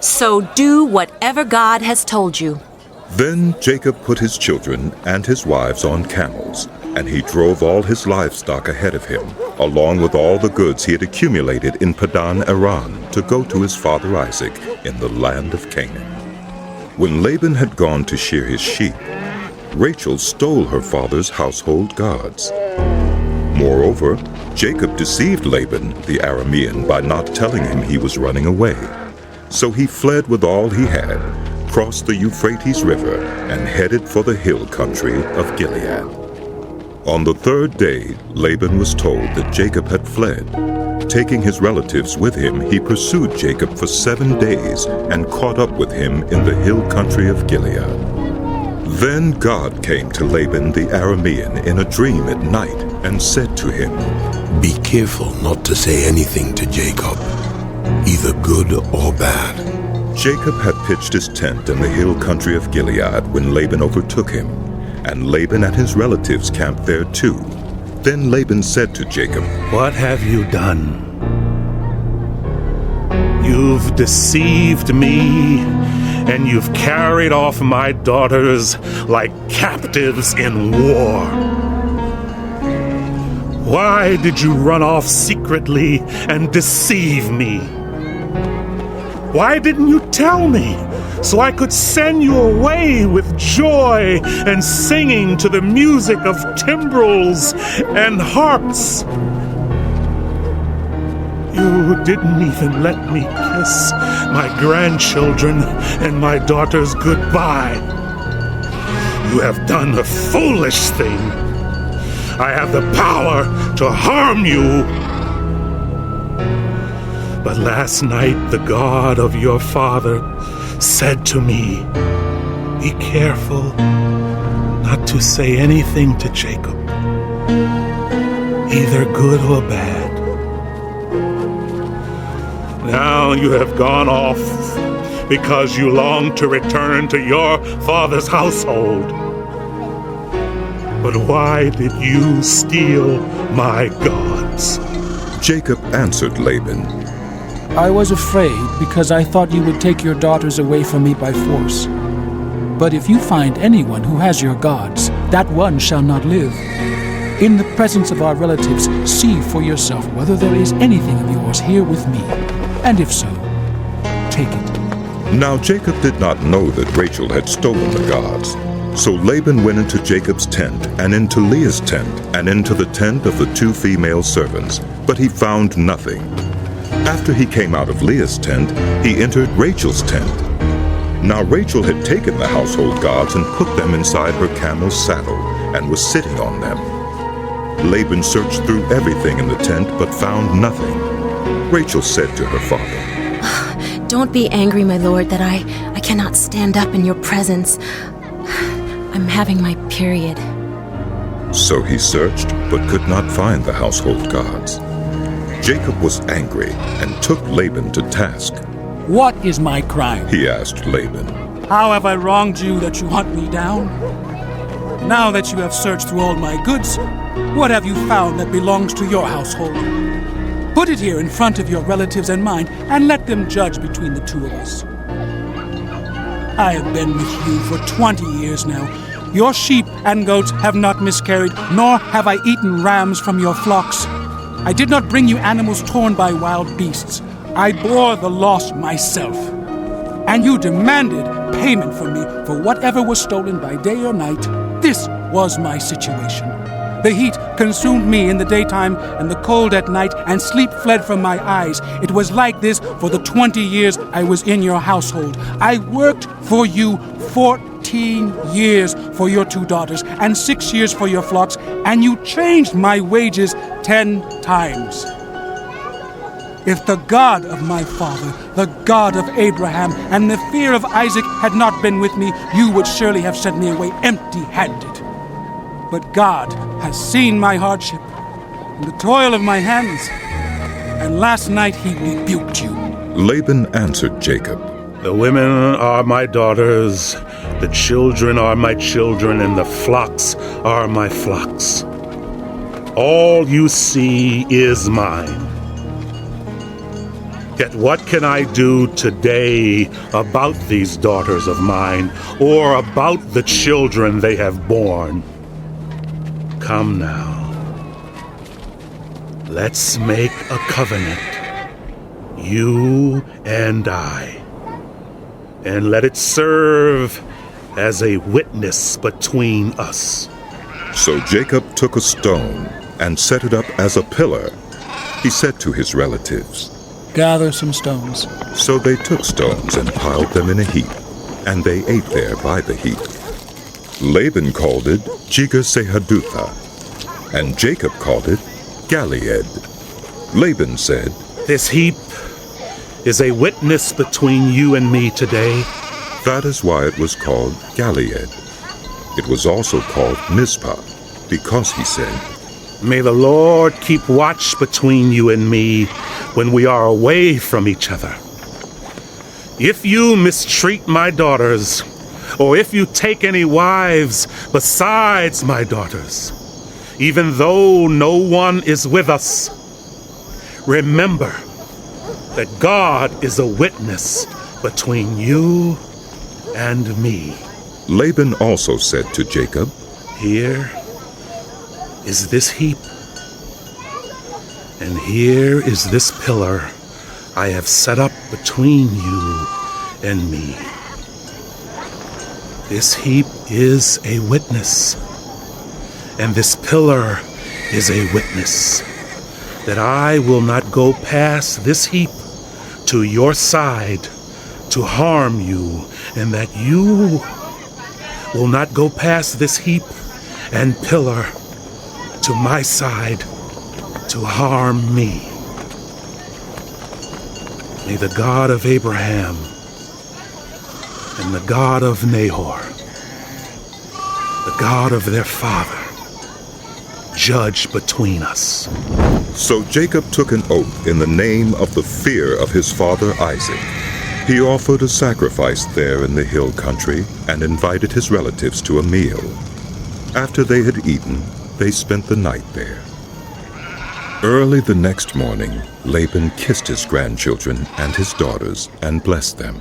So do whatever God has told you. Then Jacob put his children and his wives on camels, and he drove all his livestock ahead of him, along with all the goods he had accumulated in Padan Aram, to go to his father Isaac in the land of Canaan. When Laban had gone to shear his sheep, Rachel stole her father's household gods. Moreover, Jacob deceived Laban the Aramean by not telling him he was running away. So he fled with all he had, crossed the Euphrates River, and headed for the hill country of Gilead. On the 3rd day, Laban was told that Jacob had fled. Taking his relatives with him, he pursued Jacob for 7 days and caught up with him in the hill country of Gilead. Then God came to Laban the Aramean in a dream at night and said to him, Be careful not to say anything to Jacob, either good or bad. Jacob had pitched his tent in the hill country of Gilead when Laban overtook him, and Laban and his relatives camped there too. Then Laban said to Jacob, What have you done? You've deceived me, and you've carried off my daughters like captives in war. Why did you run off secretly and deceive me? Why didn't you tell me, so I could send you away with joy and singing to the music of timbrels and harps? You didn't even let me kiss my grandchildren and my daughters goodbye. You have done a foolish thing. I have the power to harm you. But last night the God of your father said to me, be careful not to say anything to Jacob, either good or bad. Now you have gone off because you long to return to your father's household. But why did you steal my gods? Jacob answered Laban, I was afraid because I thought you would take your daughters away from me by force. But if you find anyone who has your gods, that one shall not live. In the presence of our relatives, see for yourself whether there is anything of yours here with me. And if so, take it. Now Jacob did not know that Rachel had stolen the gods. So Laban went into Jacob's tent, and into Leah's tent, and into the tent of the 2 female servants, but he found nothing. After he came out of Leah's tent, he entered Rachel's tent. Now Rachel had taken the household gods and put them inside her camel's saddle, and was sitting on them. Laban searched through everything in the tent, but found nothing. Rachel said to her father, Don't be angry, my lord, that I cannot stand up in your presence. I'm having my period. So he searched, but could not find the household gods. Jacob was angry and took Laban to task. What is my crime? He asked Laban. How have I wronged you that you hunt me down? Now that you have searched through all my goods, what have you found that belongs to your household? Put it here in front of your relatives and mine, and let them judge between the 2 of us. I have been with you for 20 years now. Your sheep and goats have not miscarried, nor have I eaten rams from your flocks. I did not bring you animals torn by wild beasts. I bore the loss myself. And you demanded payment from me for whatever was stolen by day or night. This was my situation. The heat consumed me in the daytime and the cold at night, and sleep fled from my eyes. It was like this for the 20 years I was in your household. I worked for you 14 years for your 2 daughters and 6 years for your flocks, and you changed my wages 10 times. If the God of my father, the God of Abraham, and the fear of Isaac had not been with me, you would surely have sent me away empty-handed. But God has seen my hardship and the toil of my hands, and last night he rebuked you. Laban answered Jacob, The women are my daughters, the children are my children, and the flocks are my flocks. All you see is mine. Yet what can I do today about these daughters of mine, or about the children they have borne? Come now, let's make a covenant, you and I, and let it serve as a witness between us. So Jacob took a stone and set it up as a pillar. He said to his relatives, Gather some stones. So they took stones and piled them in a heap, and they ate there by the heap. Laban called it Jegar-sahadutha, and Jacob called it Galeed. Laban said, This heap is a witness between you and me today. That is why it was called Galeed. It was also called Mizpah, because he said, May the Lord keep watch between you and me when we are away from each other. If you mistreat my daughters, or if you take any wives besides my daughters, even though no one is with us, remember that God is a witness between you and me. Laban also said to Jacob, Here is this heap, and here is this pillar I have set up between you and me. This heap is a witness, and this pillar is a witness that I will not go past this heap to your side to harm you, and that you will not go past this heap and pillar to my side to harm me. May the God of Abraham and the God of Nahor, the God of their father, judge between us. So Jacob took an oath in the name of the fear of his father Isaac. He offered a sacrifice there in the hill country and invited his relatives to a meal. After they had eaten, they spent the night there. Early the next morning, Laban kissed his grandchildren and his daughters and blessed them.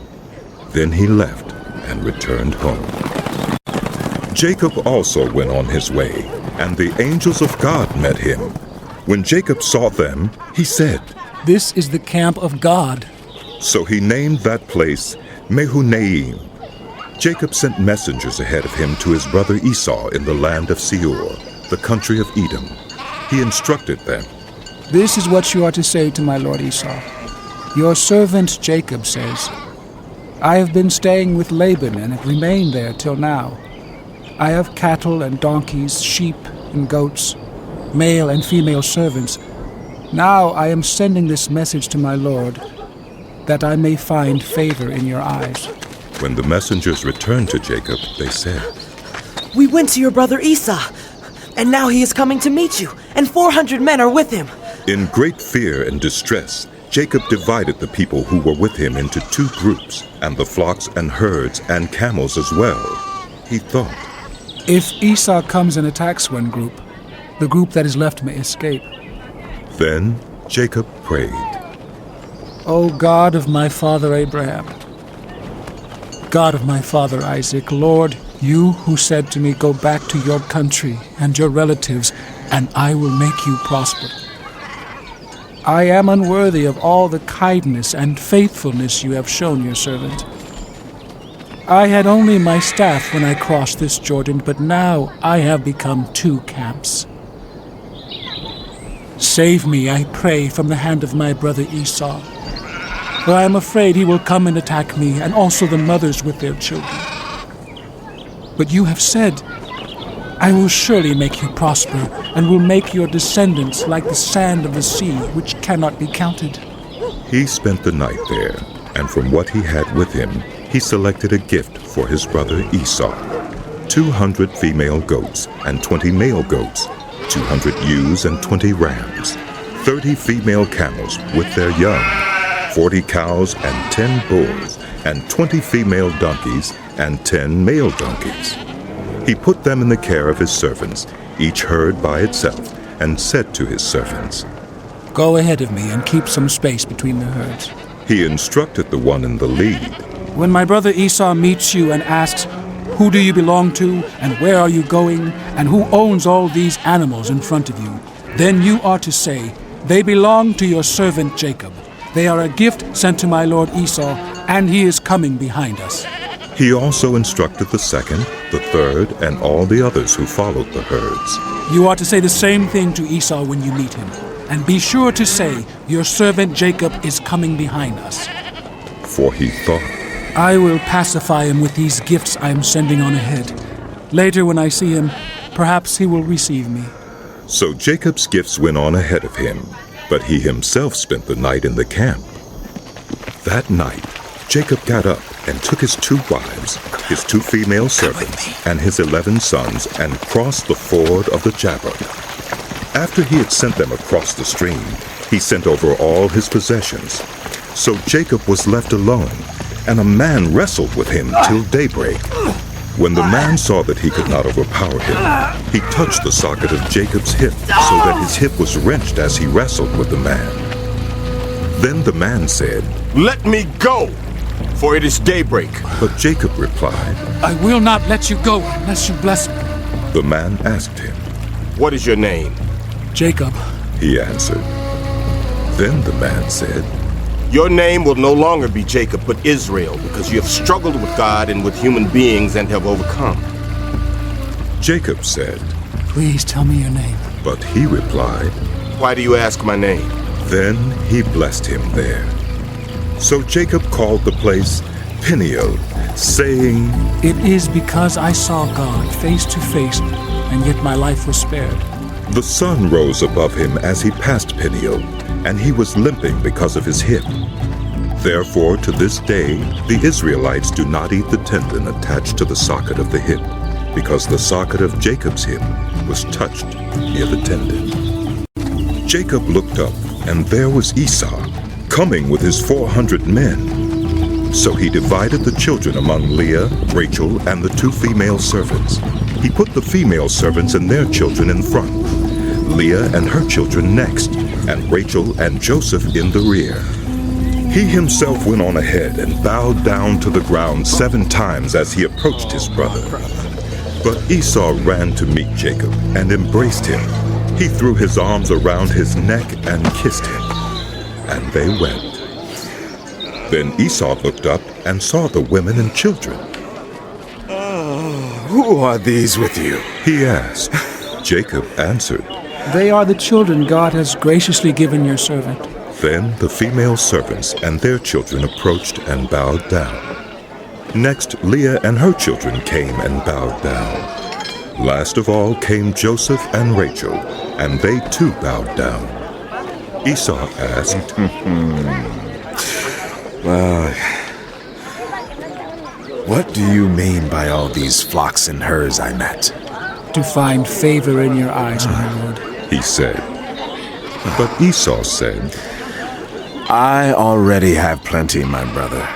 Then he left and returned home. Jacob also went on his way, and the angels of God met him. When Jacob saw them, he said, "This is the camp of God." So he named that place Mehunaim. Jacob sent messengers ahead of him to his brother Esau in the land of Seir, the country of Edom. He instructed them, "This is what you are to say to my lord Esau. Your servant Jacob says, I have been staying with Laban and have remained there till now. I have cattle and donkeys, sheep and goats, male and female servants. Now I am sending this message to my lord, that I may find favor in your eyes." When the messengers returned to Jacob, they said, "We went to your brother Esau, and now he is coming to meet you, and 400 men are with him." In great fear and distress, Jacob divided the people who were with him into 2 groups, and the flocks and herds and camels as well. He thought, "If Esau comes and attacks one group, the group that is left may escape." Then Jacob prayed, O God of my father Abraham, God of my father Isaac, Lord, you who said to me, go back to your country and your relatives, and I will make you prosper. I am unworthy of all the kindness and faithfulness you have shown your servant. I had only my staff when I crossed this Jordan, but now I have become 2 camps. Save me, I pray, from the hand of my brother Esau, for I am afraid he will come and attack me, and also the mothers with their children. But you have said, I will surely make you prosper, and will make your descendants like the sand of the sea, which cannot be counted. He spent the night there, and from what he had with him, he selected a gift for his brother Esau: 200 female goats and 20 male goats, 200 ewes and 20 rams, 30 female camels with their young, 40 cows and 10 bulls, and 20 female donkeys and 10 male donkeys. He put them in the care of his servants, each herd by itself, and said to his servants, Go ahead of me and keep some space between the herds. He instructed the one in the lead. When my brother Esau meets you and asks, Who do you belong to, and where are you going, and who owns all these animals in front of you? Then you are to say, They belong to your servant Jacob. They are a gift sent to my lord Esau, and he is coming behind us. He also instructed the second, the third, and all the others who followed the herds. You are to say the same thing to Esau when you meet him, and be sure to say, Your servant Jacob is coming behind us. For he thought, I will pacify him with these gifts I am sending on ahead. Later when I see him, perhaps he will receive me. So Jacob's gifts went on ahead of him, but he himself spent the night in the camp. That night, Jacob got up and took his 2 wives, his 2 female servants, and his 11 sons, and crossed the ford of the Jabbok. After he had sent them across the stream, he sent over all his possessions. So Jacob was left alone, and a man wrestled with him till daybreak. When the man saw that he could not overpower him, he touched the socket of Jacob's hip, so that his hip was wrenched as he wrestled with the man. Then the man said, Let me go, for it is daybreak. But Jacob replied, I will not let you go unless you bless me. The man asked him, What is your name? Jacob, he answered. Then the man said, Your name will no longer be Jacob, but Israel, because you have struggled with God and with human beings and have overcome. Jacob said, Please tell me your name. But he replied, Why do you ask my name? Then he blessed him there. So Jacob called the place Peniel, saying, It is because I saw God face to face, and yet my life was spared. The sun rose above him as he passed Peniel, and he was limping because of his hip. Therefore, to this day, the Israelites do not eat the tendon attached to the socket of the hip, because the socket of Jacob's hip was touched near the tendon. Jacob looked up, and there was Esau, coming with his 400 men. So he divided the children among Leah, Rachel, and the 2 female servants. He put the female servants and their children in front, Leah and her children next, and Rachel and Joseph in the rear. He himself went on ahead and bowed down to the ground 7 times as he approached his brother. But Esau ran to meet Jacob and embraced him. He threw his arms around his neck and kissed him, and they wept. Then Esau looked up and saw the women and children. Who are these with you? He asked. Jacob answered, They are the children God has graciously given your servant. Then the female servants and their children approached and bowed down. Next, Leah and her children came and bowed down. Last of all came Joseph and Rachel, and they too bowed down. Esau asked, Well, what do you mean by all these flocks and herds I met? To find favor in your eyes, my lord, he said. But Esau said, I already have plenty, my brother.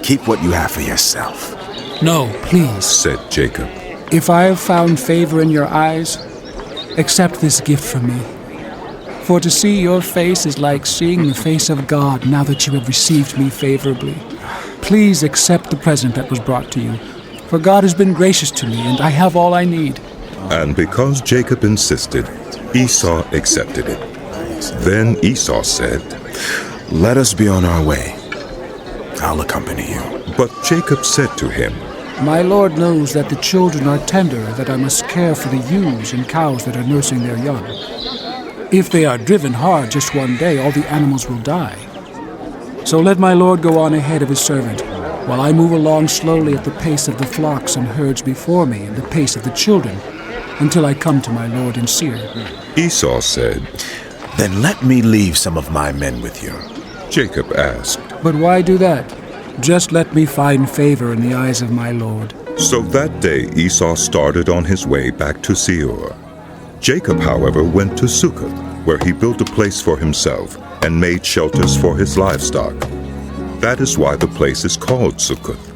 Keep what you have for yourself. No, please, said Jacob. If I have found favor in your eyes, accept this gift from me. For to see your face is like seeing the face of God now that you have received me favorably. Please accept the present that was brought to you, for God has been gracious to me, and I have all I need. And because Jacob insisted, Esau accepted it. Then Esau said, Let us be on our way. I'll accompany you. But Jacob said to him, My lord knows that the children are tender, that I must care for the ewes and cows that are nursing their young. If they are driven hard just one day, all the animals will die. So let my lord go on ahead of his servant, while I move along slowly at the pace of the flocks and herds before me and the pace of the children, until I come to my lord in Seir. Esau said, Then let me leave some of my men with you. Jacob asked, But why do that? Just let me find favor in the eyes of my lord. So that day Esau started on his way back to Seir. Jacob, however, went to Succoth, where he built a place for himself and made shelters for his livestock. That is why the place is called Succoth.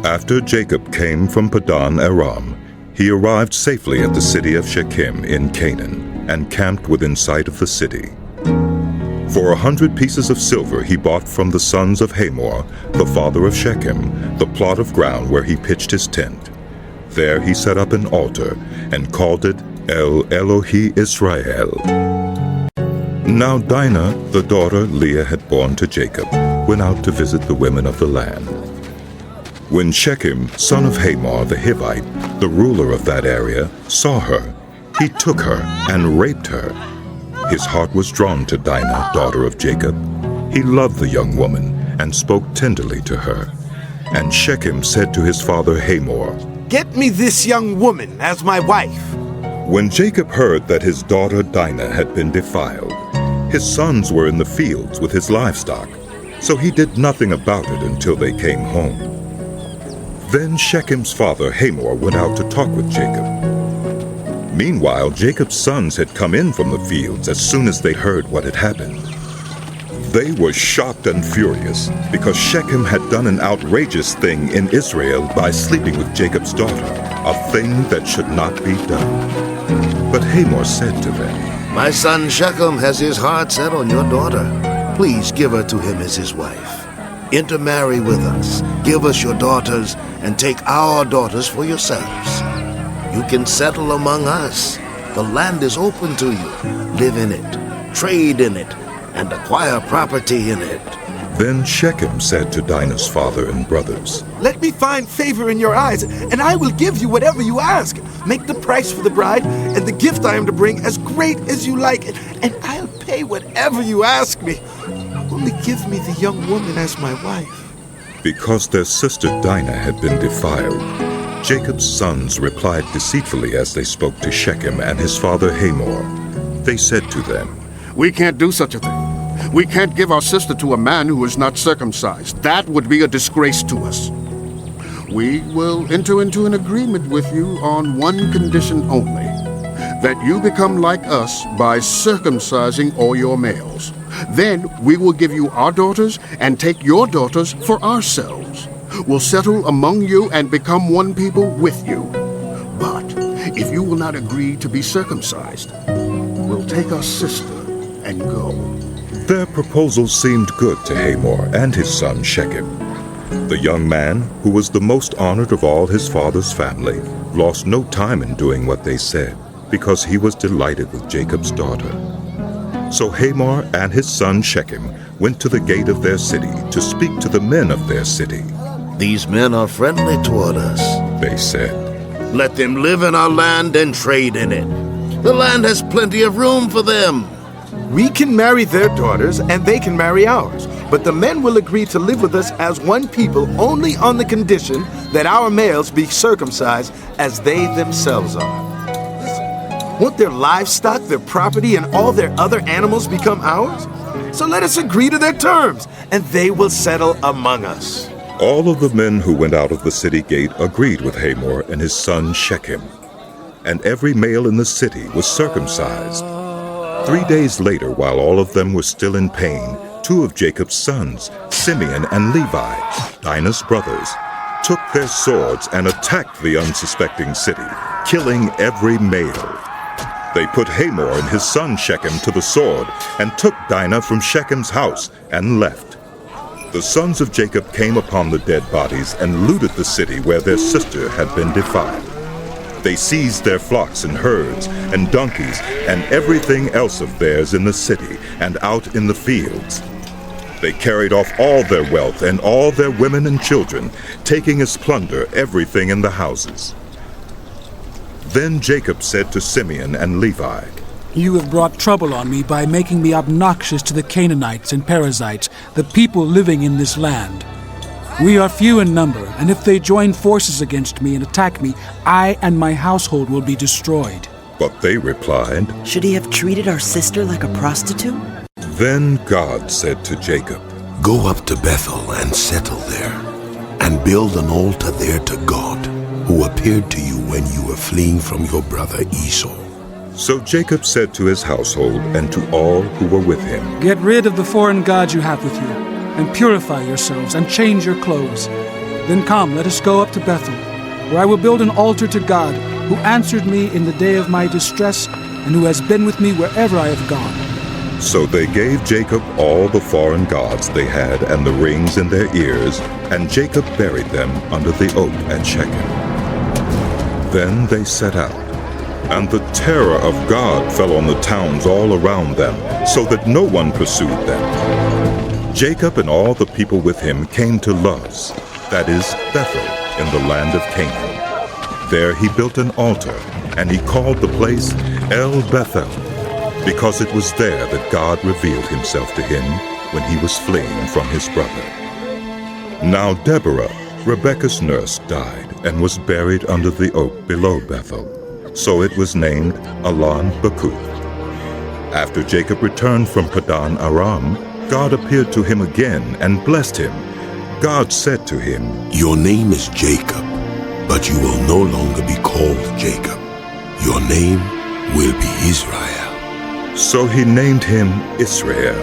After Jacob came from Padan Aram, he arrived safely at the city of Shechem in Canaan and camped within sight of the city. For 100 pieces of silver he bought from the sons of Hamor, the father of Shechem, the plot of ground where he pitched his tent. There he set up an altar and called it El Elohi Israel. Now Dinah, the daughter Leah had borne to Jacob, went out to visit the women of the land. When Shechem, son of Hamor the Hivite, the ruler of that area, saw her, he took her and raped her. His heart was drawn to Dinah, daughter of Jacob. He loved the young woman and spoke tenderly to her. And Shechem said to his father Hamor, Get me this young woman as my wife. When Jacob heard that his daughter Dinah had been defiled, his sons were in the fields with his livestock, so he did nothing about it until they came home. Then Shechem's father Hamor went out to talk with Jacob. Meanwhile, Jacob's sons had come in from the fields as soon as they heard what had happened. They were shocked and furious because Shechem had done an outrageous thing in Israel by sleeping with Jacob's daughter, a thing that should not be done. But Hamor said to them, My son Shechem has his heart set on your daughter. Please give her to him as his wife. Intermarry with us, give us your daughters, and take our daughters for yourselves. You can settle among us. The land is open to you. Live in it, trade in it, and acquire property in it. Then Shechem said to Dinah's father and brothers, Let me find favor in your eyes, and I will give you whatever you ask. Make the price for the bride and the gift I am to bring as great as you like, and I'll pay whatever you ask me. Only give me the young woman as my wife. Because their sister Dinah had been defiled, Jacob's sons replied deceitfully as they spoke to Shechem and his father Hamor. They said to them, "We can't do such a thing. We can't give our sister to a man who is not circumcised. That would be a disgrace to us. We will enter into an agreement with you on one condition only, that you become like us by circumcising all your males. Then we will give you our daughters and take your daughters for ourselves. We'll settle among you and become one people with you. But if you will not agree to be circumcised, we'll take our sister and go." Their proposal seemed good to Hamor and his son Shechem. The young man, who was the most honored of all his father's family, lost no time in doing what they said, because he was delighted with Jacob's daughter. So Hamor and his son Shechem went to the gate of their city to speak to the men of their city. "These men are friendly toward us," they said. "Let them live in our land and trade in it. The land has plenty of room for them." We can marry their daughters and they can marry ours, but the men will agree to live with us as one people only on the condition that our males be circumcised as they themselves are. Won't their livestock, their property, and all their other animals become ours? So let us agree to their terms, and they will settle among us. All of the men who went out of the city gate agreed with Hamor and his son Shechem, and every male in the city was circumcised. 3 days later, while all of them were still in pain, 2 of Jacob's sons, Simeon and Levi, Dinah's brothers, took their swords and attacked the unsuspecting city, killing every male. They put Hamor and his son Shechem to the sword and took Dinah from Shechem's house and left. The sons of Jacob came upon the dead bodies and looted the city where their sister had been defiled. They seized their flocks and herds and donkeys and everything else of theirs in the city and out in the fields. They carried off all their wealth and all their women and children, taking as plunder everything in the houses. Then Jacob said to Simeon and Levi, "You have brought trouble on me by making me obnoxious to the Canaanites and Perizzites, the people living in this land. We are few in number, and if they join forces against me and attack me, I and my household will be destroyed." But they replied, "Should he have treated our sister like a prostitute?" Then God said to Jacob, "Go up to Bethel and settle there, and build an altar there to God, who appeared to you when you were fleeing from your brother Esau." So Jacob said to his household and to all who were with him, "Get rid of the foreign gods you have with you, and purify yourselves, and change your clothes. Then come, let us go up to Bethel, where I will build an altar to God, who answered me in the day of my distress, and who has been with me wherever I have gone." So they gave Jacob all the foreign gods they had and the rings in their ears, and Jacob buried them under the oak at Shechem. Then they set out, and the terror of God fell on the towns all around them, so that no one pursued them. Jacob and all the people with him came to Luz, that is, Bethel, in the land of Canaan. There he built an altar, and he called the place El Bethel, because it was there that God revealed himself to him when he was fleeing from his brother. Now Deborah, Rebekah's nurse, died and was buried under the oak below Bethel, so it was named Allon Bakuth. After Jacob returned from Padan Aram, God appeared to him again and blessed him. God said to him, "Your name is Jacob, but you will no longer be called Jacob. Your name will be Israel." So he named him Israel.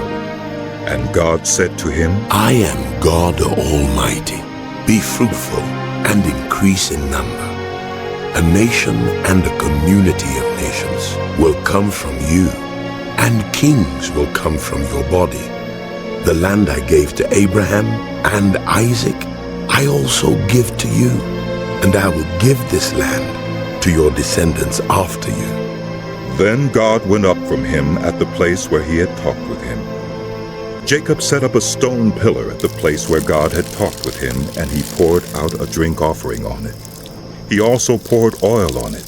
And God said to him, "I am God the Almighty. Be fruitful and increase in number. A nation and a community of nations will come from you, and kings will come from your body. The land I gave to Abraham and Isaac, I also give to you, and I will give this land to your descendants after you." Then God went up from him at the place where he had talked with him. Jacob set up a stone pillar at the place where God had talked with him, and he poured out a drink offering on it. He also poured oil on it.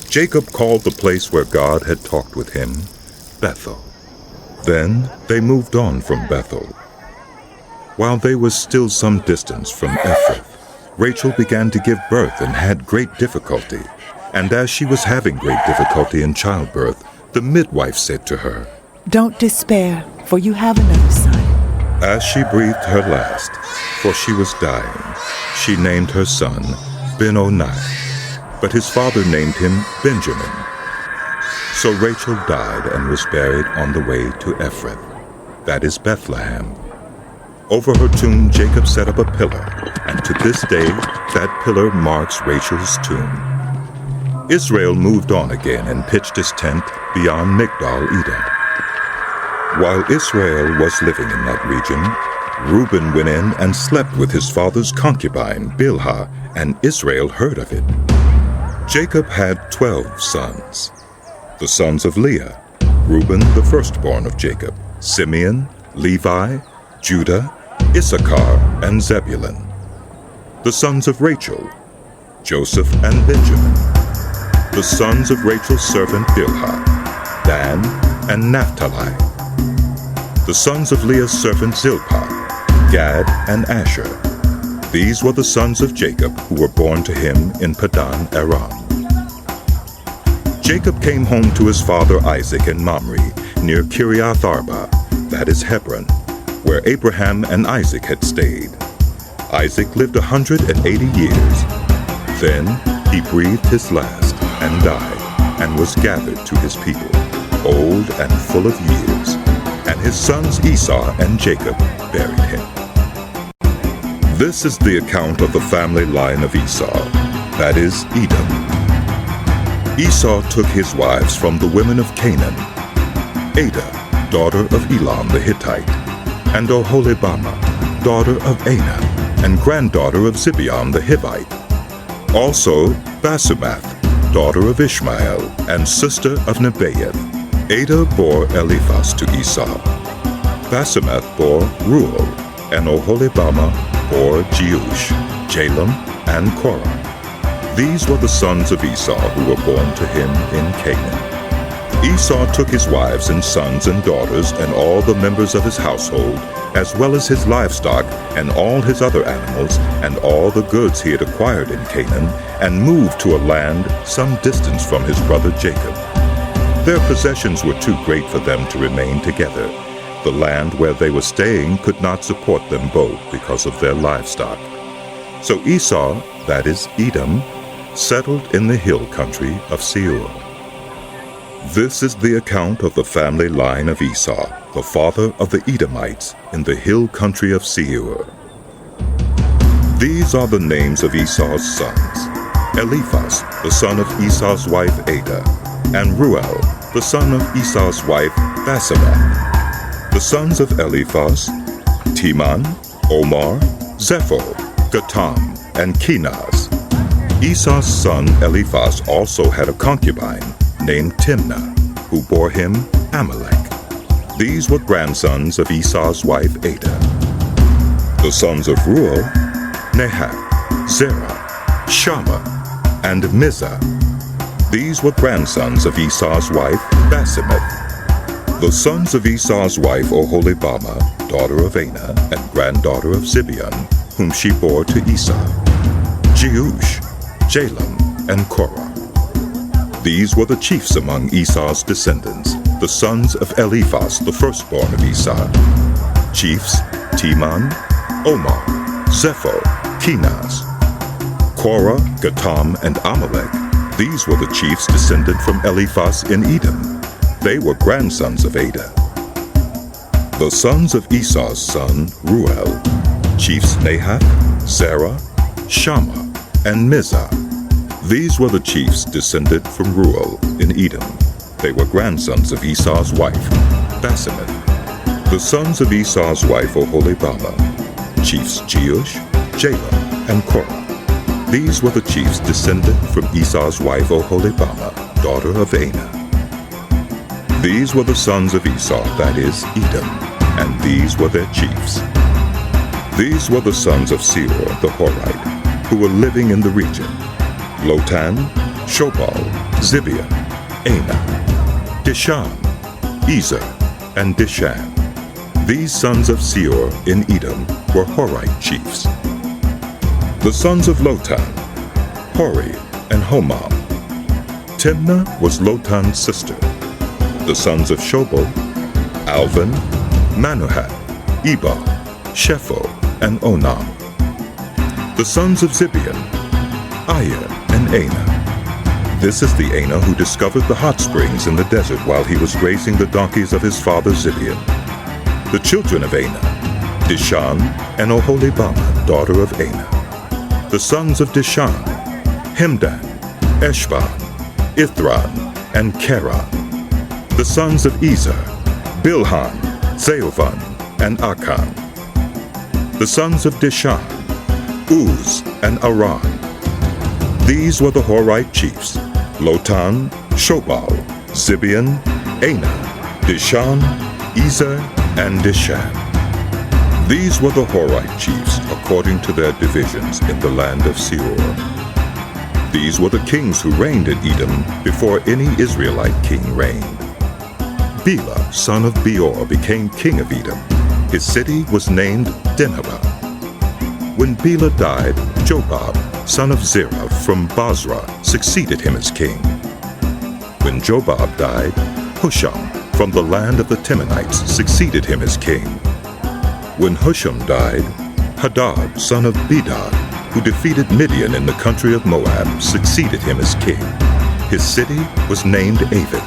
Jacob called the place where God had talked with him Bethel. Then they moved on from Bethel. While they were still some distance from Ephrath, Rachel began to give birth and had great difficulty. And as she was having great difficulty in childbirth, the midwife said to her, "Don't despair, for you have another son." As she breathed her last, for she was dying, she named her son Ben-Oni, but his father named him Benjamin. So Rachel died and was buried on the way to Ephrath, that is Bethlehem. Over her tomb Jacob set up a pillar, and to this day that pillar marks Rachel's tomb. Israel moved on again and pitched his tent beyond Migdal-Eder. While Israel was living in that region, Reuben went in and slept with his father's concubine, Bilhah, and Israel heard of it. Jacob had 12 sons. The sons of Leah, Reuben the firstborn of Jacob, Simeon, Levi, Judah, Issachar, and Zebulun. The sons of Rachel, Joseph and Benjamin. The sons of Rachel's servant Bilhah, Dan and Naphtali. The sons of Leah's servant Zilpah, Gad and Asher. These were the sons of Jacob who were born to him in Padan Aram. Jacob came home to his father Isaac in Mamre, near Kiriath Arba, that is Hebron, where Abraham and Isaac had stayed. Isaac lived 180 years. Then he breathed his last and died, and was gathered to his people, old and full of years. And his sons Esau and Jacob buried him. This is the account of the family line of Esau, that is Edom. Esau took his wives from the women of Canaan, Adah, daughter of Elon the Hittite, and Oholibamah, daughter of Anah, and granddaughter of Zibeon the Hivite. Also Basemath, daughter of Ishmael, and sister of Nebaioth. Adah bore Eliphaz to Esau. Basemath bore Ruel, and Oholibamah bore Jeush, Jalem, and Korah. These were the sons of Esau who were born to him in Canaan. Esau took his wives and sons and daughters and all the members of his household, as well as his livestock and all his other animals and all the goods he had acquired in Canaan, and moved to a land some distance from his brother Jacob. Their possessions were too great for them to remain together. The land where they were staying could not support them both because of their livestock. So Esau, that is Edom, settled in the hill country of Seir. This is the account of the family line of Esau, the father of the Edomites, in the hill country of Seir. These are the names of Esau's sons: Eliphaz, the son of Esau's wife Adah, and Ruel, the son of Esau's wife Basemath. The sons of Eliphaz: Teman, Omar, Zepho, Gatam, and Kenaz. Esau's son Eliphaz also had a concubine named Timnah, who bore him Amalek. These were grandsons of Esau's wife Adah. The sons of Ruel: Nahath, Zerah, Shammah, and Mizah. These were grandsons of Esau's wife Basemath. The sons of Esau's wife Oholibamah, daughter of Anah, and granddaughter of Zibeon, whom she bore to Esau: Jeush, Jalem, and Korah. These were the chiefs among Esau's descendants, the sons of Eliphaz, the firstborn of Esau. Chiefs: Teman, Omar, Zepho, Kenaz. Korah, Gatam, and Amalek. These were the chiefs descended from Eliphaz in Edom. They were grandsons of Adah. The sons of Esau's son, Ruel: chiefs Nahath, Zerah, Shammah, and Mizah. These were the chiefs descended from Ruel in Edom. They were grandsons of Esau's wife, Basemath. The sons of Esau's wife Oholibamah: chiefs Jeush, Jalem, and Korah. These were the chiefs descended from Esau's wife Oholibamah, daughter of Anah. These were the sons of Esau, that is, Edom, and these were their chiefs. These were the sons of Seir the Horite, who were living in the region: Lotan, Shobal, Zibeon, Anah, Dishan, Ezer, and Dishan. These sons of Seir in Edom were Horite chiefs. The sons of Lotan, Hori and Homam. Timnah was Lotan's sister. The sons of Shobal, Alvan, Manuhat, Ebal, Shepho, and Onam. The sons of Zibeon, Aya and Anah. This is the Anah who discovered the hot springs in the desert while he was grazing the donkeys of his father Zibeon. The children of Anah, Dishan and Oholibamah, daughter of Anah. The sons of Dishan, Hemdan, Eshban, Ithran, and Keran. The sons of Ezer, Bilhan, Zeovan, and Akan. The sons of Dishan, Uz and Aran. These were the Horite chiefs, Lotan, Shobal, Zibeon, Anah, Dishan, Ezer, and Dishan. These were the Horite chiefs according to their divisions in the land of Seir. These were the kings who reigned in Edom before any Israelite king reigned. Bela, son of Beor, became king of Edom. His city was named Dinhabah. When Bela died, Jobab, son of Zerah from Basra, succeeded him as king. When Jobab died, Husham from the land of the Temanites succeeded him as king. When Husham died, Hadad, son of Bedad, who defeated Midian in the country of Moab, succeeded him as king. His city was named Avid.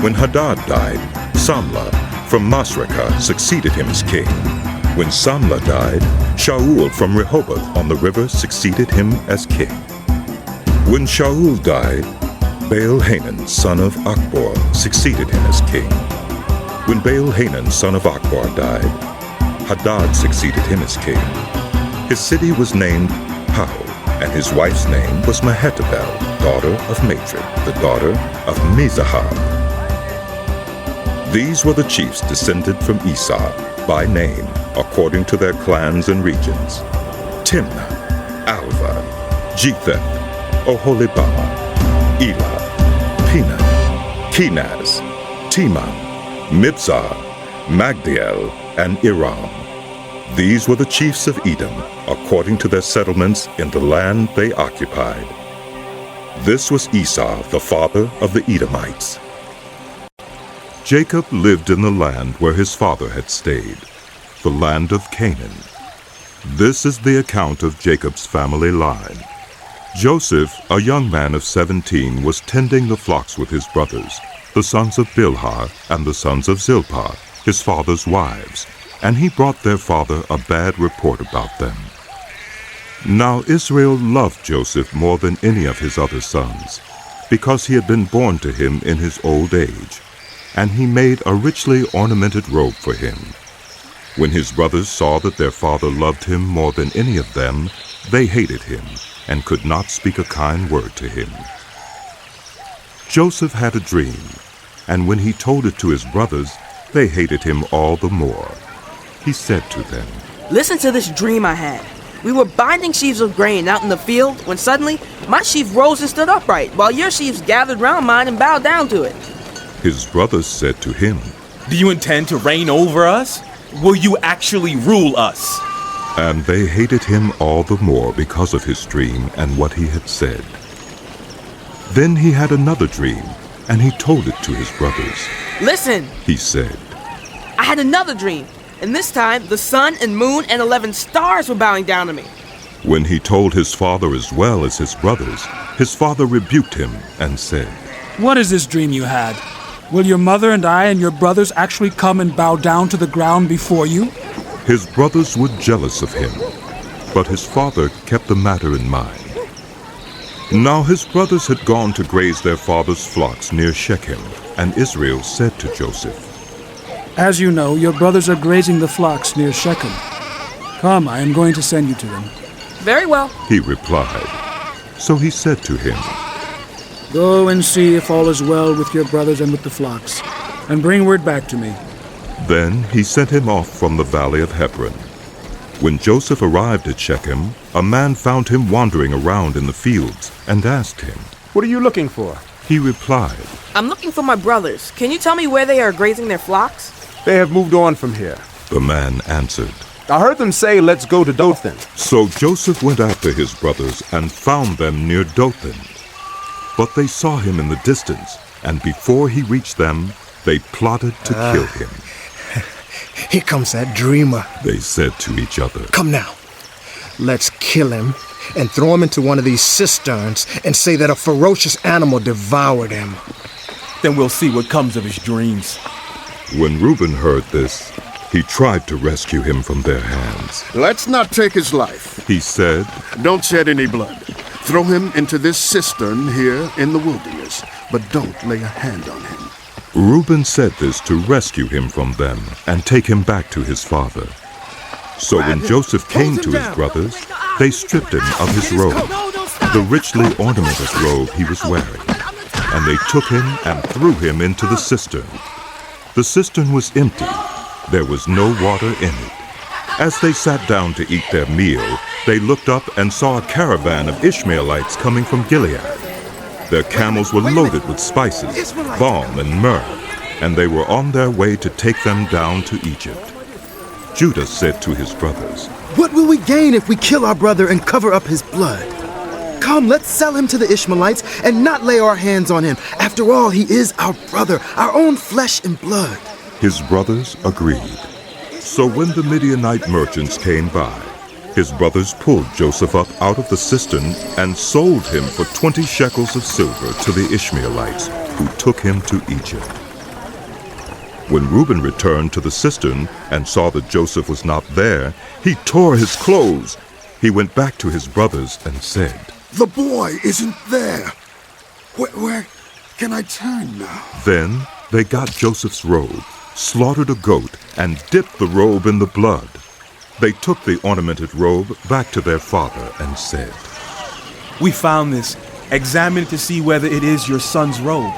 When Hadad died, Samlah from Masrekah succeeded him as king. When Samlah died, Shaul from Rehoboth on the river succeeded him as king. When Shaul died, Baal-Hanan, son of Akbor, succeeded him as king. When Baal-Hanan, son of Akbor, died, Hadad succeeded him as king. His city was named Pau, and his wife's name was Mehetabel, daughter of Matred, the daughter of Mezahab. These were the chiefs descended from Esau, by name, according to their clans and regions: Timnah, Alva, Jetheth, Oholibamah, Elah, Penan, Kenaz, Teman, Mibzar, Magdiel, and Iram. These were the chiefs of Edom, according to their settlements in the land they occupied. This was Esau, the father of the Edomites. Jacob lived in the land where his father had stayed, the land of Canaan. This is the account of Jacob's family line. Joseph, a young man of 17, was tending the flocks with his brothers, the sons of Bilhah and the sons of Zilpah, his father's wives, and he brought their father a bad report about them. Now Israel loved Joseph more than any of his other sons, because he had been born to him in his old age, and he made a richly ornamented robe for him. When his brothers saw that their father loved him more than any of them, they hated him, and could not speak a kind word to him. Joseph had a dream, and when he told it to his brothers, they hated him all the more. He said to them, "Listen to this dream I had. We were binding sheaves of grain out in the field when suddenly my sheaf rose and stood upright, while your sheaves gathered round mine and bowed down to it." His brothers said to him, "Do you intend to reign over us? Will you actually rule us?" And they hated him all the more because of his dream and what he had said. Then he had another dream, and he told it to his brothers. "Listen," he said, "I had another dream, and this time the sun and moon and 11 stars were bowing down to me." When he told his father as well as his brothers, his father rebuked him and said, "What is this dream you had? Will your mother and I and your brothers actually come and bow down to the ground before you?" His brothers were jealous of him, but his father kept the matter in mind. Now his brothers had gone to graze their father's flocks near Shechem, and Israel said to Joseph, "As you know, your brothers are grazing the flocks near Shechem. Come, I am going to send you to them." "Very well," he replied. So he said to him, "Go and see if all is well with your brothers and with the flocks, and bring word back to me." Then he sent him off from the valley of Hebron. When Joseph arrived at Shechem, a man found him wandering around in the fields and asked him, "What are you looking for?" He replied, "I'm looking for my brothers. Can you tell me where they are grazing their flocks?" "They have moved on from here." The man answered, I heard them say, let's go to Dothan. So Joseph went after his brothers and found them near Dothan. But they saw him in the distance, and before he reached them, they plotted to kill him. Here comes that dreamer, they said to each other. Come now, let's kill him and throw him into one of these cisterns and say that a ferocious animal devoured him. Then we'll see what comes of his dreams. When Reuben heard this, he tried to rescue him from their hands. Let's not take his life, he said. Don't shed any blood. Throw him into this cistern here in the wilderness, but don't lay a hand on him. Reuben said this to rescue him from them and take him back to his father. So when Joseph came to his brothers, they stripped him of his robe, the richly ornamented robe he was wearing, and they took him and threw him into the cistern. The cistern was empty. There was no water in it. As they sat down to eat their meal, they looked up and saw a caravan of Ishmaelites coming from Gilead. Their camels were loaded with spices, balm, and myrrh, and they were on their way to take them down to Egypt. Judah said to his brothers, What will we gain if we kill our brother and cover up his blood? Come, let's sell him to the Ishmaelites and not lay our hands on him. After all, he is our brother, our own flesh and blood. His brothers agreed. So when the Midianite merchants came by, his brothers pulled Joseph up out of the cistern and sold him for 20 shekels of silver to the Ishmaelites, who took him to Egypt. When Reuben returned to the cistern and saw that Joseph was not there, he tore his clothes. He went back to his brothers and said, The boy isn't there. Where can I turn now? Then they got Joseph's robe, slaughtered a goat, and dipped the robe in the blood. They took the ornamented robe back to their father and said, We found this. Examine it to see whether it is your son's robe.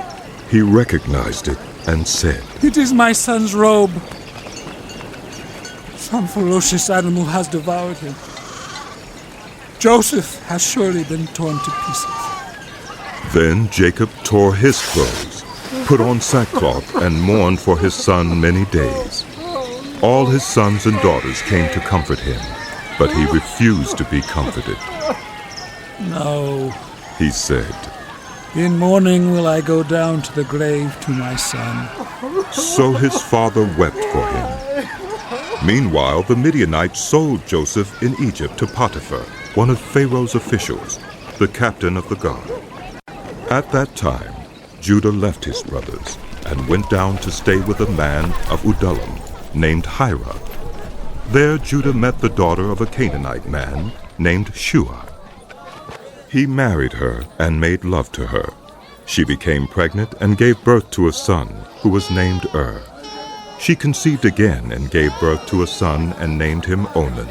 He recognized it and said, It is my son's robe. Some ferocious animal has devoured him. Joseph has surely been torn to pieces. Then Jacob tore his clothes, put on sackcloth, and mourned for his son many days. All his sons and daughters came to comfort him, but he refused to be comforted. No, he said, In mourning will I go down to the grave to my son. So his father wept for him. Meanwhile, the Midianites sold Joseph in Egypt to Potiphar, one of Pharaoh's officials, the captain of the guard. At that time, Judah left his brothers and went down to stay with a man of Adullam named Hira. There Judah met the daughter of a Canaanite man named Shua. He married her and made love to her. She became pregnant and gave birth to a son, who was named She conceived again and gave birth to a son and named him Onan.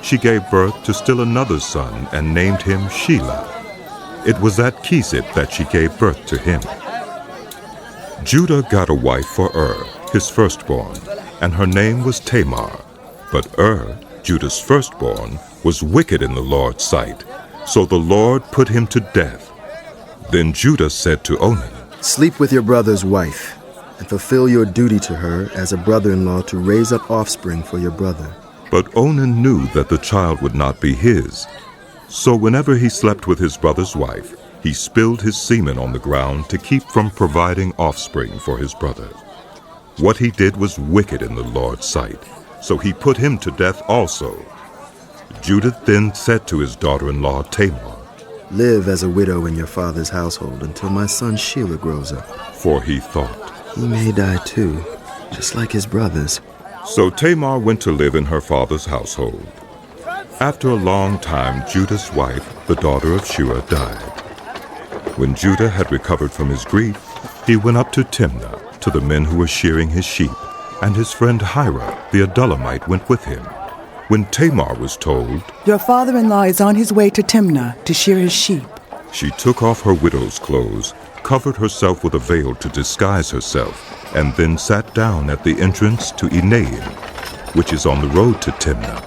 She gave birth to still another son and named him Shelah. It was at Kesib that she gave birth to him. Judah got a wife for his firstborn, and her name was Tamar. But Judah's firstborn, was wicked in the Lord's sight, so the Lord put him to death. Then Judah said to Onan, Sleep with your brother's wife, and fulfill your duty to her as a brother-in-law to raise up offspring for your brother. But Onan knew that the child would not be his. So whenever he slept with his brother's wife, he spilled his semen on the ground to keep from providing offspring for his brother. What he did was wicked in the Lord's sight, so he put him to death also. Judah then said to his daughter-in-law Tamar, Live as a widow in your father's household until my son Shelah grows up. For he thought, He may die too, just like his brothers. So Tamar went to live in her father's household. After a long time, Judah's wife, the daughter of Shua, died. When Judah had recovered from his grief, he went up to Timnah, to the men who were shearing his sheep, and his friend Hira, the Adullamite, went with him. When Tamar was told, Your father-in-law is on his way to Timnah to shear his sheep, she took off her widow's clothes, covered herself with a veil to disguise herself, and then sat down at the entrance to Enaim, which is on the road to Timnah.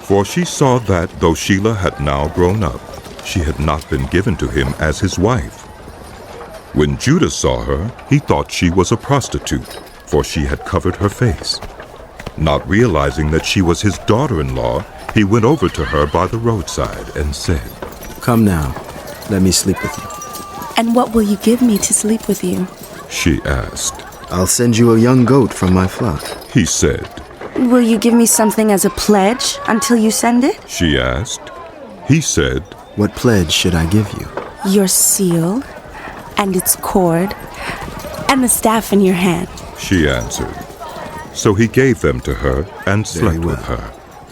For she saw that, though Shelah had now grown up, she had not been given to him as his wife. When Judah saw her, he thought she was a prostitute, for she had covered her face. Not realizing that she was his daughter-in-law, he went over to her by the roadside and said, "Come now, let me sleep with you." "And what will you give me to sleep with you?" she asked. "I'll send you a young goat from my flock," he said. "Will you give me something as a pledge until you send it?" she asked. He said, "What pledge should I give you?" "Your seal, and its cord, and the staff in your hand," she answered. So he gave them to her and slept with her,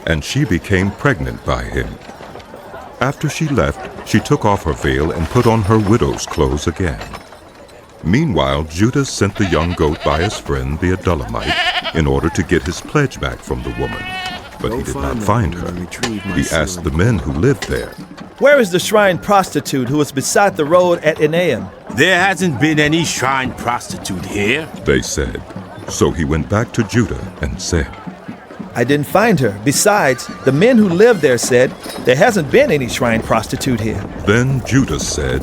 and she became pregnant by him. After she left, she took off her veil and put on her widow's clothes again. Meanwhile, Judah sent the young goat by his friend the Adullamite in order to get his pledge back from the woman. But he did not find her. He asked the men who lived there, "Where is the shrine prostitute who was beside the road at Enaim?" "There hasn't been any shrine prostitute here," they said. So he went back to Judah and said, "I didn't find her. Besides, the men who lived there said there hasn't been any shrine prostitute here." Then Judah said,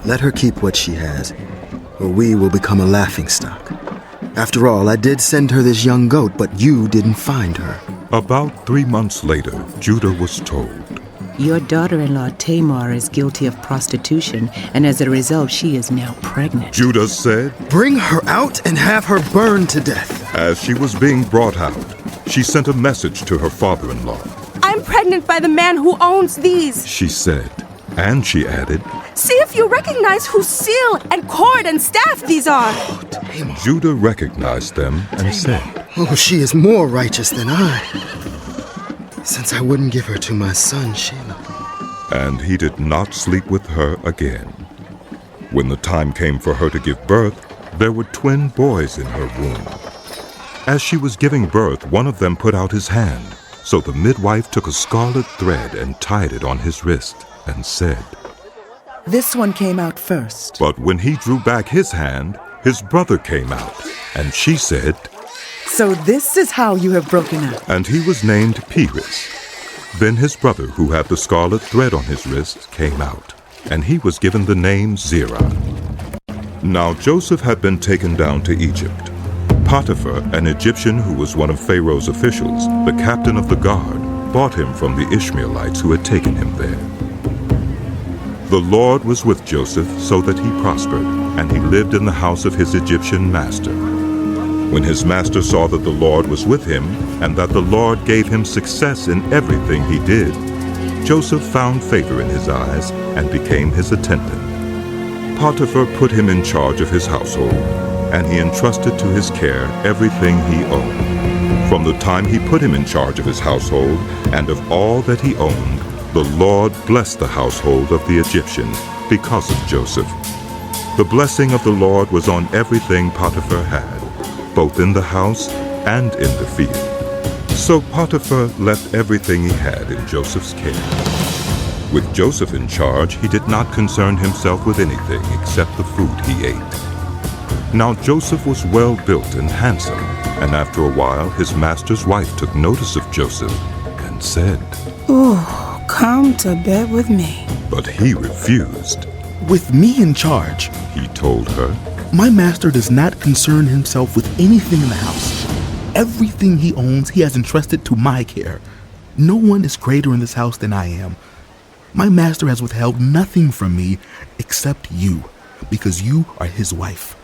"Let her keep what she has, or we will become a laughingstock. After all, I did send her this young goat, but you didn't find her." About 3 months later, Judah was told, "Your daughter-in-law Tamar is guilty of prostitution, and as a result, she is now pregnant." Judah said, "Bring her out and have her burned to death." As she was being brought out, she sent a message to her father-in-law. "I'm pregnant by the man who owns these," she said, and she added, "See if you recognize whose seal and cord and staff these are." Judah recognized them and said, "Oh, she is more righteous than I, since I wouldn't give her to my son Shelah." And he did not sleep with her again. When the time came for her to give birth, there were twin boys in her womb. As she was giving birth, one of them put out his hand. So the midwife took a scarlet thread and tied it on his wrist and said, "This one came out first." But when he drew back his hand, his brother came out, and she said, "So this is how you have broken up." And he was named Perez. Then his brother, who had the scarlet thread on his wrist, came out, and he was given the name Zerah. Now Joseph had been taken down to Egypt. Potiphar, an Egyptian who was one of Pharaoh's officials, the captain of the guard, bought him from the Ishmaelites who had taken him there. The Lord was with Joseph so that he prospered, and he lived in the house of his Egyptian master. When his master saw that the Lord was with him, and that the Lord gave him success in everything he did, Joseph found favor in his eyes and became his attendant. Potiphar put him in charge of his household, and he entrusted to his care everything he owned. From the time he put him in charge of his household and of all that he owned, the Lord blessed the household of the Egyptian because of Joseph. The blessing of the Lord was on everything Potiphar had, both in the house and in the field. So Potiphar left everything he had in Joseph's care. With Joseph in charge, he did not concern himself with anything except the food he ate. Now Joseph was well built and handsome, and after a while his master's wife took notice of Joseph and said, "Oh, come to bed with me." But he refused. "With me in charge," he told her, "my master does not concern himself with anything in the house. Everything he owns he has entrusted to my care. No one is greater in this house than I am. My master has withheld nothing from me except you, because you are his wife.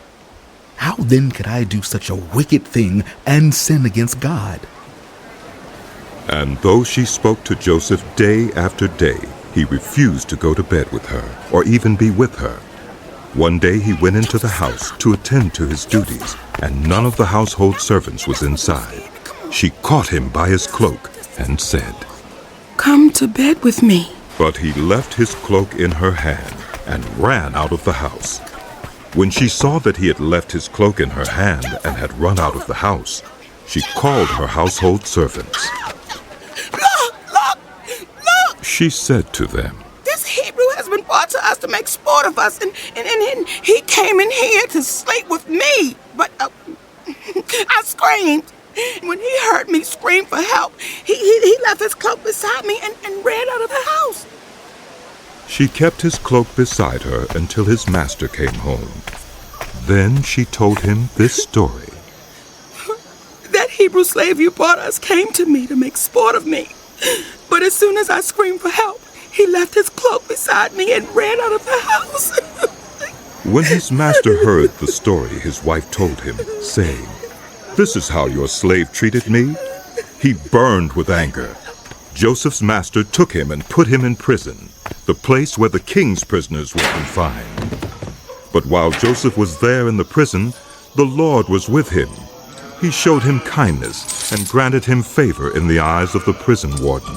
How then could I do such a wicked thing and sin against God?" And though she spoke to Joseph day after day, he refused to go to bed with her or even be with her. One day he went into the house to attend to his duties, and none of the household servants was inside. She caught him by his cloak and said, "Come to bed with me." But he left his cloak in her hand and ran out of the house. When she saw that he had left his cloak in her hand and had run out of the house, she called her household servants. Look! She said to them, "This Hebrew has been brought to us to make sport of us, and he came in here to sleep with me. But I screamed. When he heard me scream for help, he left his cloak beside me and ran out of the house." She kept his cloak beside her until his master came home. Then she told him this story. "That Hebrew Hebrew slave you brought us came to me to make sport of me. But as soon as I screamed for help, he left his cloak beside me and ran out of the house. When his master heard the story his wife told him, saying, "This is how your slave treated me," he burned with anger. Joseph's master took him and put him in prison, the place where the king's prisoners were confined. But while Joseph was there in the prison, the Lord was with him. He showed him kindness and granted him favor in the eyes of the prison warden.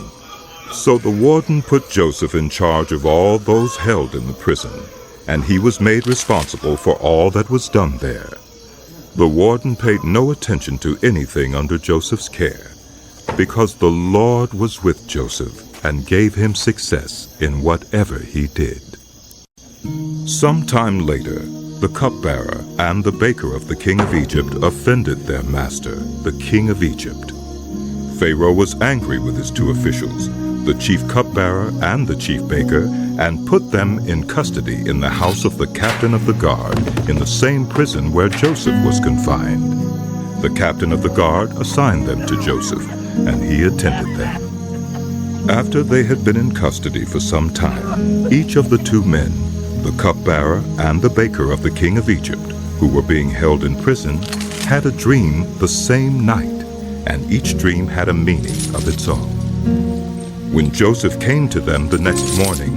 So the warden put Joseph in charge of all those held in the prison, and he was made responsible for all that was done there. The warden paid no attention to anything under Joseph's care, because the Lord was with Joseph and gave him success in whatever he did. Sometime later, the cupbearer and the baker of the king of Egypt offended their master, the king of Egypt. Pharaoh was angry with his two officials, the chief cupbearer and the chief baker, and put them in custody in the house of the captain of the guard in the same prison where Joseph was confined. The captain of the guard assigned them to Joseph, and he attended them. After they had been in custody for some time, each of the two men, the cupbearer and the baker of the king of Egypt, who were being held in prison, had a dream the same night, and each dream had a meaning of its own. When Joseph came to them the next morning,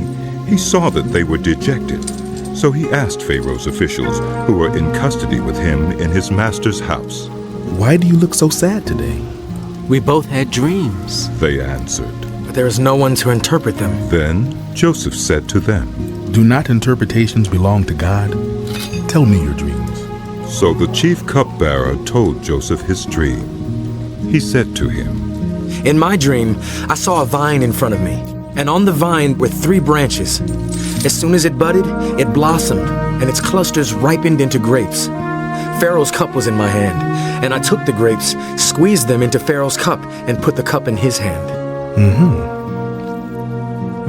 he saw that they were dejected. So he asked Pharaoh's officials, who were in custody with him in his master's house, "Why do you look so sad today?" "We both had dreams," they answered. "but there is no one to interpret them." Then Joseph said to them, "Do not interpretations belong to God? Tell me your dreams." So the chief cupbearer told Joseph his dream. He said to him, "In my dream, I saw a vine in front of me, and on the vine were 3 branches. As soon as it budded, it blossomed, and its clusters ripened into grapes. Pharaoh's cup was in my hand, and I took the grapes, squeezed them into Pharaoh's cup, and put the cup in his hand."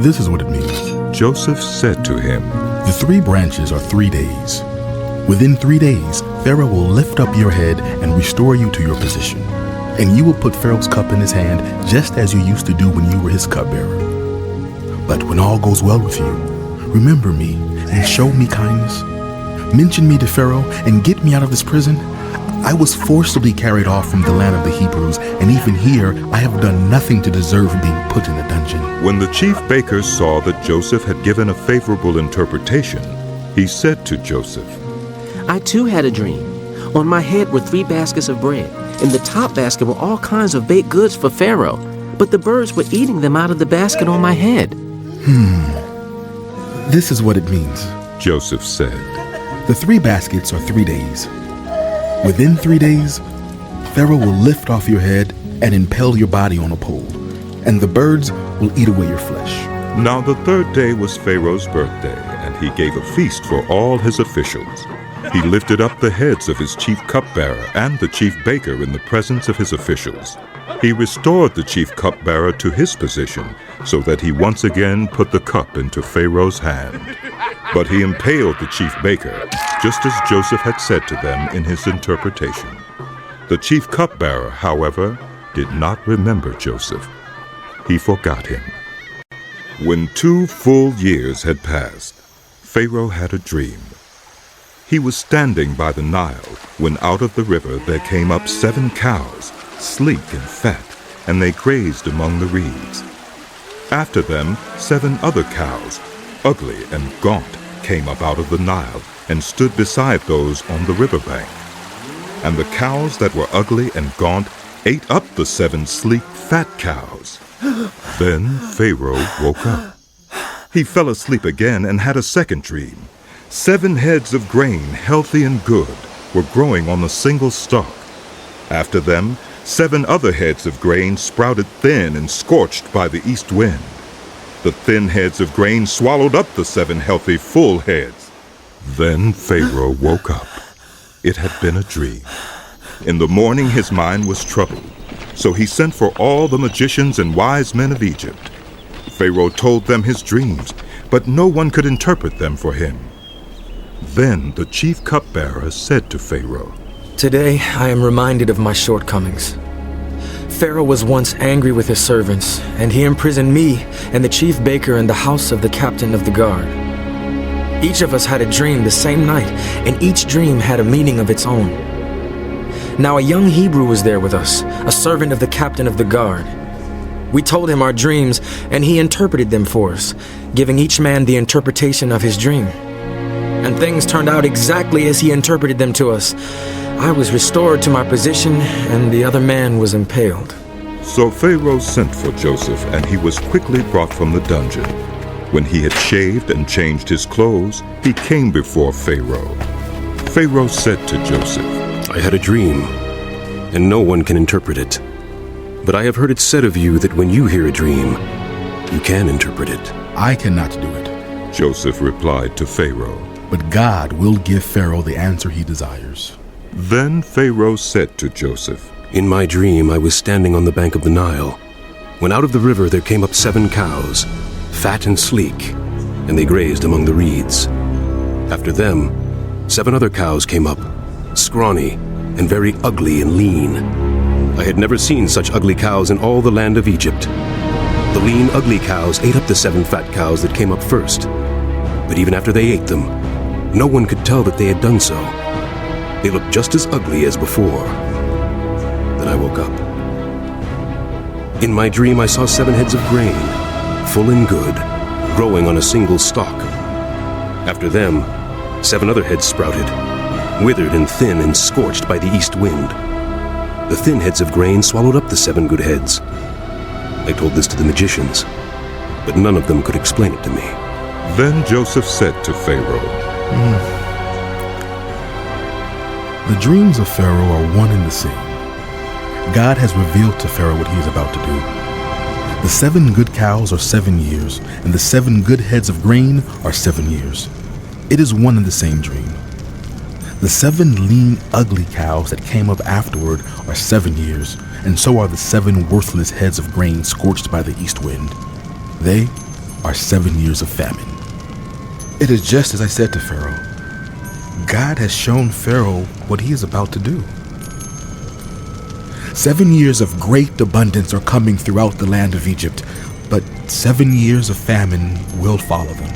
This is what it means. Joseph said to him, "The 3 branches are 3 days. Within 3 days, Pharaoh will lift up your head and restore you to your position. And you will put Pharaoh's cup in his hand, just as you used to do when you were his cupbearer. But when all goes well with you, remember me and show me kindness. Mention me to Pharaoh and get me out of this prison. I was forcibly carried off from the land of the Hebrews, and even here I have done nothing to deserve being put in a dungeon." When the chief baker saw that Joseph had given a favorable interpretation, he said to Joseph, "I too had a dream. On my head were 3 baskets of bread. In the top basket were all kinds of baked goods for Pharaoh, but the birds were eating them out of the basket on my head." This is what it means. Joseph said, "The 3 baskets are 3 days. Within 3 days, Pharaoh will lift off your head and impale your body on a pole, and the birds will eat away your flesh." Now the 3rd day was Pharaoh's birthday, and he gave a feast for all his officials. He lifted up the heads of his chief cupbearer and the chief baker in the presence of his officials. He restored the chief cupbearer to his position, so that he once again put the cup into Pharaoh's hand. But he impaled the chief baker, just as Joseph had said to them in his interpretation. The chief cupbearer, however, did not remember Joseph. He forgot him. When 2 full years had passed, Pharaoh had a dream. He was standing by the Nile when out of the river there came up 7 cows, sleek and fat, and they grazed among the reeds. After them 7 other cows, ugly and gaunt, came up out of the Nile and stood beside those on the riverbank. And the cows that were ugly and gaunt ate up the 7 sleek, fat cows. Then Pharaoh woke up. He fell asleep again and had a second dream. 7 heads of grain, healthy and good, were growing on the single stalk. After them, 7 other heads of grain sprouted thin and scorched by the east wind. The thin heads of grain swallowed up the 7 healthy, full heads. Then Pharaoh woke up. It had been a dream. In the morning his mind was troubled, so he sent for all the magicians and wise men of Egypt. Pharaoh told them his dreams, but no one could interpret them for him. Then the chief cupbearer said to Pharaoh, "Today I am reminded of my shortcomings. Pharaoh was once angry with his servants, and he imprisoned me and the chief baker in the house of the captain of the guard. Each of us had a dream the same night, and each dream had a meaning of its own. Now a young Hebrew was there with us, a servant of the captain of the guard. We told him our dreams, and he interpreted them for us, giving each man the interpretation of his dream. And things turned out exactly as he interpreted them to us. I was restored to my position, and the other man was impaled. So Pharaoh sent for Joseph, and he was quickly brought from the dungeon. When he had shaved and changed his clothes, he came before Pharaoh. Pharaoh said to Joseph, I had a dream, and no one can interpret it. But I have heard it said of you that when you hear a dream, you can interpret it. I cannot do it, Joseph replied to Pharaoh. But God will give Pharaoh the answer he desires. Then Pharaoh said to Joseph, In my dream I was standing on the bank of the Nile, when out of the river there came up 7 cows, fat and sleek, and they grazed among the reeds. After them, 7 other cows came up, scrawny and very ugly and lean. I had never seen such ugly cows in all the land of Egypt. The lean, ugly cows ate up the 7 fat cows that came up first. But even after they ate them, no one could tell that they had done so. They looked just as ugly as before. Then I woke up. In my dream I saw 7 heads of grain, full and good, growing on a single stalk. After them, 7 other heads sprouted, withered and thin and scorched by the east wind. The thin heads of grain swallowed up the 7 good heads. I told this to the magicians, but none of them could explain it to me. Then Joseph said to Pharaoh, The dreams of Pharaoh are one and the same. God has revealed to Pharaoh what he is about to do. The 7 good cows are 7 years, and the 7 good heads of grain are 7 years. It is one and the same dream. The 7 lean, ugly cows that came up afterward are 7 years, and so are the 7 worthless heads of grain scorched by the east wind. They are 7 years of famine. It is just as I said to Pharaoh. God has shown Pharaoh what he is about to do. 7 years of great abundance are coming throughout the land of Egypt, but 7 years of famine will follow them.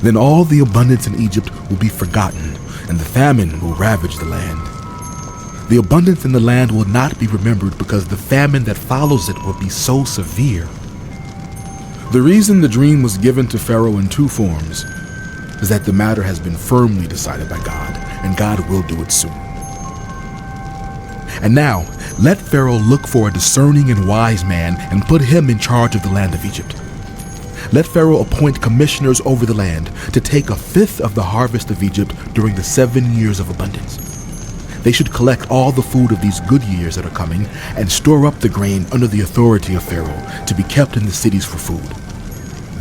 Then all the abundance in Egypt will be forgotten, and the famine will ravage the land. The abundance in the land will not be remembered because the famine that follows it will be so severe. The reason the dream was given to Pharaoh in 2 forms is that the matter has been firmly decided by God, and God will do it soon. And now, let Pharaoh look for a discerning and wise man and put him in charge of the land of Egypt. Let Pharaoh appoint commissioners over the land to take 1/5 of the harvest of Egypt during the 7 years of abundance. They should collect all the food of these good years that are coming and store up the grain under the authority of Pharaoh to be kept in the cities for food.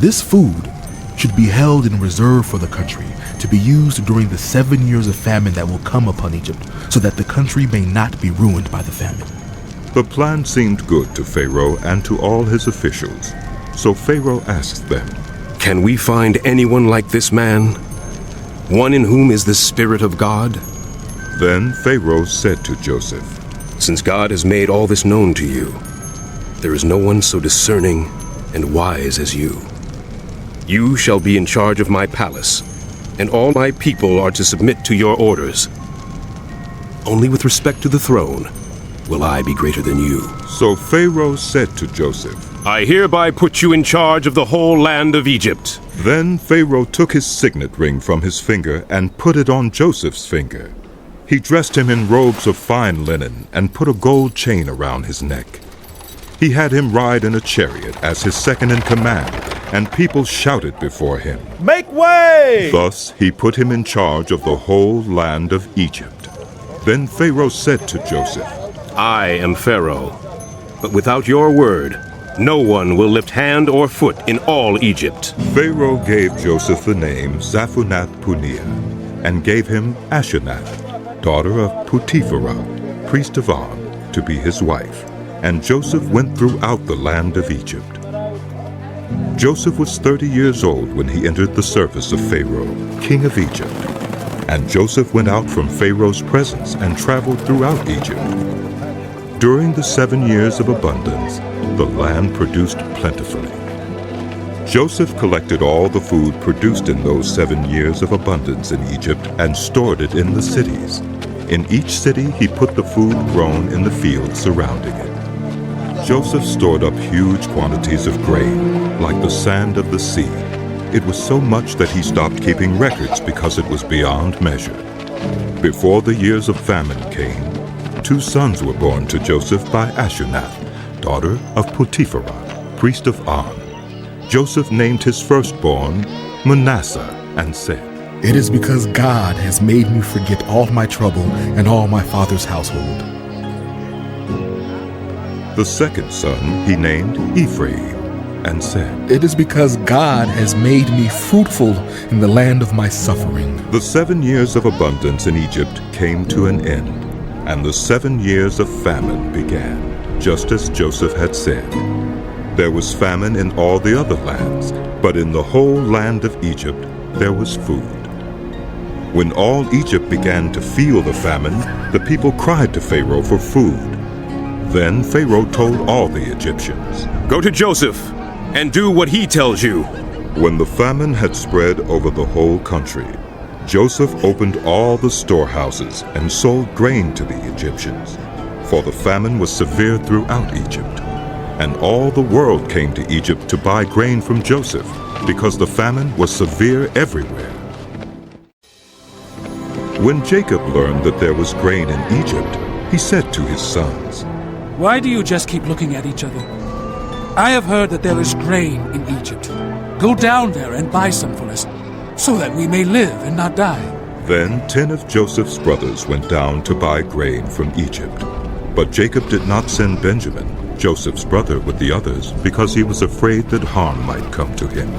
This food should be held in reserve for the country to be used during the 7 years of famine that will come upon Egypt, so that the country may not be ruined by the famine. The plan seemed good to Pharaoh and to all his officials. So Pharaoh asked them, Can we find anyone like this man? One in whom is the Spirit of God? Then Pharaoh said to Joseph, Since God has made all this known to you, there is no one so discerning and wise as you. You shall be in charge of my palace, and all my people are to submit to your orders. Only with respect to the throne will I be greater than you. So Pharaoh said to Joseph, I hereby put you in charge of the whole land of Egypt. Then Pharaoh took his signet ring from his finger and put it on Joseph's finger. He dressed him in robes of fine linen and put a gold chain around his neck. He had him ride in a chariot as his second in command, and people shouted before him, Make way! Thus he put him in charge of the whole land of Egypt. Then Pharaoh said to Joseph, I am Pharaoh, but without your word, no one will lift hand or foot in all Egypt. Pharaoh gave Joseph the name Zaphunath-Paneah, and gave him Asenath, daughter of Potiphera, priest of On, to be his wife. And Joseph went throughout the land of Egypt. Joseph was 30 years old when he entered the service of Pharaoh, king of Egypt. And Joseph went out from Pharaoh's presence and traveled throughout Egypt. During the 7 years of abundance, the land produced plentifully. Joseph collected all the food produced in those 7 years of abundance in Egypt and stored it in the cities. In each city he put the food grown in the fields surrounding it. Joseph stored up huge quantities of grain, like the sand of the sea. It was so much that he stopped keeping records because it was beyond measure. Before the years of famine came, 2 sons were born to Joseph by Asenath, daughter of Potipharah, priest of On. Joseph named his firstborn Manasseh and said, "It is because God has made me forget all my trouble and all my father's household." The second son he named Ephraim and said, "It is because God has made me fruitful in the land of my suffering." The 7 years of abundance in Egypt came to an end, and the 7 years of famine began, just as Joseph had said. There was famine in all the other lands, but in the whole land of Egypt there was food. When all Egypt began to feel the famine, the people cried to Pharaoh for food. Then Pharaoh told all the Egyptians, "Go to Joseph and do what he tells you." When the famine had spread over the whole country, Joseph opened all the storehouses and sold grain to the Egyptians, for the famine was severe throughout Egypt. And all the world came to Egypt to buy grain from Joseph, because the famine was severe everywhere. When Jacob learned that there was grain in Egypt, he said to his sons, Why do you just keep looking at each other? I have heard that there is grain in Egypt. Go down there and buy some for us, so that we may live and not die. Then 10 of Joseph's brothers went down to buy grain from Egypt. But Jacob did not send Benjamin, Joseph's brother, with the others, because he was afraid that harm might come to him.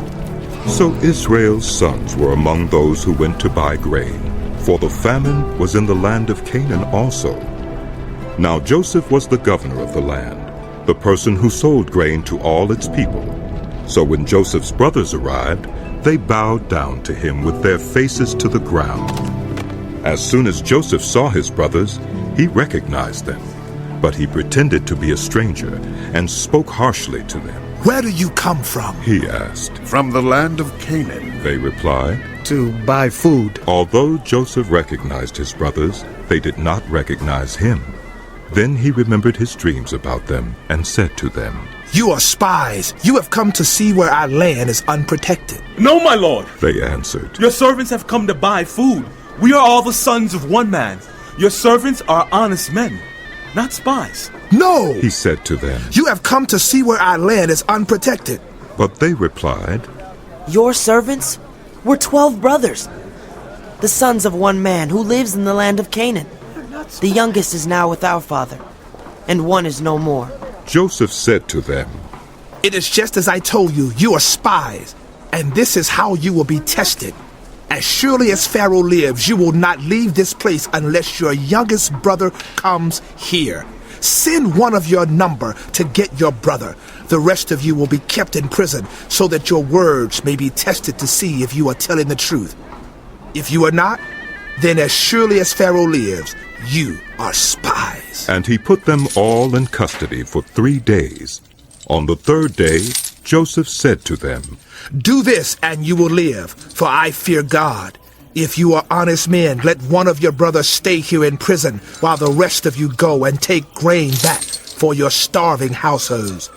So Israel's sons were among those who went to buy grain, for the famine was in the land of Canaan also. Now Joseph was the governor of the land, the person who sold grain to all its people. So when Joseph's brothers arrived, they bowed down to him with their faces to the ground. As soon as Joseph saw his brothers, he recognized them. But he pretended to be a stranger and spoke harshly to them. "Where do you come from?" he asked. "From the land of Canaan," they replied. "To buy food." Although Joseph recognized his brothers, they did not recognize him. Then he remembered his dreams about them and said to them, "You are spies. You have come to see where our land is unprotected." "No, my lord," they answered. "Your servants have come to buy food. We are all the sons of one man. Your servants are honest men, not spies." "No," he said to them. "You have come to see where our land is unprotected." But they replied, "Your servants? We're 12 brothers, the sons of one man who lives in the land of Canaan. The youngest is now with our father, and one is no more." Joseph said to them, "It is just as I told you. You are spies, and this is how you will be tested. As surely as Pharaoh lives, you will not leave this place unless your youngest brother comes here. Send one of your number to get your brother. The rest of you will be kept in prison, so that your words may be tested to see if you are telling the truth. If you are not, then as surely as Pharaoh lives, you are spies." And he put them all in custody for 3 days. On the 3rd day, Joseph said to them, "Do this, and you will live, for I fear God. If you are honest men, let one of your brothers stay here in prison, while the rest of you go and take grain back for your starving households.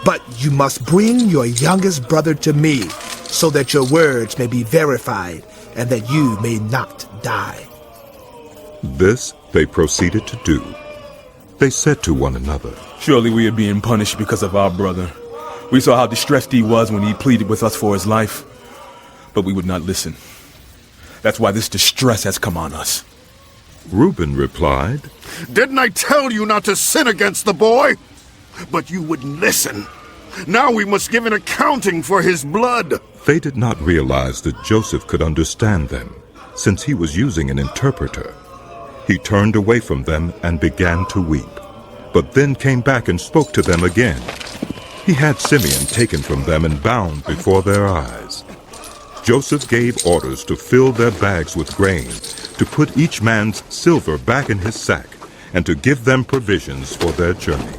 But you must bring your youngest brother to me, so that your words may be verified, and that you may not die." This they proceeded to do. They said to one another, "Surely we are being punished because of our brother. We saw how distressed he was when he pleaded with us for his life, but we would not listen. That's why this distress has come on us." Reuben replied, "Didn't I tell you not to sin against the boy? But you wouldn't listen. Now we must give an accounting for his blood." They did not realize that Joseph could understand them, since he was using an interpreter. He turned away from them and began to weep, but then came back and spoke to them again. He had Simeon taken from them and bound before their eyes. Joseph gave orders to fill their bags with grain, to put each man's silver back in his sack, and to give them provisions for their journey.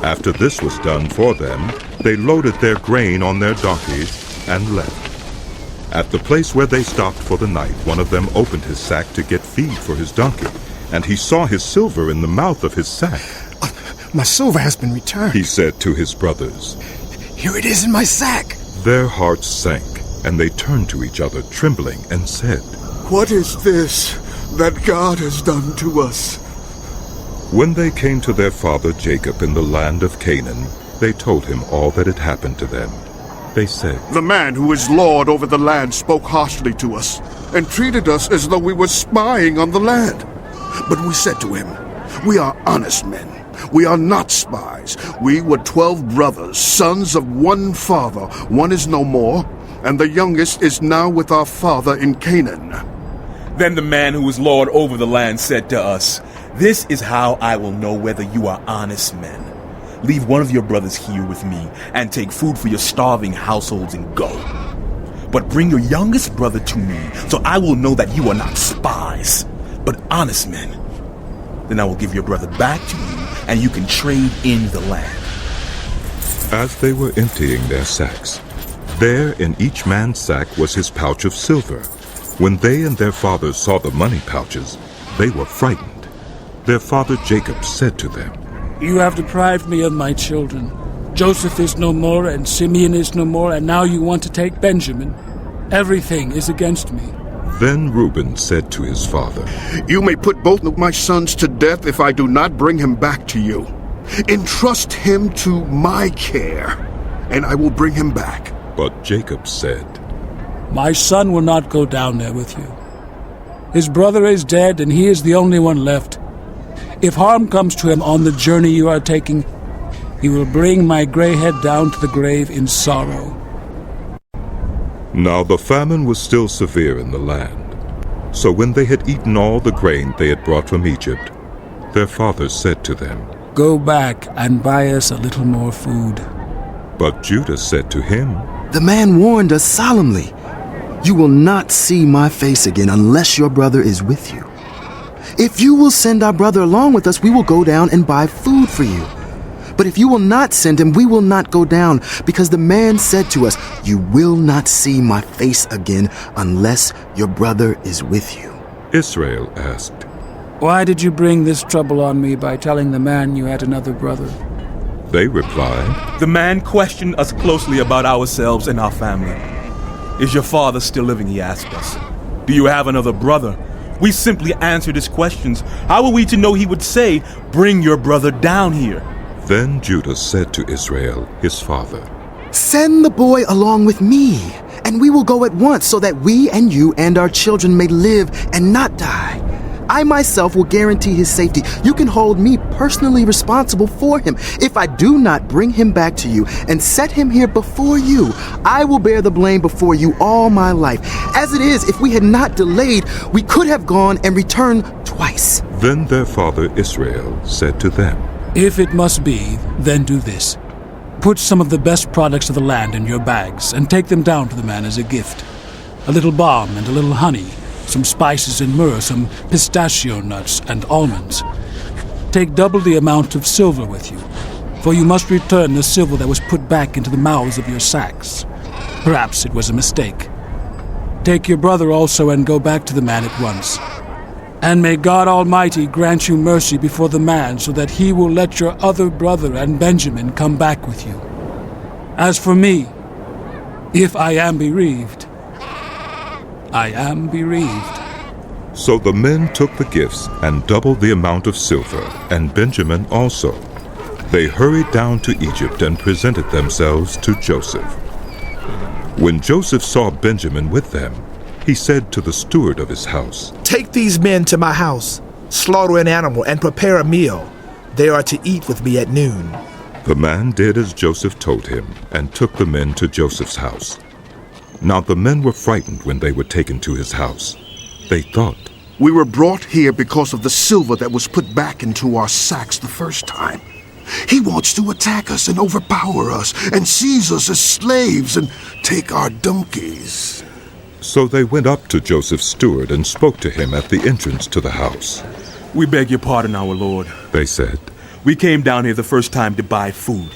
After this was done for them, they loaded their grain on their donkeys and left. At the place where they stopped for the night, one of them opened his sack to get feed for his donkey, and he saw his silver in the mouth of his sack. My silver has been returned, he said to his brothers. Here it is in my sack. Their hearts sank, and they turned to each other, trembling, and said, What is this that God has done to us? When they came to their father Jacob in the land of Canaan, they told him all that had happened to them. They said, The man who is lord over the land spoke harshly to us, and treated us as though we were spying on the land. But we said to him, We are honest men. We are not spies. We were 12 brothers, sons of one father. One is no more, and the youngest is now with our father in Canaan. Then the man who was lord over the land said to us, This is how I will know whether you are honest men. Leave one of your brothers here with me, and take food for your starving households and go. But bring your youngest brother to me, so I will know that you are not spies, but honest men. Then I will give your brother back to you, and you can trade in the land. As they were emptying their sacks, there in each man's sack was his pouch of silver. When they and their father saw the money pouches, they were frightened. Their father Jacob said to them, You have deprived me of my children. Joseph is no more, and Simeon is no more, and now you want to take Benjamin. Everything is against me. Then Reuben said to his father, You may put both of my sons to death if I do not bring him back to you. Entrust him to my care, and I will bring him back. But Jacob said, My son will not go down there with you. His brother is dead, and he is the only one left. If harm comes to him on the journey you are taking, he will bring my gray head down to the grave in sorrow. Now the famine was still severe in the land. So when they had eaten all the grain they had brought from Egypt, their father said to them, Go back and buy us a little more food. But Judah said to him, The man warned us solemnly, You will not see my face again unless your brother is with you. If you will send our brother along with us, we will go down and buy food for you. But if you will not send him, we will not go down, because the man said to us, You will not see my face again unless your brother is with you. Israel asked, Why did you bring this trouble on me by telling the man you had another brother? They replied, The man questioned us closely about ourselves and our family. Is your father still living, he asked us. Do you have another brother? We simply answered his questions. How are we to know he would say, Bring your brother down here? Then Judah said to Israel, his father, Send the boy along with me, and we will go at once, so that we and you and our children may live and not die. I myself will guarantee his safety. You can hold me personally responsible for him. If I do not bring him back to you and set him here before you, I will bear the blame before you all my life. As it is, if we had not delayed, we could have gone and returned twice. Then their father Israel said to them, If it must be, then do this. Put some of the best products of the land in your bags and take them down to the man as a gift. A little balm and a little honey, some spices and myrrh, some pistachio nuts and almonds. Take double the amount of silver with you, for you must return the silver that was put back into the mouths of your sacks. Perhaps it was a mistake. Take your brother also and go back to the man at once. And may God Almighty grant you mercy before the man, so that he will let your other brother and Benjamin come back with you. As for me, if I am bereaved, I am bereaved. So the men took the gifts and doubled the amount of silver, and Benjamin also. They hurried down to Egypt and presented themselves to Joseph. When Joseph saw Benjamin with them, he said to the steward of his house, Take these men to my house, slaughter an animal, and prepare a meal. They are to eat with me at noon. The man did as Joseph told him, and took the men to Joseph's house. Now the men were frightened when they were taken to his house. They thought, We were brought here because of the silver that was put back into our sacks the first time. He wants to attack us and overpower us, and seize us as slaves, and take our donkeys. So they went up to Joseph's steward and spoke to him at the entrance to the house. We beg your pardon, our lord, they said. We came down here the first time to buy food.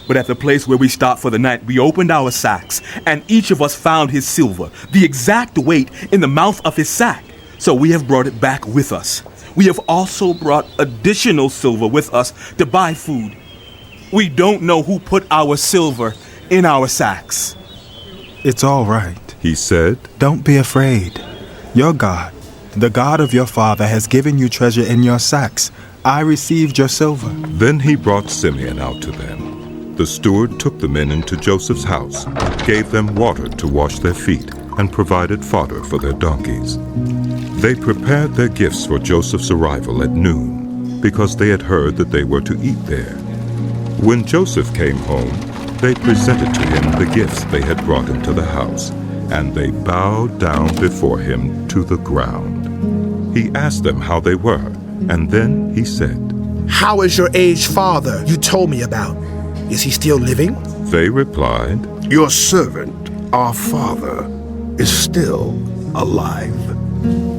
But at the place where we stopped for the night, we opened our sacks, and each of us found his silver, the exact weight, in the mouth of his sack. So we have brought it back with us. We have also brought additional silver with us to buy food. We don't know who put our silver in our sacks. It's all right, he said. Don't be afraid. Your God, the God of your father, has given you treasure in your sacks. I received your silver. Then he brought Simeon out to them. The steward took the men into Joseph's house, gave them water to wash their feet, and provided fodder for their donkeys. They prepared their gifts for Joseph's arrival at noon, because they had heard that they were to eat there. When Joseph came home, they presented to him the gifts they had brought into the house, and they bowed down before him to the ground. He asked them how they were, and then he said, "How is your aged father you told me about? Is he still living?" They replied, "Your servant, our father, is still alive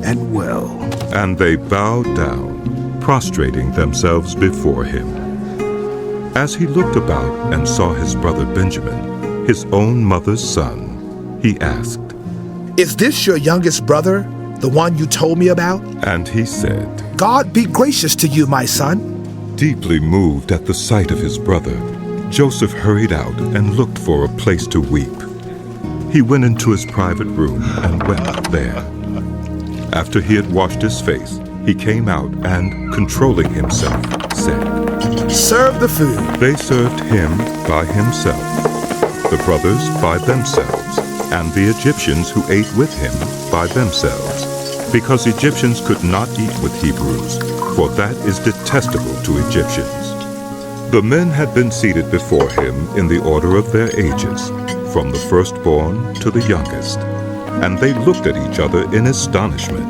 and well." And they bowed down, prostrating themselves before him. As he looked about and saw his brother Benjamin, his own mother's son, he asked, "Is this your youngest brother, the one you told me about?" And he said, "God be gracious to you, my son." Deeply moved at the sight of his brother, Joseph hurried out and looked for a place to weep. He went into his private room and wept there. After he had washed his face, he came out and, controlling himself, said, "Serve the food." They served him by himself, the brothers by themselves, and the Egyptians who ate with him by themselves, because Egyptians could not eat with Hebrews, for that is detestable to Egyptians. The men had been seated before him in the order of their ages, from the firstborn to the youngest, and they looked at each other in astonishment.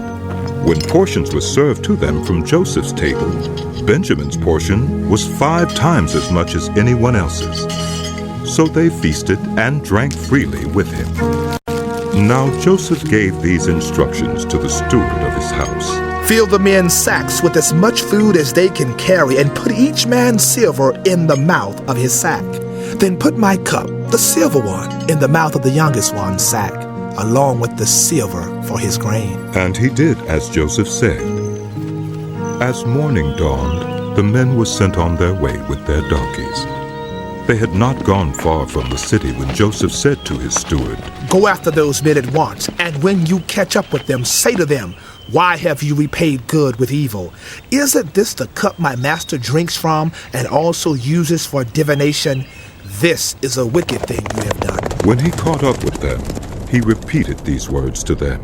When portions were served to them from Joseph's table, Benjamin's portion was 5 times as much as anyone else's. So they feasted and drank freely with him. Now Joseph gave these instructions to the steward of his house. "Fill the men's sacks with as much food as they can carry, and put each man's silver in the mouth of his sack. Then put my cup, the silver one, in the mouth of the youngest one's sack, along with the silver for his grain." And he did as Joseph said. As morning dawned, the men were sent on their way with their donkeys. They had not gone far from the city when Joseph said to his steward, "Go after those men at once, and when you catch up with them, say to them, 'Why have you repaid good with evil? Isn't this the cup my master drinks from and also uses for divination? This is a wicked thing you have done." When he caught up with them, he repeated these words to them.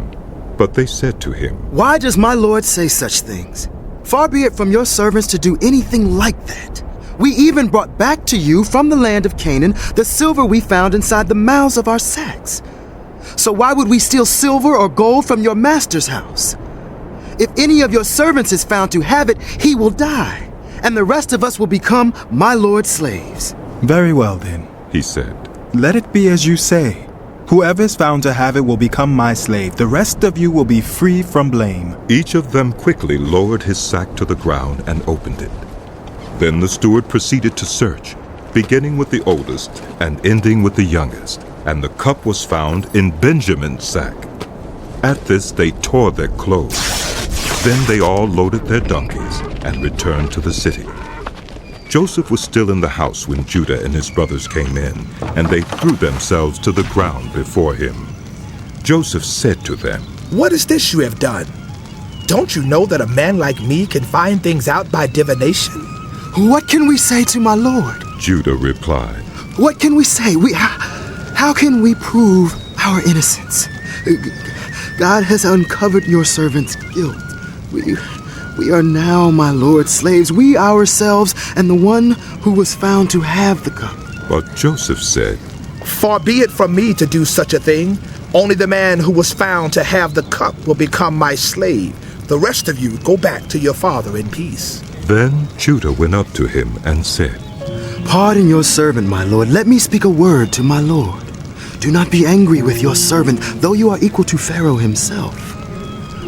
But they said to him, "Why does my lord say such things? Far be it from your servants to do anything like that. We even brought back to you from the land of Canaan the silver we found inside the mouths of our sacks. So why would we steal silver or gold from your master's house? If any of your servants is found to have it, he will die, and the rest of us will become my lord's slaves." "Very well then," he said. "Let it be as you say. Whoever is found to have it will become my slave. The rest of you will be free from blame." Each of them quickly lowered his sack to the ground and opened it. Then the steward proceeded to search, beginning with the oldest and ending with the youngest, and the cup was found in Benjamin's sack. At this they tore their clothes. Then they all loaded their donkeys and returned to the city. Joseph was still in the house when Judah and his brothers came in, and they threw themselves to the ground before him. Joseph said to them, "What is this you have done? Don't you know that a man like me can find things out by divination?" "What can we say to my lord?" Judah replied. "What can we say? How can we prove our innocence? God has uncovered your servant's guilt. We are now my lord's slaves, we ourselves, and the one who was found to have the cup." But Joseph said, "Far be it from me to do such a thing. Only the man who was found to have the cup will become my slave. The rest of you go back to your father in peace." Then Judah went up to him and said, "Pardon your servant, my lord. Let me speak a word to my lord. Do not be angry with your servant, though you are equal to Pharaoh himself.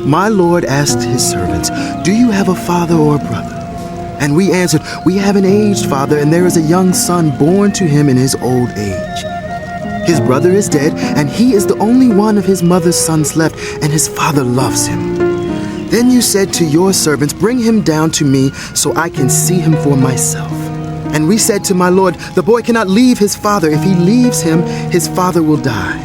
my Lord asked his servants, "Do you have a father or a brother?" And we answered, "We have an aged father, and there is a young son born to him in his old age. His brother is dead, and he is the only one of his mother's sons left, and his father loves him." Then you said to your servants, "Bring him down to me so I can see him for myself." And we said to my Lord, "The boy cannot leave his father. If he leaves him, his father will die."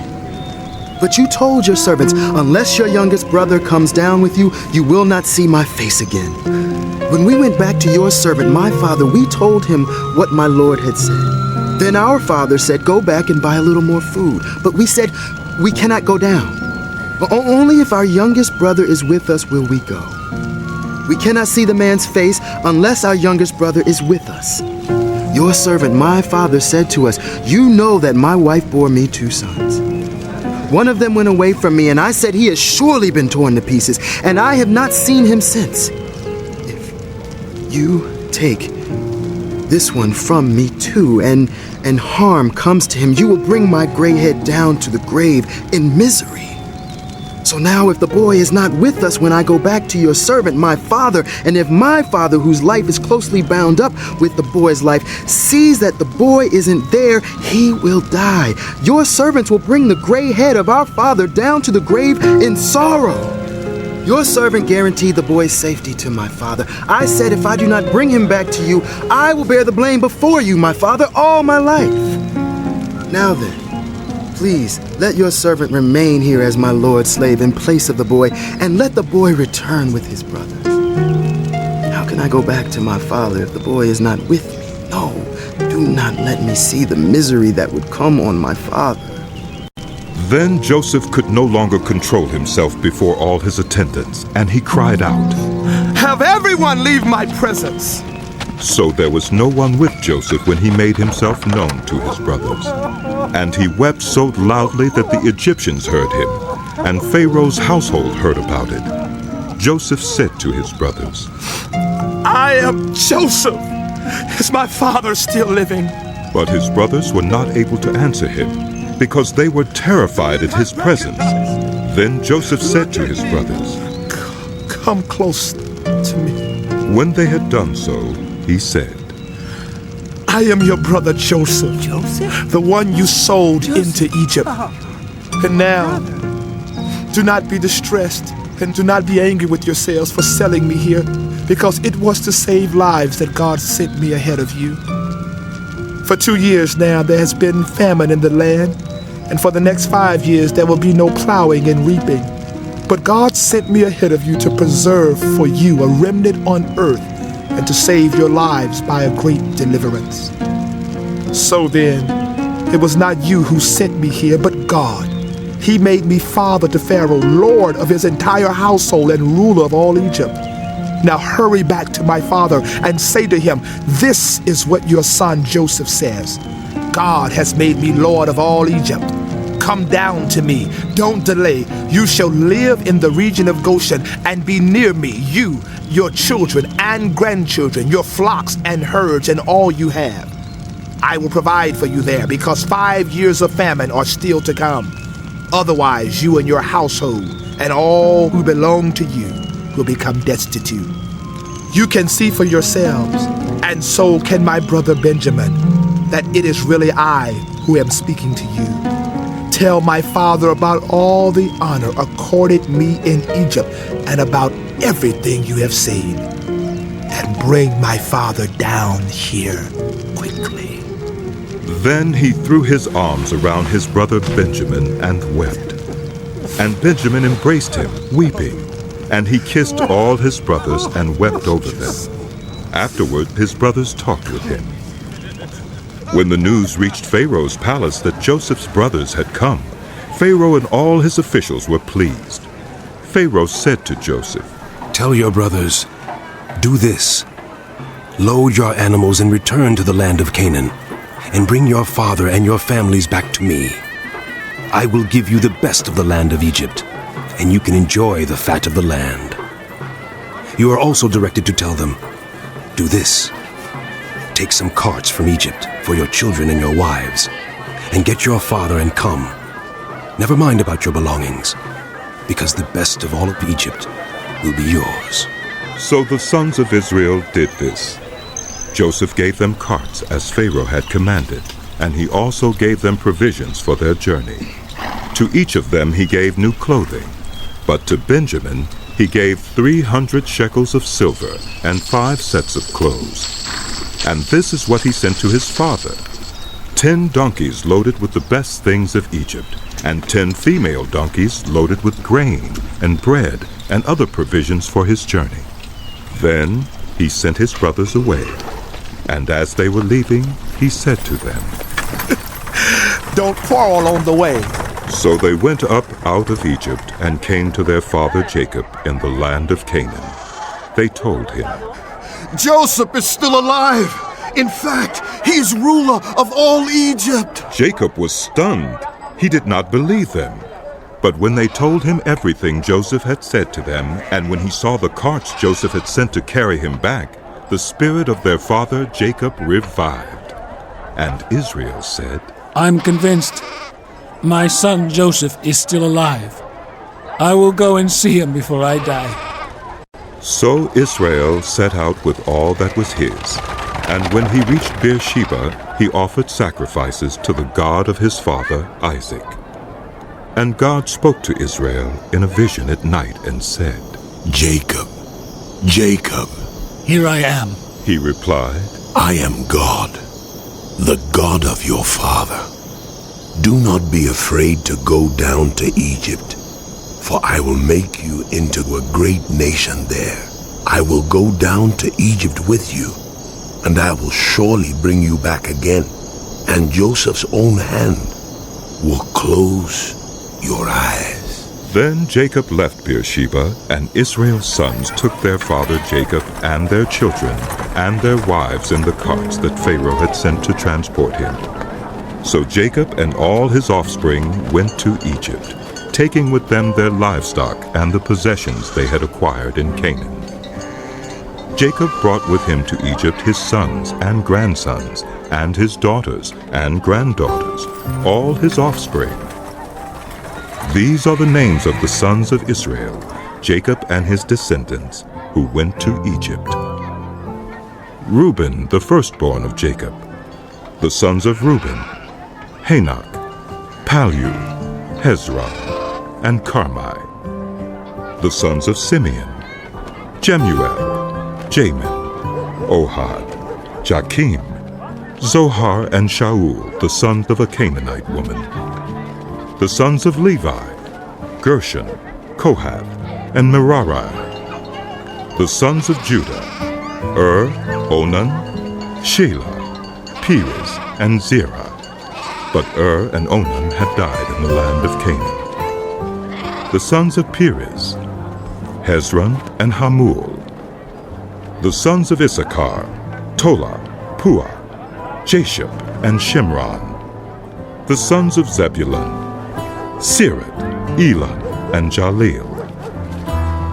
But you told your servants, "Unless your youngest brother comes down with you, you will not see my face again." When we went back to your servant, my father, we told him what my Lord had said. Then our father said, "Go back and buy a little more food." But we said, "We cannot go down. Only if our youngest brother is with us will we go. We cannot see the man's face unless our youngest brother is with us." Your servant, my father, said to us, "You know that my wife bore me 2 sons. One of them went away from me, and I said, 'He has surely been torn to pieces,' and I have not seen him since. If you take this one from me too, and harm comes to him, you will bring my gray head down to the grave in misery. So now if the boy is not with us when I go back to your servant, my father, and if my father, whose life is closely bound up with the boy's life, sees that the boy isn't there, he will die. Your servants will bring the gray head of our father down to the grave in sorrow." Your servant guaranteed the boy's safety to my father. I said, "If I do not bring him back to you, I will bear the blame before you, my father, all my life. Now then, please let your servant remain here as my Lord's slave in place of the boy, and let the boy return with his brothers. How can I go back to my father if the boy is not with me? No, do not let me see the misery that would come on my father." Then Joseph could no longer control himself before all his attendants, and he cried out, "Have everyone leave my presence!" So there was no one with Joseph when he made himself known to his brothers. And he wept so loudly that the Egyptians heard him, and Pharaoh's household heard about it. Joseph said to his brothers, "I am Joseph. Is my father still living?" But his brothers were not able to answer him, because they were terrified at his presence. Then Joseph said to his brothers, "Come close to me." When they had done so, he said, "I am your brother Joseph, the one you sold into Egypt. And now, do not be distressed and do not be angry with yourselves for selling me here, because it was to save lives that God sent me ahead of you. For 2 years now there has been famine in the land, and for the next 5 years there will be no plowing and reaping. But God sent me ahead of you to preserve for you a remnant on earth and to save your lives by a great deliverance. So then, it was not you who sent me here, but God. He made me father to Pharaoh, lord of his entire household and ruler of all Egypt. Now hurry back to my father and say to him, 'This is what your son Joseph says. God has made me lord of all Egypt. Come down to me. Don't delay. You shall live in the region of Goshen and be near me, you, your children and grandchildren, your flocks and herds, and all you have. I will provide for you there, because 5 years of famine are still to come. Otherwise, you and your household and all who belong to you will become destitute. You can see for yourselves, and so can my brother Benjamin, that it is really I who am speaking to you. Tell my father about all the honor accorded me in Egypt and about everything you have seen. And bring my father down here quickly." Then he threw his arms around his brother Benjamin and wept. And Benjamin embraced him, weeping, and he kissed all his brothers and wept over them. Afterward, his brothers talked with him. When the news reached Pharaoh's palace that Joseph's brothers had come, Pharaoh and all his officials were pleased. Pharaoh said to Joseph, "Tell your brothers, do this. Load your animals and return to the land of Canaan, and bring your father and your families back to me. I will give you the best of the land of Egypt, and you can enjoy the fat of the land." You are also directed to tell them, "Do this. Take some carts from Egypt for your children and your wives, and get your father and come. Never mind about your belongings. because the best of all of Egypt will be yours." So the sons of Israel did this. Joseph gave them carts as Pharaoh had commanded, and he also gave them provisions for their journey. To each of them he gave new clothing, but to Benjamin he gave 300 shekels of silver and 5 sets of clothes. And this is what he sent to his father: 10 donkeys loaded with the best things of Egypt, and 10 female donkeys loaded with grain and bread and other provisions for his journey. Then he sent his brothers away, and as they were leaving, he said to them, "Don't quarrel on the way." So they went up out of Egypt and came to their father Jacob in the land of Canaan. They told him, "Joseph is still alive. In fact, he is ruler of all Egypt." Jacob was stunned. He did not believe them. But when they told him everything Joseph had said to them, and when he saw the carts Joseph had sent to carry him back, the spirit of their father Jacob revived. And Israel said, "I'm convinced my son Joseph is still alive. I will go and see him before I die." So Israel set out with all that was his. And when he reached Beersheba, he offered sacrifices to the God of his father Isaac. And God spoke to Israel in a vision at night and said, "Jacob, Jacob." "Here I am," he replied. "I am God, the God of your father. Do not be afraid to go down to Egypt, for I will make you into a great nation there. I will go down to Egypt with you, and I will surely bring you back again, and Joseph's own hand will close your eyes." Then Jacob left Beersheba, and Israel's sons took their father Jacob and their children and their wives in the carts that Pharaoh had sent to transport him. So Jacob and all his offspring went to Egypt, taking with them their livestock and the possessions they had acquired in Canaan. Jacob brought with him to Egypt his sons and grandsons, and his daughters and granddaughters, all his offspring. These are the names of the sons of Israel, Jacob and his descendants, who went to Egypt. Reuben, the firstborn of Jacob. The sons of Reuben: Hanok, Palu, Hezron, and Carmi. The sons of Simeon: Jemuel, Jamin, Ohad, Jakim, Zohar, and Shaul, the sons of a Canaanite woman. The sons of Levi: Gershon, Kohath, and Merari. The sons of Judah: Onan, Shelah, Perez, and Zerah. But and Onan had died in the land of Canaan. The sons of Perez: Hezron and Hamul. The sons of Issachar: Tola, Puah, Jashub, and Shimron. The sons of Zebulun: Sirat, Elon, and Jaleel.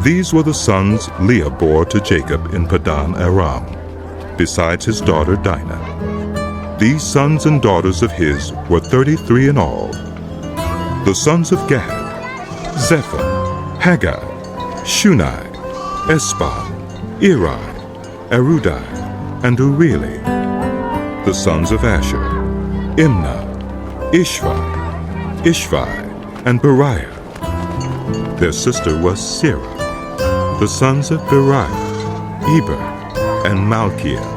These were the sons Leah bore to Jacob in Padan Aram, besides his daughter Dinah. These sons and daughters of his were 33 in all. The sons of Gad: Zephan, Haggai, Shunai, Espan, Eri, Erudai, and Urieli. The sons of Asher: Imnah, Ishvi, and Beriah. Their sister was Sarah. The sons of Beriah: Eber, and Malchiah.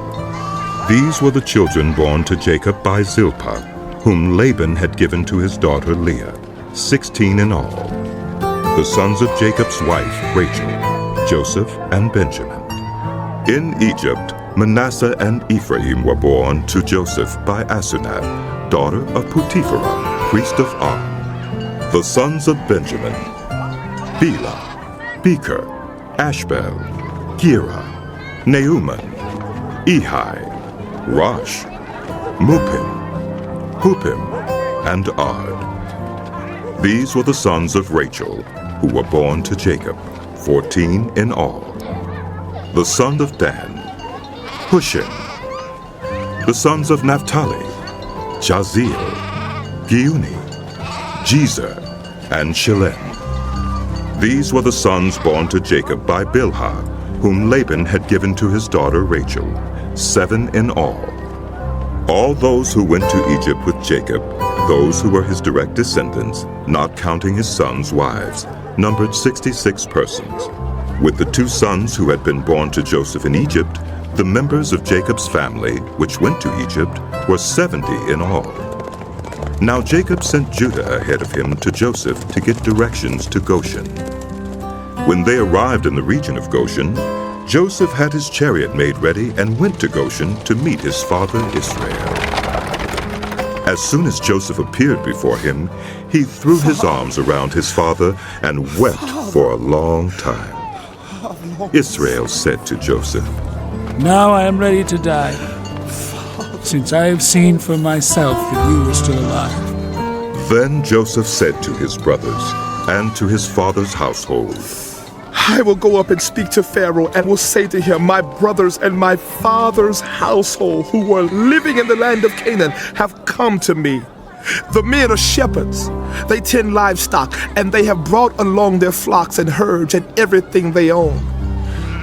These were the children born to Jacob by Zilpah, whom Laban had given to his daughter Leah, 16 in all. The sons of Jacob's wife Rachel: Joseph and Benjamin. In Egypt, Manasseh and Ephraim were born to Joseph by Asenath, daughter of Putiphera, priest of On. The sons of Benjamin: Bela, Becher, Ashbel, Gera, Neumann, Ehi, Rosh, Mupim, Hupim, and Ard. These were the sons of Rachel, who were born to Jacob, 14 in all. The son of Dan: Hushim. The sons of Naphtali: Jaziel, Giuni, Jezer, and Shillem. These were the sons born to Jacob by Bilhah, whom Laban had given to his daughter Rachel, 7 in all. All those who went to Egypt with Jacob, those who were his direct descendants, not counting his sons' wives, numbered 66 persons. With the 2 sons who had been born to Joseph in Egypt, the members of Jacob's family, which went to Egypt, were 70 in all. Now Jacob sent Judah ahead of him to Joseph to get directions to Goshen. When they arrived in the region of Goshen, Joseph had his chariot made ready and went to Goshen to meet his father Israel. As soon as Joseph appeared before him, he threw his arms around his father and wept for a long time. Israel said to Joseph, "Now I am ready to die, since I have seen for myself that you are still alive." Then Joseph said to his brothers and to his father's household, I will go up and speak to Pharaoh and will say to him, my brothers and my father's household who were living in the land of Canaan have come to me. The men are shepherds. They tend livestock, and they have brought along their flocks and herds and everything they own.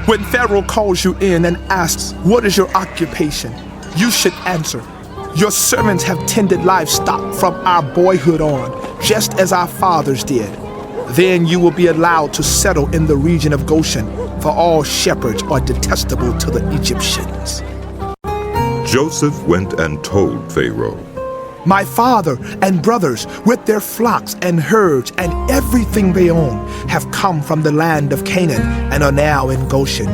When Pharaoh calls you in and asks, what is your occupation? You should answer, your servants have tended livestock from our boyhood on, just as our fathers did. Then you will be allowed to settle in the region of Goshen, for all shepherds are detestable to the Egyptians. Joseph went and told Pharaoh, my father and brothers, with their flocks and herds and everything they own, have come from the land of Canaan and are now in Goshen.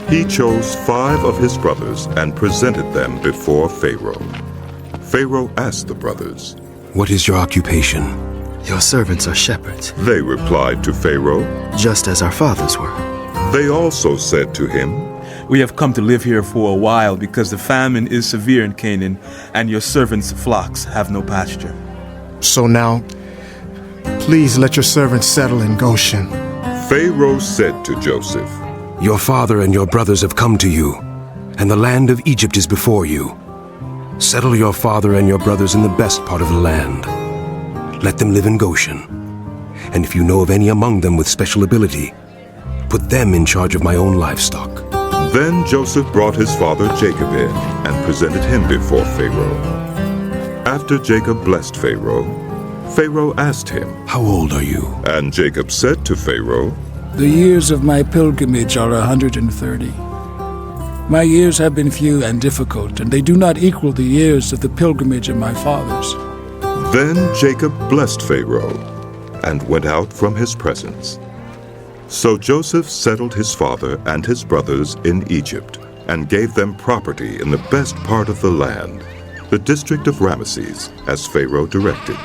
He chose 5 of his brothers and presented them before Pharaoh. Pharaoh asked the brothers, what is your occupation? Your servants are shepherds. They replied to Pharaoh, just as our fathers were. They also said to him, we have come to live here for a while because the famine is severe in Canaan, and your servants' flocks have no pasture. So now, please let your servants settle in Goshen. Pharaoh said to Joseph, your father and your brothers have come to you, and the land of Egypt is before you. Settle your father and your brothers in the best part of the land. Let them live in Goshen. And if you know of any among them with special ability, put them in charge of my own livestock. Then Joseph brought his father Jacob in and presented him before Pharaoh. After Jacob blessed Pharaoh, Pharaoh asked him, how old are you? And Jacob said to Pharaoh, the years of my pilgrimage are 130. My years have been few and difficult, and they do not equal the years of the pilgrimage of my fathers. Then Jacob blessed Pharaoh and went out from his presence. So Joseph settled his father and his brothers in Egypt and gave them property in the best part of the land, the district of Ramesses, as Pharaoh directed.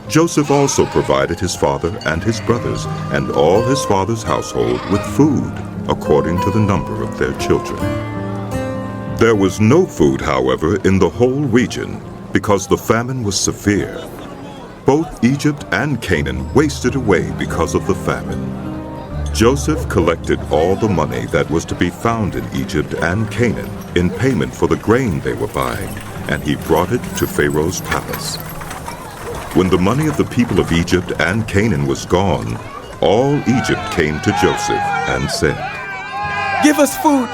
Joseph also provided his father and his brothers and all his father's household with food according to the number of their children. There was no food, however, in the whole region because the famine was severe. Both Egypt and Canaan wasted away because of the famine. Joseph collected all the money that was to be found in Egypt and Canaan in payment for the grain they were buying, and he brought it to Pharaoh's palace. When the money of the people of Egypt and Canaan was gone, all Egypt came to Joseph and said, give us food.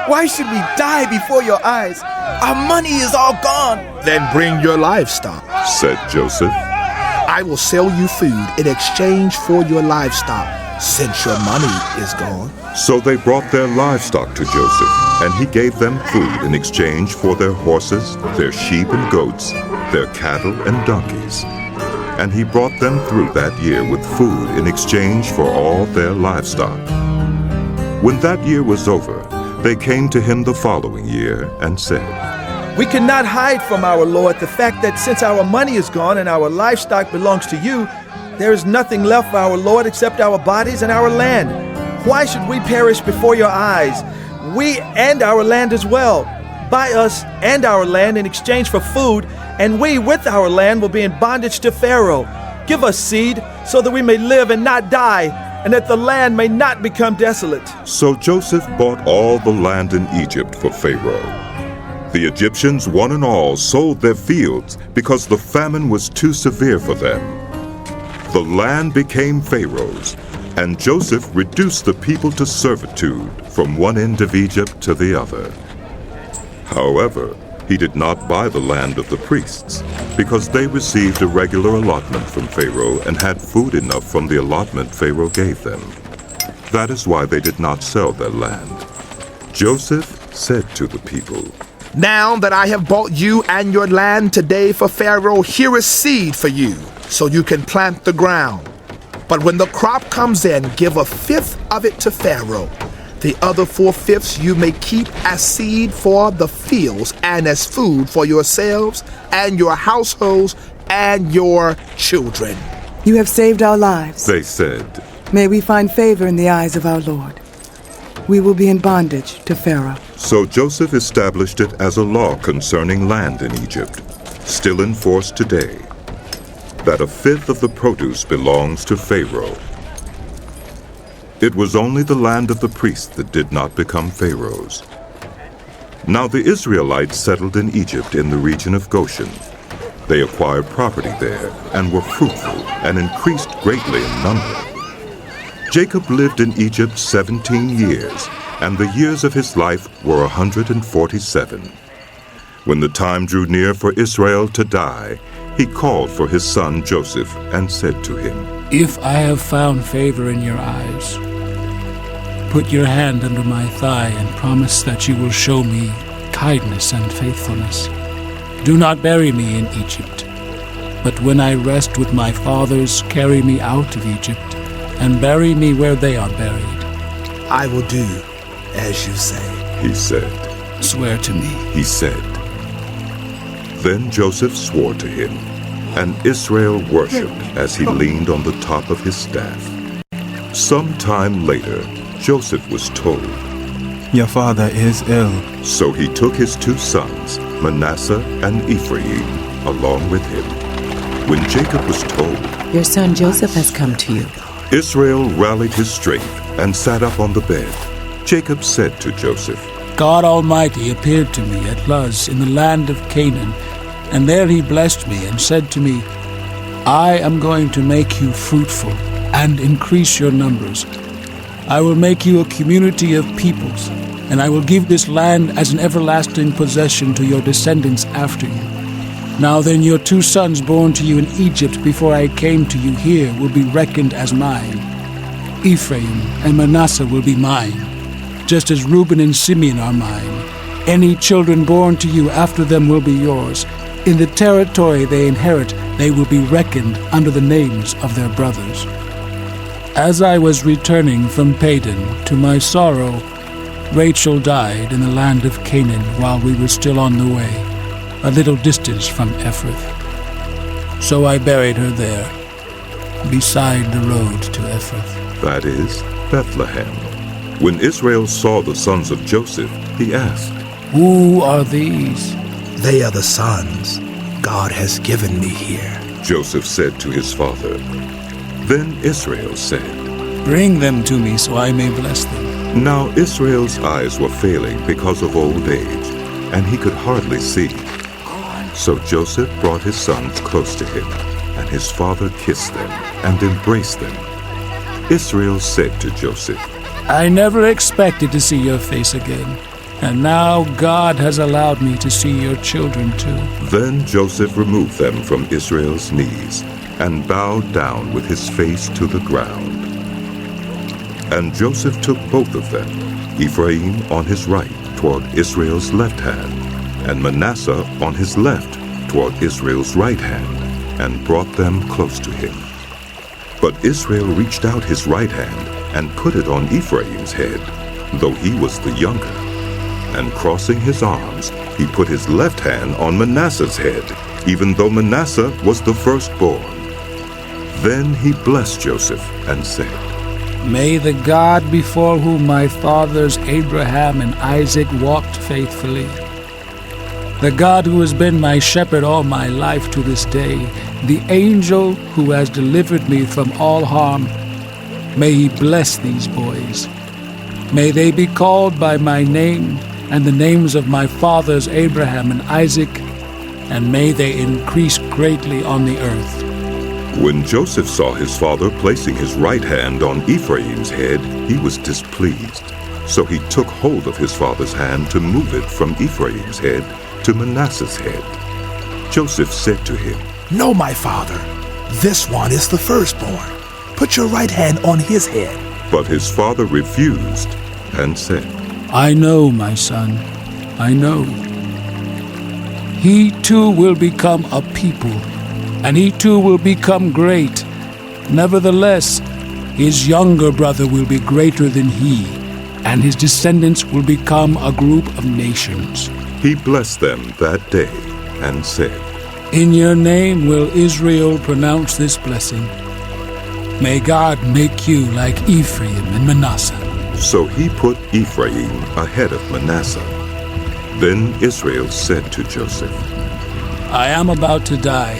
Why should we die before your eyes? Our money is all gone. Then bring your livestock, said Joseph. I will sell you food in exchange for your livestock, since your money is gone. So they brought their livestock to Joseph, and he gave them food in exchange for their horses, their sheep and goats, their cattle and donkeys. And he brought them through that year with food in exchange for all their livestock. When that year was over, they came to him the following year and said, we cannot hide from our Lord the fact that since our money is gone and our livestock belongs to you, there is nothing left for our Lord except our bodies and our land. Why should we perish before your eyes, we and our land as well? Buy us and our land in exchange for food, and we with our land will be in bondage to Pharaoh. Give us seed so that we may live and not die, and that the land may not become desolate. So Joseph bought all the land in Egypt for Pharaoh. The Egyptians, one and all, sold their fields because the famine was too severe for them. The land became Pharaoh's, and Joseph reduced the people to servitude from one end of Egypt to the other. However, he did not buy the land of the priests, because they received a regular allotment from Pharaoh and had food enough from the allotment Pharaoh gave them. That is why they did not sell their land. Joseph said to the people, Now that I have bought you and your land today for Pharaoh, here is seed for you, so you can plant the ground. But when the crop comes in, give a fifth of it to Pharaoh. The other 4/5 you may keep as seed for the fields and as food for yourselves and your households and your children. You have saved our lives. They said, May we find favor in the eyes of our Lord. We will be in bondage to Pharaoh. So Joseph established it as a law concerning land in Egypt, still in force today, that a fifth of the produce belongs to Pharaoh. It was only the land of the priests that did not become Pharaoh's. Now the Israelites settled in Egypt in the region of Goshen. They acquired property there and were fruitful and increased greatly in number. Jacob lived in Egypt 17 years, and the years of his life were 147. When the time drew near for Israel to die, he called for his son Joseph and said to him, If I have found favor in your eyes, put your hand under my thigh and promise that you will show me kindness and faithfulness. Do not bury me in Egypt, but when I rest with my fathers, carry me out of Egypt and bury me where they are buried. I will do as you say, he said. Swear to me, he said. Then Joseph swore to him, and Israel worshipped as he leaned on the top of his staff. Some time later, Joseph was told, Your father is ill. So he took his 2 sons, Manasseh and Ephraim, along with him. When Jacob was told, Your son Joseph has come to you, Israel rallied his strength and sat up on the bed. Jacob said to Joseph, God Almighty appeared to me at Luz in the land of Canaan, and there he blessed me and said to me, I am going to make you fruitful and increase your numbers. I will make you a community of peoples, and I will give this land as an everlasting possession to your descendants after you. Now then, your 2 sons born to you in Egypt before I came to you here will be reckoned as mine. Ephraim and Manasseh will be mine, just as Reuben and Simeon are mine. Any children born to you after them will be yours. In the territory they inherit, they will be reckoned under the names of their brothers. As I was returning from Padan, to my sorrow, Rachel died in the land of Canaan while we were still on the way, a little distance from Ephrath. So I buried her there, beside the road to Ephrath. That is, Bethlehem. When Israel saw the sons of Joseph, he asked, Who are these? They are the sons God has given me here. Joseph said to his father. Then Israel said, Bring them to me so I may bless them. Now Israel's eyes were failing because of old age, and he could hardly see. So Joseph brought his sons close to him, and his father kissed them and embraced them. Israel said to Joseph, I never expected to see your face again, and now God has allowed me to see your children too. Then Joseph removed them from Israel's knees, and bowed down with his face to the ground. And Joseph took both of them, Ephraim on his right toward Israel's left hand, and Manasseh on his left toward Israel's right hand, and brought them close to him. But Israel reached out his right hand and put it on Ephraim's head, though he was the younger. And crossing his arms, he put his left hand on Manasseh's head, even though Manasseh was the firstborn. Then he blessed Joseph and said, May the God before whom my fathers Abraham and Isaac walked faithfully, the God who has been my shepherd all my life to this day, the angel who has delivered me from all harm, may he bless these boys. May they be called by my name and the names of my fathers Abraham and Isaac, and may they increase greatly on the earth. When Joseph saw his father placing his right hand on Ephraim's head, he was displeased. So he took hold of his father's hand to move it from Ephraim's head to Manasseh's head. Joseph said to him, "No, my father, this one is the firstborn. Put your right hand on his head." But his father refused and said, I know, my son, I know. He too will become a people, and he too will become great. Nevertheless, his younger brother will be greater than he, and his descendants will become a group of nations. He blessed them that day and said, In your name will Israel pronounce this blessing. May God make you like Ephraim and Manasseh. So he put Ephraim ahead of Manasseh. Then Israel said to Joseph, I am about to die,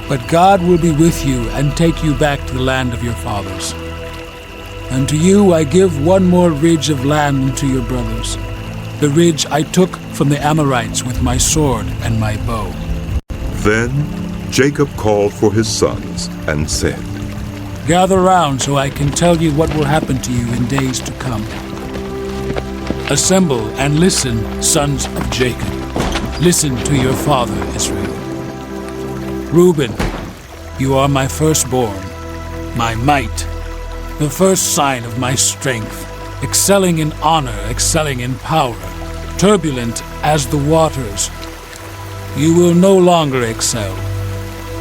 but God will be with you and take you back to the land of your fathers. And to you I give one more ridge of land than to your brothers, the ridge I took from the Amorites with my sword and my bow. Then Jacob called for his sons and said, Gather round so I can tell you what will happen to you in days to come. Assemble and listen, sons of Jacob. Listen to your father, Israel. Reuben, you are my firstborn, my might, the first sign of my strength, excelling in honor, excelling in power, turbulent as the waters. You will no longer excel,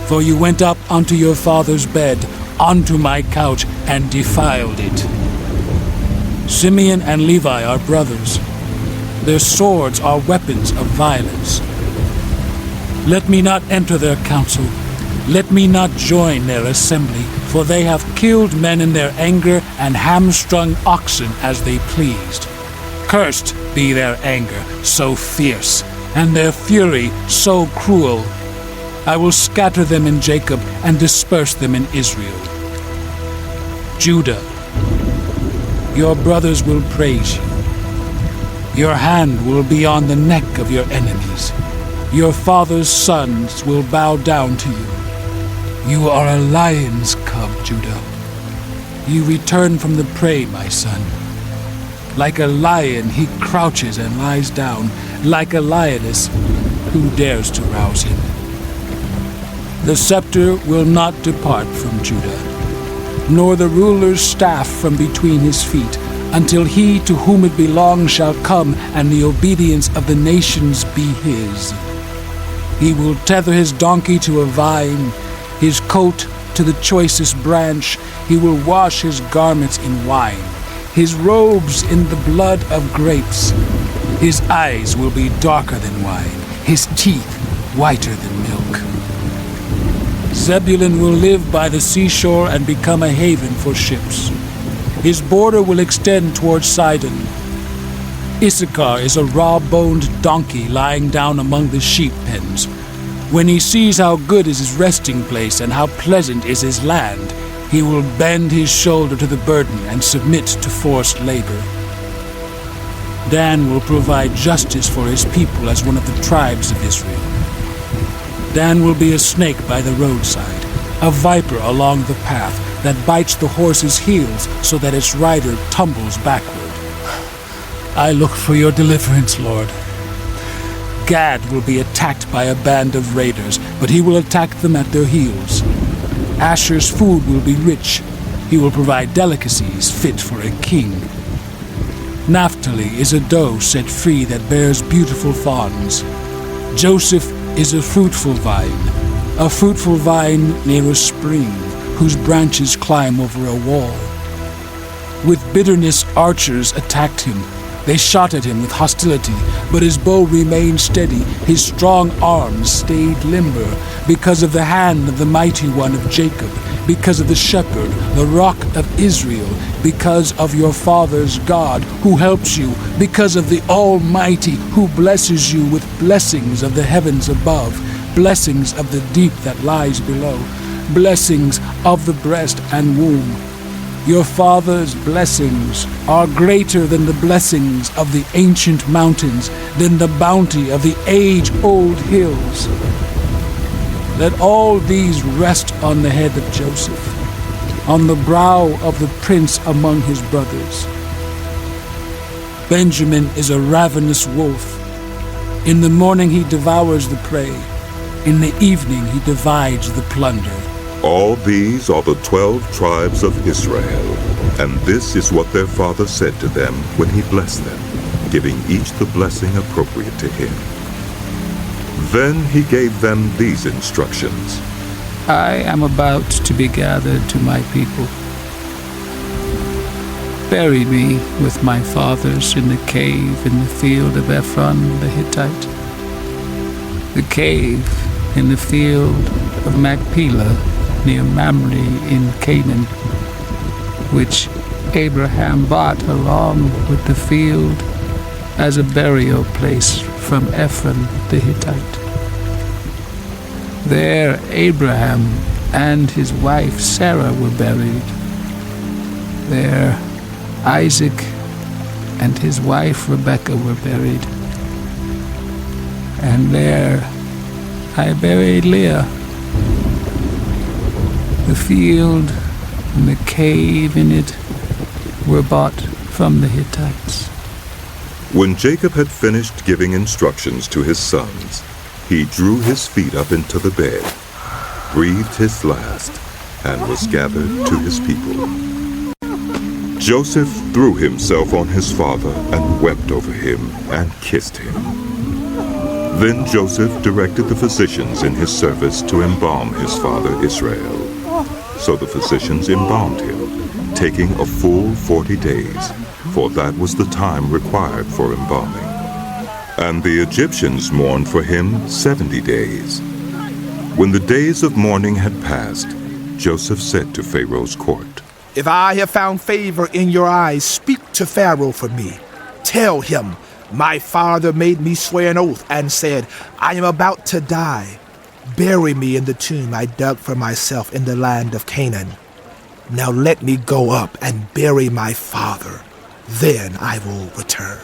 for you went up unto your father's bed, onto my couch, and defiled it. Simeon and Levi are brothers. Their swords are weapons of violence. Let me not enter their council. Let me not join their assembly, for they have killed men in their anger and hamstrung oxen as they pleased. Cursed be their anger, so fierce, and their fury so cruel. I will scatter them in Jacob and disperse them in Israel. Judah, your brothers will praise you. Your hand will be on the neck of your enemies. Your father's sons will bow down to you. You are a lion's cub, Judah. You return from the prey, my son. Like a lion, he crouches and lies down. Like a lioness, who dares to rouse him? The scepter will not depart from Judah, nor the ruler's staff from between his feet, until he to whom it belongs shall come, and the obedience of the nations be his. He will tether his donkey to a vine, his coat to the choicest branch. He will wash his garments in wine, his robes in the blood of grapes. His eyes will be darker than wine, his teeth whiter than milk. Zebulun will live by the seashore and become a haven for ships. His border will extend towards Sidon. Issachar is a raw-boned donkey lying down among the sheep pens. When he sees how good is his resting place and how pleasant is his land, he will bend his shoulder to the burden and submit to forced labor. Dan will provide justice for his people as one of the tribes of Israel. Dan will be a snake by the roadside, a viper along the path that bites the horse's heels so that its rider tumbles backward. I look for your deliverance, Lord. Gad will be attacked by a band of raiders, but he will attack them at their heels. Asher's food will be rich. He will provide delicacies fit for a king. Naphtali is a doe set free that bears beautiful fawns. Joseph is a fruitful vine near a spring, whose branches climb over a wall. With bitterness archers attacked him. They shot at him with hostility, but his bow remained steady, his strong arms stayed limber, because of the hand of the mighty one of Jacob, because of the shepherd, the rock of Israel, because of your father's God, who helps you, because of the Almighty, who blesses you with blessings of the heavens above, blessings of the deep that lies below, blessings of the breast and womb. Your father's blessings are greater than the blessings of the ancient mountains, than the bounty of the age-old hills. Let all these rest on the head of Joseph, on the brow of the prince among his brothers. Benjamin is a ravenous wolf. In the morning he devours the prey. In the evening he divides the plunder. All these are the 12 tribes of Israel, and this is what their father said to them when he blessed them, giving each the blessing appropriate to him. Then he gave them these instructions. I am about to be gathered to my people. Bury me with my fathers in the cave in the field of Ephron the Hittite, the cave in the field of Machpelah near Mamre in Canaan, which Abraham bought along with the field as a burial place from Ephron the Hittite. There Abraham and his wife Sarah were buried. There Isaac and his wife Rebekah were buried. And there I buried Leah. The field and the cave in it were bought from the Hittites. When Jacob had finished giving instructions to his sons, he drew his feet up into the bed, breathed his last, and was gathered to his people. Joseph threw himself on his father and wept over him and kissed him. Then Joseph directed the physicians in his service to embalm his father Israel. So the physicians embalmed him, taking a full 40 days, for that was the time required for embalming. And the Egyptians mourned for him 70 days. When the days of mourning had passed, Joseph said to Pharaoh's court, If I have found favor in your eyes, speak to Pharaoh for me. Tell him, my father made me swear an oath and said, I am about to die. Bury me in the tomb I dug for myself in the land of Canaan. Now let me go up and bury my father. Then I will return.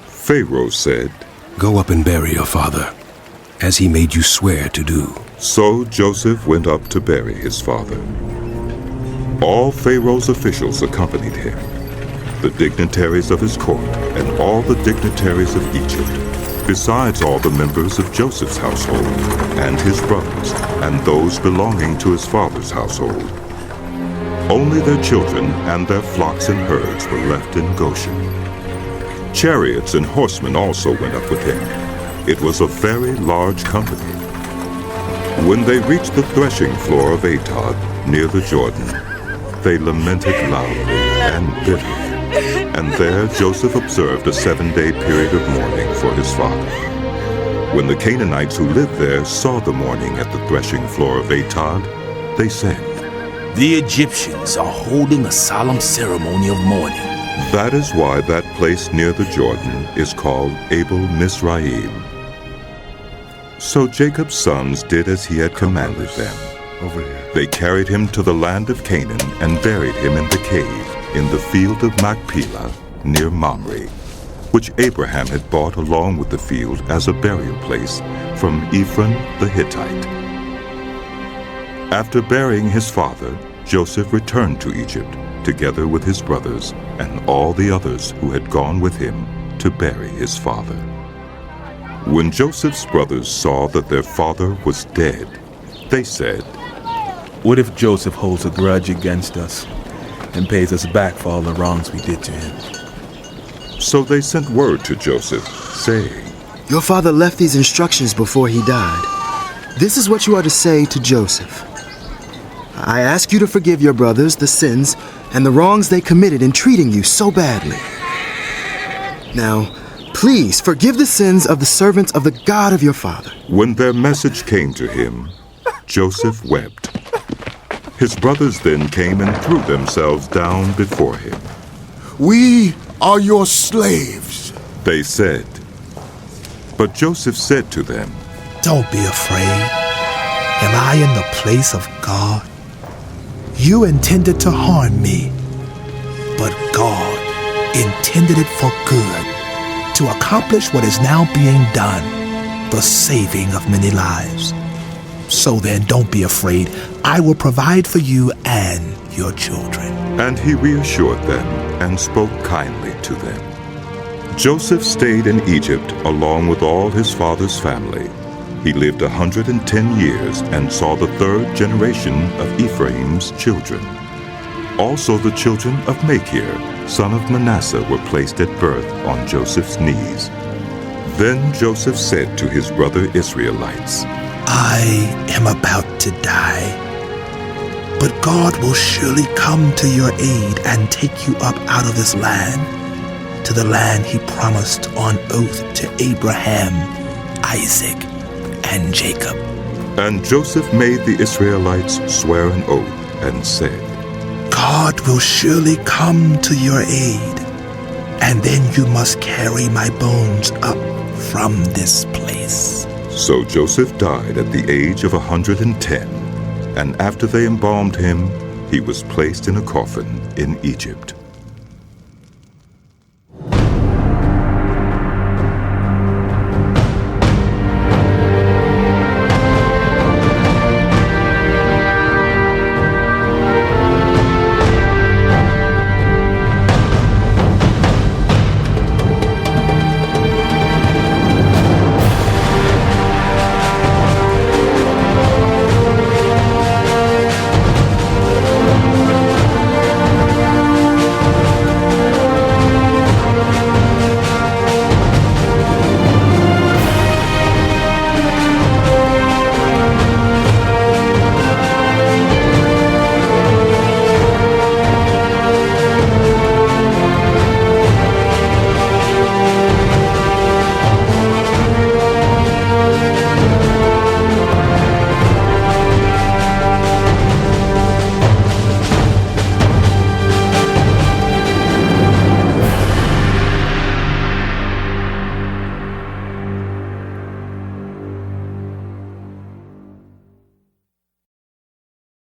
Pharaoh said, Go up and bury your father, as he made you swear to do. So Joseph went up to bury his father. All Pharaoh's officials accompanied him, the dignitaries of his court and all the dignitaries of Egypt, besides all the members of Joseph's household and his brothers and those belonging to his father's household. Only their children and their flocks and herds were left in Goshen. Chariots and horsemen also went up with him. It was a very large company. When they reached the threshing floor of Atad, near the Jordan, they lamented loudly and bitterly. And there Joseph observed a 7-day period of mourning for his father. When the Canaanites who lived there saw the mourning at the threshing floor of Atad, they said, The Egyptians are holding a solemn ceremony of mourning. That is why that place near the Jordan is called Abel Mizraim. So Jacob's sons did as he had commanded them. Over here. They carried him to the land of Canaan and buried him in the cave in the field of Machpelah near Mamre, which Abraham had bought along with the field as a burial place from Ephron the Hittite. After burying his father, Joseph returned to Egypt, together with his brothers and all the others who had gone with him to bury his father. When Joseph's brothers saw that their father was dead, they said, What if Joseph holds a grudge against us and pays us back for all the wrongs we did to him? So they sent word to Joseph, saying, Your father left these instructions before he died. This is what you are to say to Joseph. I ask you to forgive your brothers the sins and the wrongs they committed in treating you so badly. Now, please forgive the sins of the servants of the God of your father. When their message came to him, Joseph wept. His brothers then came and threw themselves down before him. We are your slaves, they said. But Joseph said to them, Don't be afraid. Am I in the place of God? You intended to harm me, but God intended it for good, to accomplish what is now being done, the saving of many lives. So then, don't be afraid. I will provide for you and your children. And he reassured them and spoke kindly to them. Joseph stayed in Egypt along with all his father's family. He lived 110 years and saw the third generation of Ephraim's children. Also the children of Machir, son of Manasseh, were placed at birth on Joseph's knees. Then Joseph said to his brother Israelites, I am about to die, but God will surely come to your aid and take you up out of this land, to the land he promised on oath to Abraham, Isaac, and Jacob. And Joseph made the Israelites swear an oath and said, God will surely come to your aid, and then you must carry my bones up from this place. So Joseph died at the age of 110, and after they embalmed him, he was placed in a coffin in Egypt.